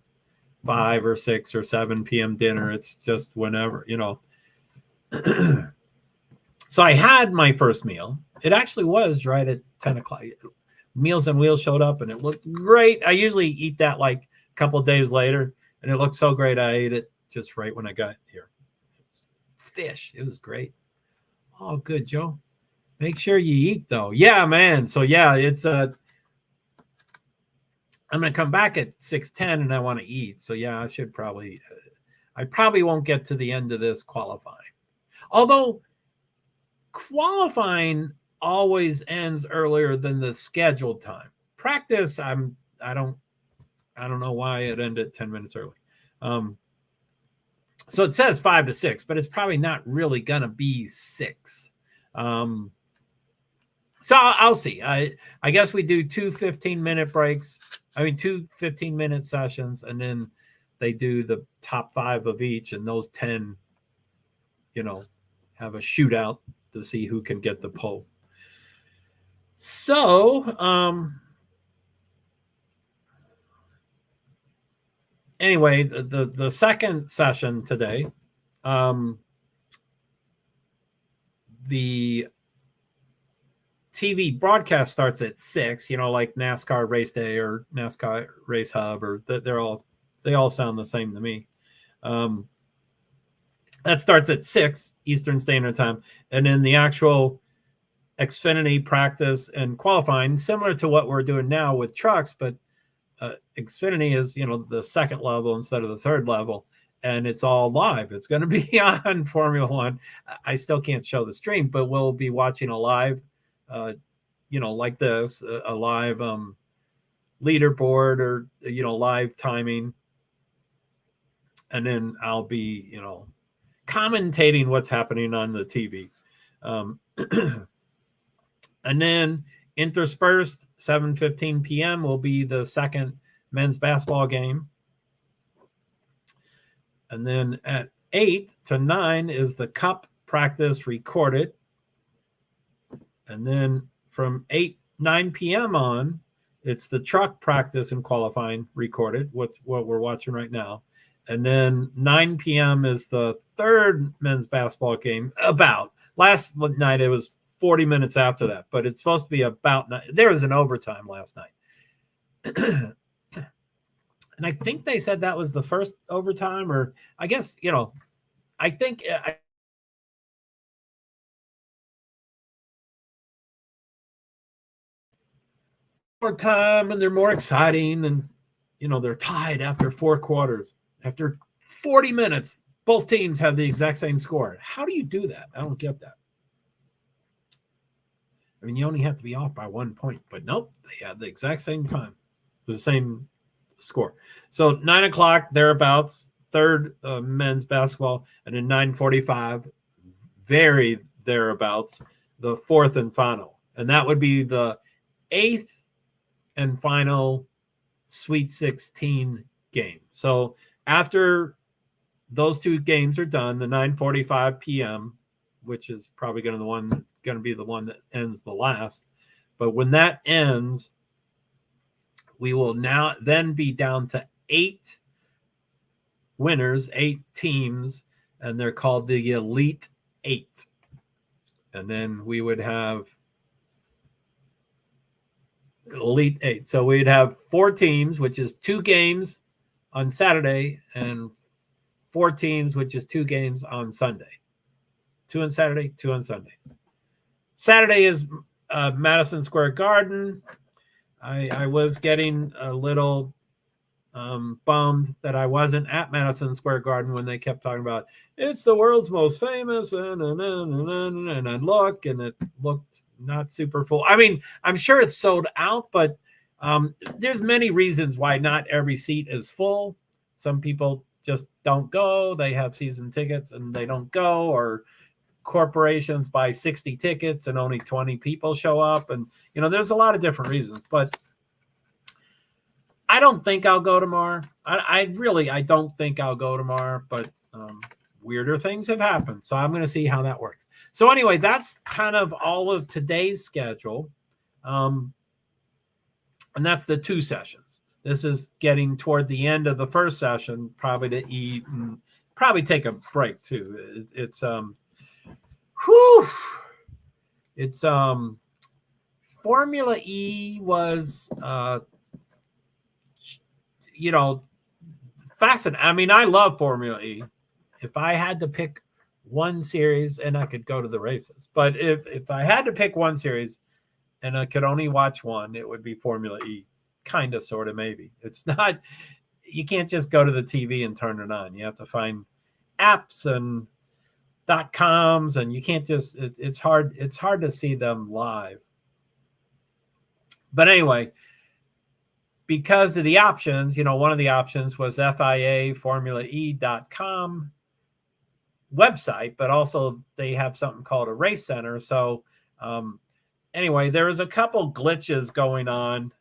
5 or 6 or 7 p.m. dinner. It's just whenever, So I had my first meal. It actually was right at 10 o'clock. Meals on Wheels showed up, and it looked great. I usually eat that like a couple of days later. And it looked so great, I ate it just right when I got here. Fish. It was great. Oh, good, Joe. Make sure you eat, though. Yeah, man. So, yeah, it's I'm going to come back at 6:10, and I want to eat. So, yeah, I should probably I probably won't get to the end of this qualifying. Although qualifying always ends earlier than the scheduled time. Practice, I don't know why it ended 10 minutes early. So it says 5 to 6, but it's probably not really going to be 6. So I'll see. I guess we do 2 15-minute breaks. 2 15-minute sessions, and then they do the top 5 of each, and those 10, have a shootout to see who can get the pole. So, anyway, the second session today, the TV broadcast starts at 6, like NASCAR Race Day or NASCAR Race Hub, or they all sound the same to me. That starts at 6 Eastern Standard Time, and then the actual Xfinity practice and qualifying, similar to what we're doing now with trucks, but Xfinity is, the second level instead of the third level, and it's all live. It's going to be on Formula One. I still can't show the stream, but we'll be watching a live, like this, a live leaderboard or, live timing. And then I'll be, commentating what's happening on the TV. And then interspersed, 7:15 p.m. will be the second men's basketball game. And then at 8 to 9 is the cup practice recorded. And then from 9 p.m. on, it's the truck practice and qualifying recorded, what we're watching right now. And then 9 p.m. is the third men's basketball game. About last night, it was 40 minutes after that, but it's supposed to be about. There was an overtime last night. And I think they said that was the first overtime, or I guess, I think more time and they're more exciting, and they're tied after 4 quarters. After 40 minutes, both teams have the exact same score. How do you do that? I don't get that. I mean, you only have to be off by 1 point, but nope, they had the exact same time, the same score. So 9 o'clock thereabouts, third men's basketball, and then 9:45, very thereabouts, the fourth and final, and that would be the 8th and final Sweet 16 game. So after those 2 games are done, the 9:45 p.m., which is probably going to be the one that ends the last, but when that ends, we will now then be down to 8 winners, 8 teams, and they're called the Elite 8. And then we would have Elite 8. So we'd have 4 teams, which is 2 games on Saturday, and 4 teams, which is 2 games on Sunday. 2 on Saturday, 2 on Sunday. Saturday is Madison Square Garden. I was getting a little bummed that I wasn't at Madison Square Garden when they kept talking about it's the world's most famous, and I look, and it looked not super full. I mean, I'm sure it's sold out, but there's many reasons why not every seat is full. Some people just don't go. They have season tickets and they don't go, or corporations buy 60 tickets and only 20 people show up. And, there's a lot of different reasons, but I don't think I'll go tomorrow. I don't think I'll go tomorrow, but weirder things have happened. So I'm going to see how that works. So anyway, that's kind of all of today's schedule. And that's the 2 sessions. This is getting toward the end of the first session, probably to eat and probably take a break too. It's Formula E was fascinating. I mean, I love Formula E. If I had to pick one series, and I could go to the races, but if I had to pick one series and I could only watch one, it would be Formula E. Kind of, sort of, maybe. It's not, you can't just go to the TV and turn it on. You have to find apps and .coms, and you can't just, it's hard to see them live. But anyway, because of the options, one of the options was FIA formulae.com website, but also they have something called a race center. So anyway, there was a couple glitches going on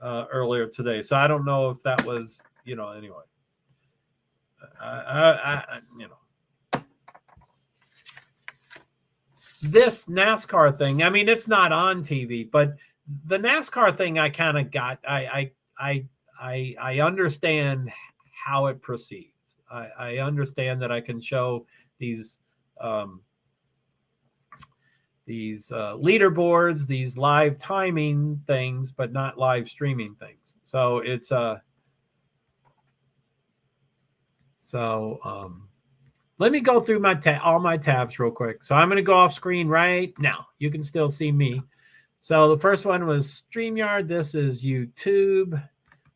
earlier today. So I don't know if that was, anyway. This NASCAR thing, I mean, it's not on TV, but the NASCAR thing, I kind of got, I understand how it proceeds. I understand that I can show these leaderboards, these live timing things, but not live streaming things. So it's let me go through all my tabs real quick. So I'm going to go off screen right now. You can still see me. So the first one was StreamYard. This is YouTube.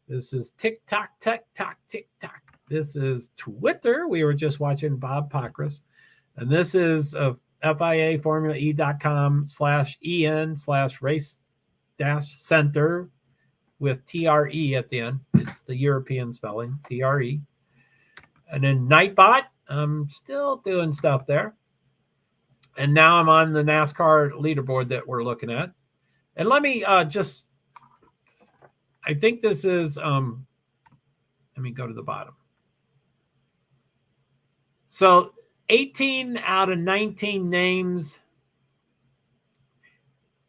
This is TikTok. This is Twitter. We were just watching Bob Pockrass. And this is FIAFormulaE.com/EN/race-center with TRE at the end. It's the European spelling, TRE. And then Nightbot. I'm still doing stuff there. And now I'm on the NASCAR leaderboard that we're looking at. And let me I think this is, let me go to the bottom. So 18 out of 19 names.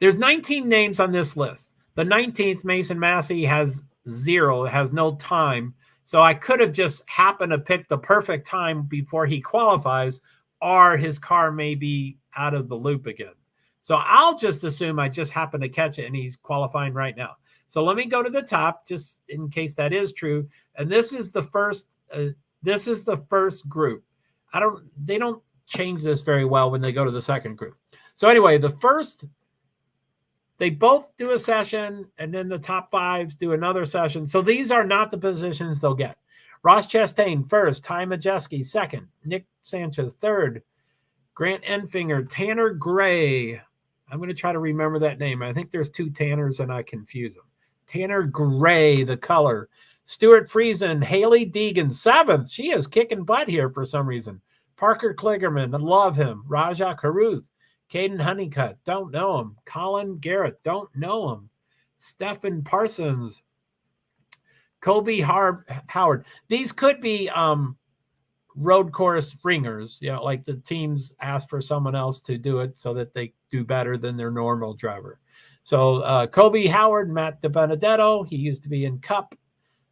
There's 19 names on this list. The 19th, Mason Massey, has 0. It has no time. So I could have just happened to pick the perfect time before he qualifies, or his car may be out of the loop again. So I'll just assume I just happened to catch it and he's qualifying right now. So let me go to the top just in case that is true. And this is the first. This is the first group. They don't change this very well when they go to the second group. So anyway, the first, they both do a session, and then the top 5s do another session. So these are not the positions they'll get. Ross Chastain first, Ty Majeski second, Nick Sanchez third, Grant Enfinger, Tanner Gray. I'm going to try to remember that name. I think there's 2 Tanners and I confuse them. Tanner Gray, the color. Stuart Friesen, Haley Deegan, 7th. She is kicking butt here for some reason. Parker Kligerman, I love him. Raja Karuth, Caden Honeycutt, don't know him. Colin Garrett, don't know him. Stephen Parsons, Kobe Howard. These could be road course ringers, like the teams ask for someone else to do it so that they do better than their normal driver. So Kobe Howard, Matt DiBenedetto, he used to be in Cup.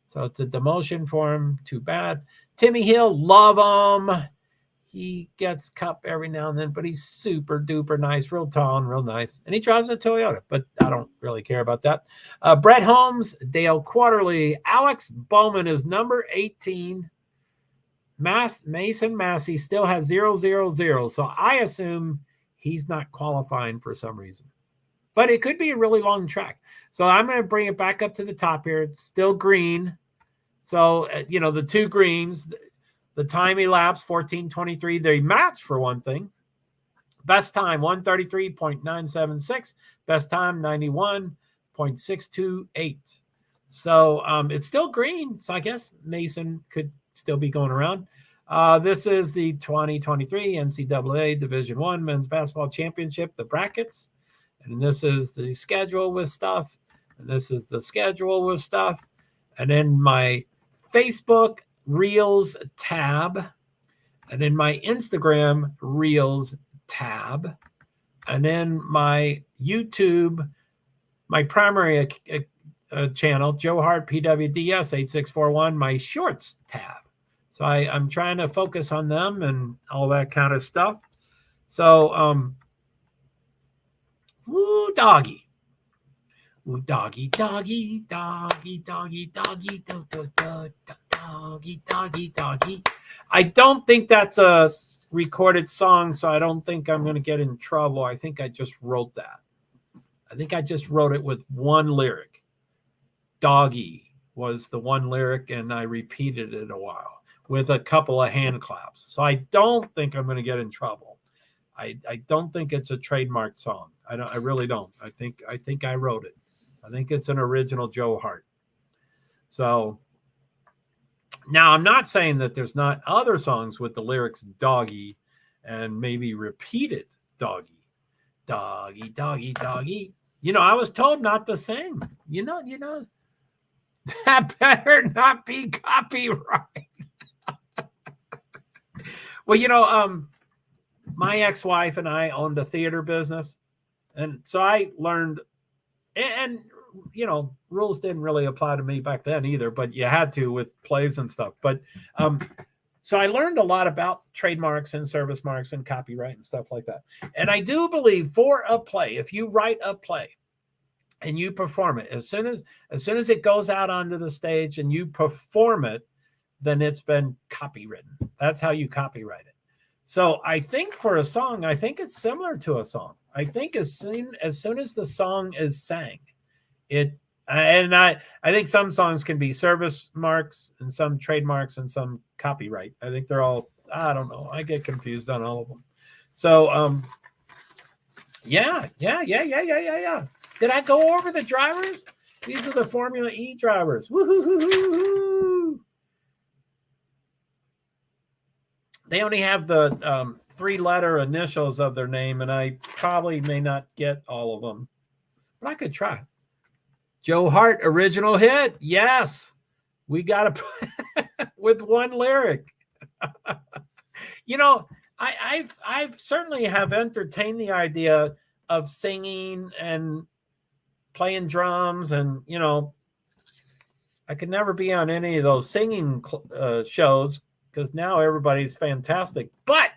So it's a demotion for him. Too bad. Timmy Hill, love him. He gets Cup every now and then, but he's super duper nice, real tall and real nice. And he drives a Toyota, but I don't really care about that. Brett Holmes, Dale Quarterly, Alex Bowman is number 18. Mason Massey still has 000. So I assume he's not qualifying for some reason. But it could be a really long track. So I'm going to bring it back up to the top here. It's still green. So, the 2 greens, the time elapsed, 14:23. They match for one thing. Best time, 133.976. Best time, 91.628. So it's still green. So I guess Mason could still be going around. This is the 2023 NCAA Division I Men's Basketball Championship, the brackets. And this is the schedule with stuff. And this is the schedule with stuff. And then my Facebook Reels tab. And then my Instagram Reels tab. And then my YouTube, my primary channel, JoeHart PwD's 8641, my Shorts tab. So I'm trying to focus on them and all that kind of stuff. So, woo, doggy. Woo, doggy, doggy, doggy, doggy, doggy, do, do, do, doggy, doggy, doggy. I don't think that's a recorded song, so I don't think I'm going to get in trouble. I think I just wrote that. I think I just wrote it with one lyric. Doggy was the one lyric, and I repeated it a while with a couple of hand claps. So I don't think I'm going to get in trouble. I don't think it's a trademark song. I really don't. I think I wrote it. I think it's an original JoeHart. So now I'm not saying that there's not other songs with the lyrics doggy and maybe repeated doggy. Doggy, doggy, doggy. I was told not to sing. That better not be copyright. Well, my ex-wife and I owned a theater business. And so I learned, and rules didn't really apply to me back then either, but you had to with plays and stuff. But so I learned a lot about trademarks and service marks and copyright and stuff like that. And I do believe for a play, if you write a play and you perform it, as soon as it goes out onto the stage and you perform it, then it's been copywritten. That's how you copyright it. So I think for a song, I think it's similar to a song. I think as soon as the song is sang, I think some songs can be service marks and some trademarks and some copyright. I think they're all, I don't know. I get confused on all of them. So yeah. Did I go over the drivers? These are the Formula E drivers. Woo-hoo-hoo-hoo-hoo. They only have the 3-letter initials of their name, and I probably may not get all of them, but I could try. JoeHart, original hit. Yes, we got to with one lyric. I've certainly have entertained the idea of singing and playing drums, and I could never be on any of those singing shows because now everybody's fantastic. But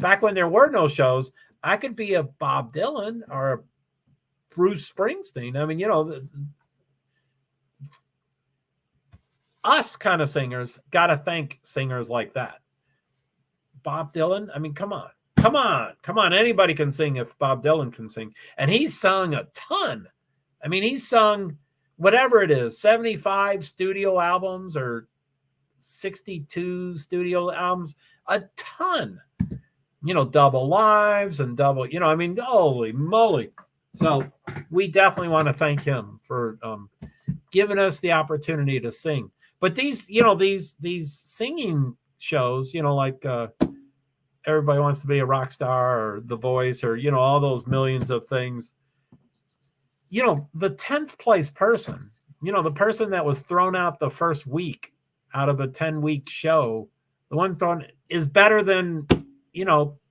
back when there were no shows, I could be a Bob Dylan or a Bruce Springsteen. I mean, us kind of singers got to thank singers like that. Bob Dylan, I mean, come on. Anybody can sing if Bob Dylan can sing. And he's sung a ton. I mean, he's sung whatever it is, 75 studio albums or 62 studio albums, a ton. Double lives and double, I mean, holy moly. So we definitely want to thank him for giving us the opportunity to sing. But these singing shows, like Everybody Wants to Be a Rock Star or The Voice or, all those millions of things. The 10th place person, the person that was thrown out the first week out of a 10-week show, the one thrown is better than,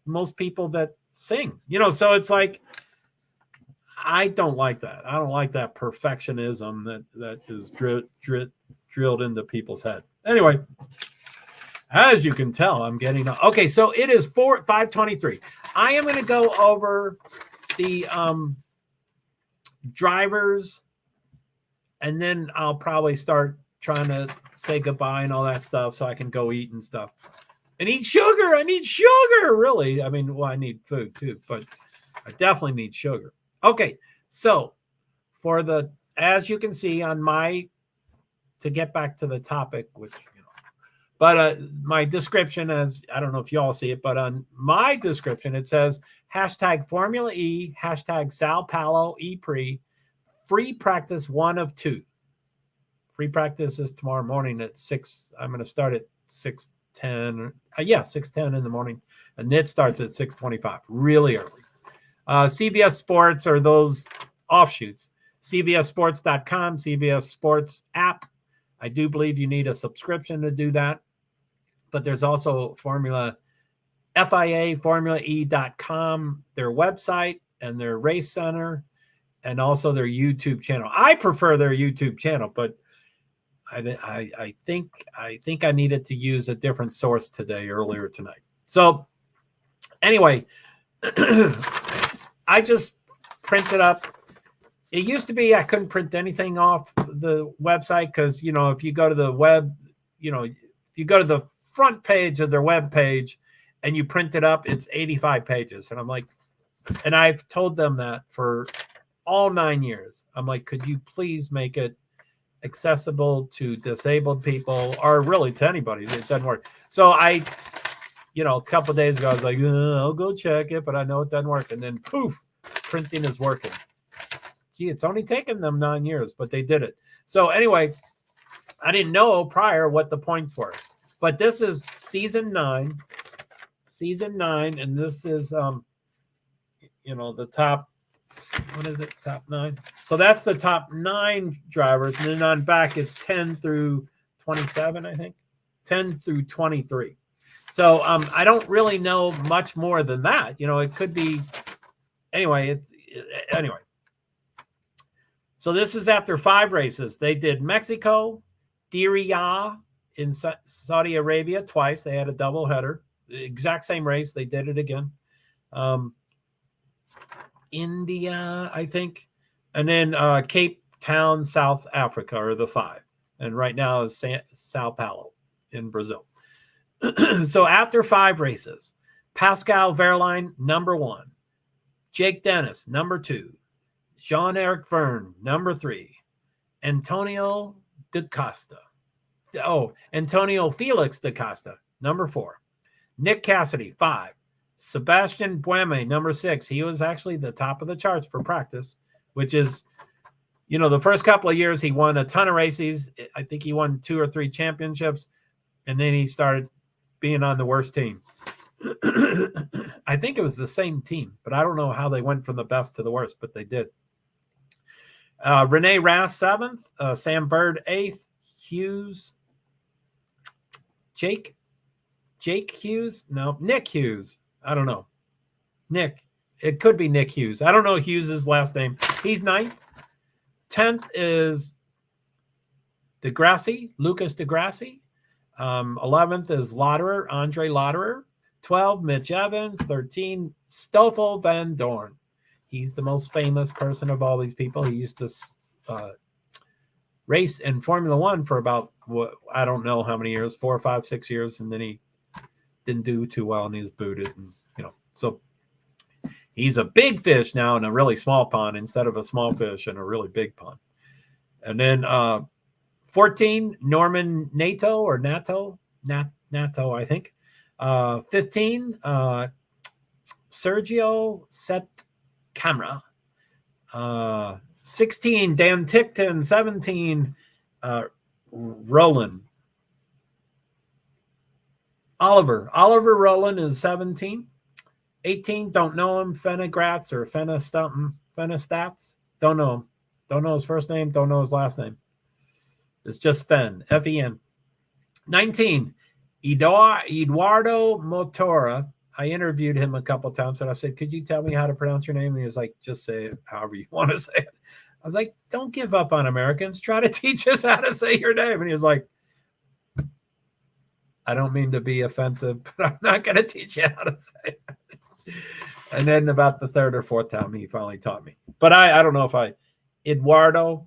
most people that sing, so it's like, I don't like that. I don't like that perfectionism that is drilled into people's head. Anyway, as you can tell, I'm getting okay. So it is 5:23. I am going to go over the drivers, and then I'll probably start trying to say goodbye and all that stuff, so I can go eat and stuff. And eat sugar. I need sugar, really. I mean, well, I need food too, but I definitely need sugar. Okay, so as you can see on to get back to the topic, which, but my description, as I don't know if you all see it, but on my description, it says hashtag Formula E, hashtag Sao Paulo E-Prix, FreePractice1of2. Free practice is tomorrow morning at 6. I'm going to start at 6:10. 6:10 in the morning. And it starts at 6:25, really early. CBS Sports are those offshoots. CBSSports.com, CBS Sports app. I do believe you need a subscription to do that. But there's also FIA, FormulaE.com, their website and their race center, and also their YouTube channel. I prefer their YouTube channel, but I think I needed to use a different source earlier tonight. So anyway, I just printed up. It used to be I couldn't print anything off the website because, if you go to the web, if you go to the front page of their web page and you print it up, it's 85 pages. And I'm like, and I've told them that for all 9 years. I'm like, could you please make it accessible to disabled people or really to anybody? It doesn't work. So a couple of days ago, I was like, I'll go check it, but I know it doesn't work. And then poof, printing is working. Gee, it's only taken them 9 years, but they did it. So anyway, I didn't know prior what the points were, but this is season 9, and this is, the top, what is it? Top 9. So that's the top 9 drivers. And then on back, it's 10 through 27, I think, 10 through 23. So I don't really know much more than that. It could be, anyway. So this is after 5 races. They did Mexico, Diriyah in Saudi Arabia twice. They had a double header, exact same race. They did it again. India, I think, and then Cape Town, South Africa are the 5. And right now is Sao Paulo in Brazil. So after 5 races, Pascal Wehrlein, number 1. Jake Dennis, number 2. Jean-Eric Verne, number 3. Antonio Felix da Costa, number 4. Nick Cassidy, 5. Sebastian Buemi, number 6. He was actually the top of the charts for practice, which is, the first couple of years he won a ton of races. I think he won 2 or 3 championships, and then he started being on the worst team. I think it was the same team, but I don't know how they went from the best to the worst, but they did. Renee Rast, 7th. Sam Bird, 8th. Hughes. Jake Jake Hughes? No, Nick Hughes. I don't know. Nick. It could be Nick Hughes. I don't know Hughes' last name. He's 9th. 10th is DeGrassi, Lucas DeGrassi. 11th is Lauderer, Andre Lauderer. 12, Mitch Evans. 13, Stoffel Van Dorn. He's the most famous person of all these people. He used to race in Formula One for about, I don't know how many years, 4 or 5, 6 years, and then he didn't do too well and he was booted. And, so he's a big fish now in a really small pond instead of a small fish in a really big pond. And then 14, Norman Nato or Nato, I think. 15, Sergio Set Camera. 16, Dan Tickton. 17, Roland. Oliver Roland is 17. 18, don't know him. Fenegratz or Fenestats. Don't know him. Don't know his first name. Don't know his last name. It's just Fen, F-E-N. 19, Eduardo Motora. I interviewed him a couple of times and I said, could you tell me how to pronounce your name? And he was like, just say it however you want to say it. I was like, don't give up on Americans. Try to teach us how to say your name. And he was like, I don't mean to be offensive, but I'm not going to teach you how to say it. And then about the 3rd or 4th time, he finally taught me. But I don't know if Eduardo,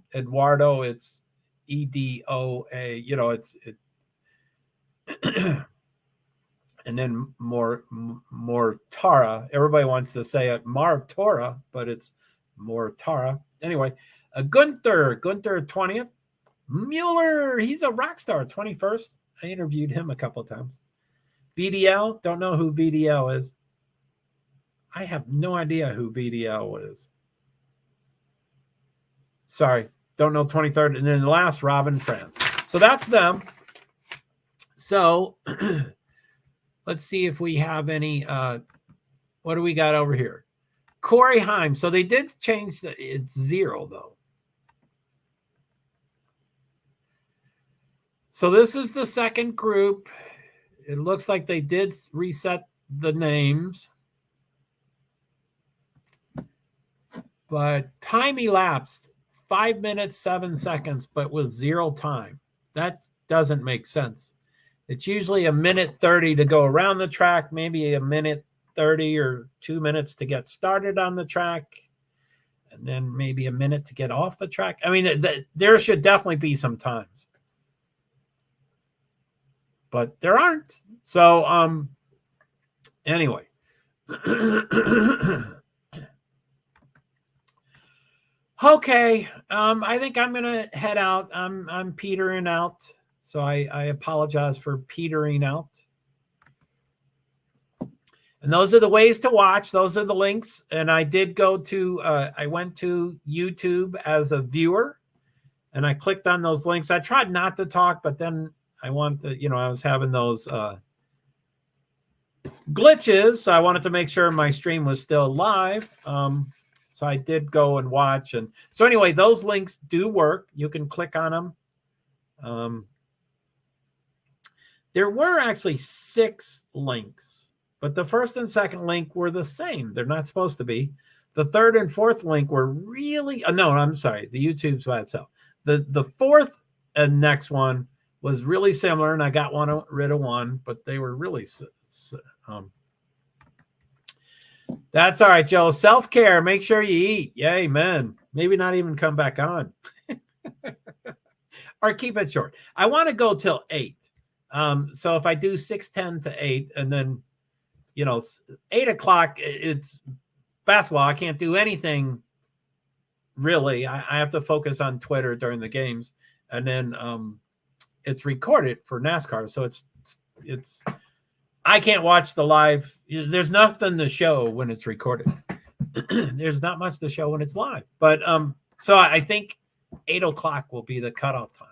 it's E-D-O-A, and then more Tara. Everybody wants to say it Mar-Tora, but it's more Tara. Anyway, Gunther 20th. Mueller, he's a rock star, 21st. I interviewed him a couple of times. VDL, don't know who VDL is. I have no idea who VDL is. Sorry, don't know 23rd. And then the last, Robin France. So that's them. So let's see if we have any. What do we got over here? Corey Heim. So they did change it's 0 though. So this is the second group. It looks like they did reset the names. But time elapsed 5 minutes, 7 seconds, but with 0 time. That doesn't make sense. It's usually a minute 30 to go around the track, maybe a minute 30 or 2 minutes to get started on the track, and then maybe a minute to get off the track. I mean, there should definitely be some times. But there aren't. So, anyway. Okay, I think I'm gonna head out. I'm petering out, so I apologize for petering out. And those are the ways to watch. Those are the links. And I did go to I went to YouTube as a viewer, and I clicked on those links. I tried not to talk, but then I wanted to, I was having those glitches, so I wanted to make sure my stream was still live. So I did go and watch. And so anyway, those links do work. You can click on them. There were actually 6 links, but the first and second link were the same. They're not supposed to be. The third and fourth link were really, no, I'm sorry. The YouTube's by itself. The fourth and next one was really similar, and I got rid of one, but they were really that's all right, Joe. Self-care. Make sure you eat. Yeah, amen. Maybe not even come back on. Or keep it short. I want to go till 8. So if I do 6:10 to 8, and then, 8 o'clock, it's basketball. I can't do anything really. I have to focus on Twitter during the games. And then it's recorded for NASCAR. So it's I can't watch the live. There's nothing to show when it's recorded. There's not much to show when it's live. But so I think 8 o'clock will be the cutoff time.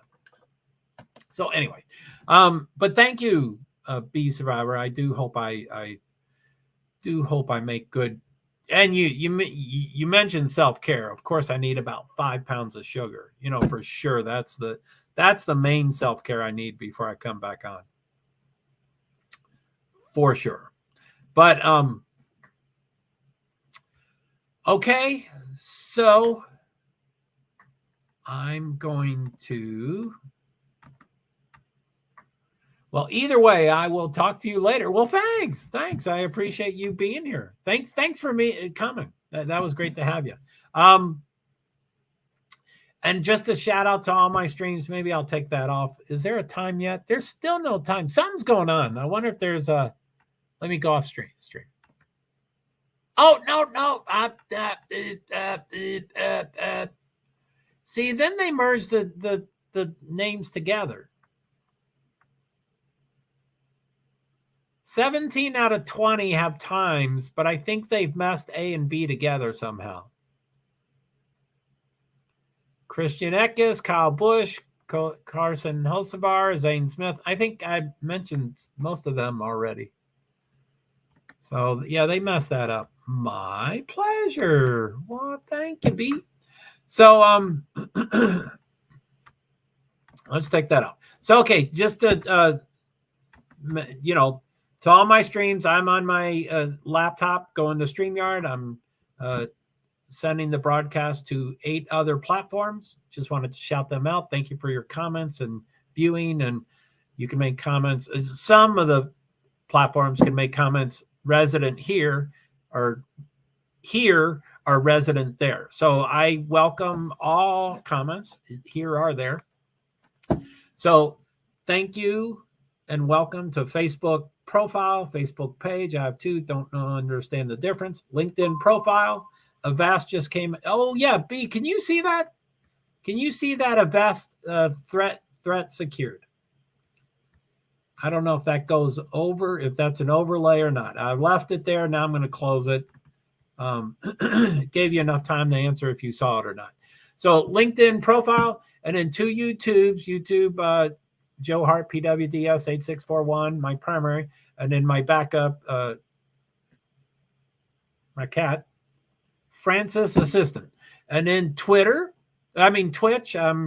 So anyway, but thank you, Bee Survivor. I do hope I make good. And you mentioned self-care. Of course, I need about 5 pounds of sugar. For sure. That's the main self-care I need before I come back on. for sure. But okay, so I'm going to, well, either way, I will talk to you later. Well, thanks. I appreciate you being here. Thanks for me coming. That was great to have you. And just a shout out to all my streams. Maybe I'll take that off. Is there a time yet? There's still no time. Something's going on. I wonder if there's a, let me go off stream. Oh, no. See, then they merge the names together. 17 out of 20 have times, but I think they've messed A and B together somehow. Christian Eckes, Kyle Busch, Carson Hulsevar, Zane Smith. I think I mentioned most of them already. So, yeah, they messed that up. My pleasure. Well, thank you, B. So, let's take that out. So, okay, just to, to all my streams, I'm on my laptop going to StreamYard. I'm sending the broadcast to 8 other platforms. Just wanted to shout them out. Thank you for your comments and viewing. And you can make comments. Some of the platforms can make comments resident here or resident there. So I welcome all comments here or there. So thank you and welcome to Facebook profile, Facebook page. I have 2, don't understand the difference. LinkedIn profile. Avast just came. Oh yeah, B, can you see that? Can you see that Avast threat secured? I don't know if that goes over, if that's an overlay or not. I left it there. Now I'm going to close it. Gave you enough time to answer if you saw it or not. So LinkedIn profile, and then 2 YouTubes. YouTube, JoeHart, PwD's 8641, my primary, and then my backup, my cat, Francis Assistant. And then Twitch, I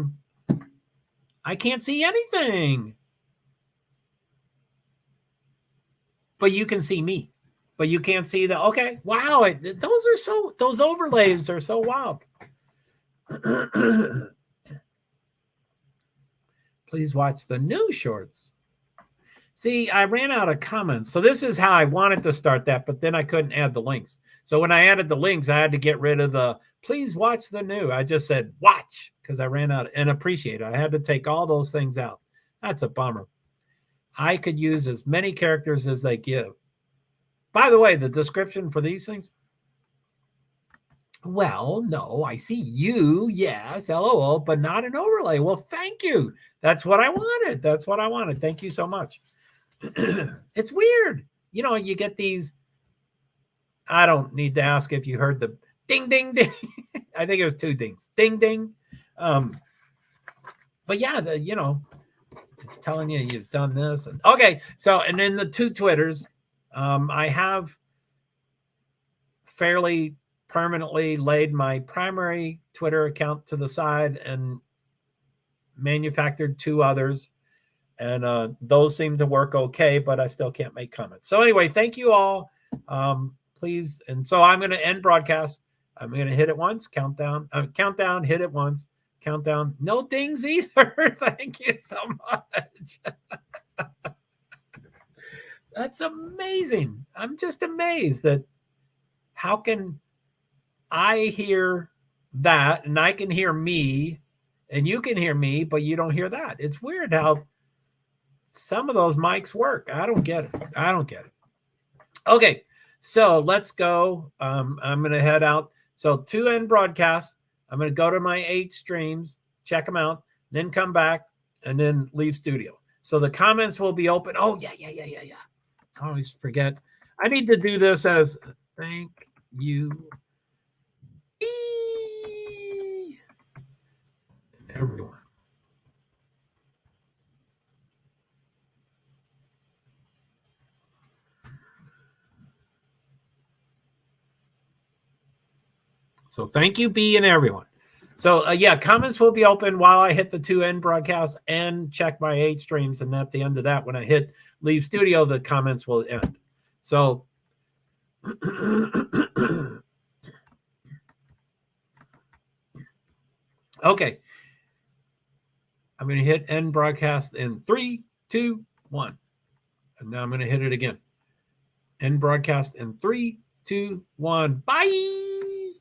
can't see anything. But you can see me. But you can't see the, okay, wow, those overlays are so wild. Please watch the new shorts. See, I ran out of comments. So this is how I wanted to start that, but then I couldn't add the links. So when I added the links, I had to get rid of the, please watch the new. I just said, watch, because I ran out, and appreciate it. I had to take all those things out. That's a bummer. I could use as many characters as they give. By the way, the description for these things, well, no, I see you, yes, LOL, but not an overlay. Well, thank you. That's what I wanted. Thank you so much. It's weird. You get these, I don't need to ask if you heard the ding, ding, ding. I think it was 2 dings. Ding, ding. But yeah, it's telling you you've done this. Okay, so, and then the 2 Twitters, I have fairly permanently laid my primary Twitter account to the side and manufactured 2 others. And those seem to work okay, but I still can't make comments. So anyway, thank you all. Please. And so I'm going to end broadcast. I'm going to hit it once, countdown, hit it once, countdown. No dings either. Thank you so much. That's amazing. I'm just amazed that how can I hear that and I can hear me and you can hear me, but you don't hear that. It's weird how some of those mics work. I don't get it. Okay, so let's go. I'm going to head out. So to end broadcast, I'm going to go to my 8 streams, check them out, then come back and then leave studio. So the comments will be open. Oh, yeah. I always forget. I need to do this as thank you, everyone. So thank you, B, and everyone. So yeah, comments will be open while I hit the 2 end broadcast and check my 8 streams. And at the end of that, when I hit leave studio, the comments will end. So okay. I'm going to hit end broadcast in 3, 2, 1. And now I'm going to hit it again. End broadcast in 3, 2, 1. Bye.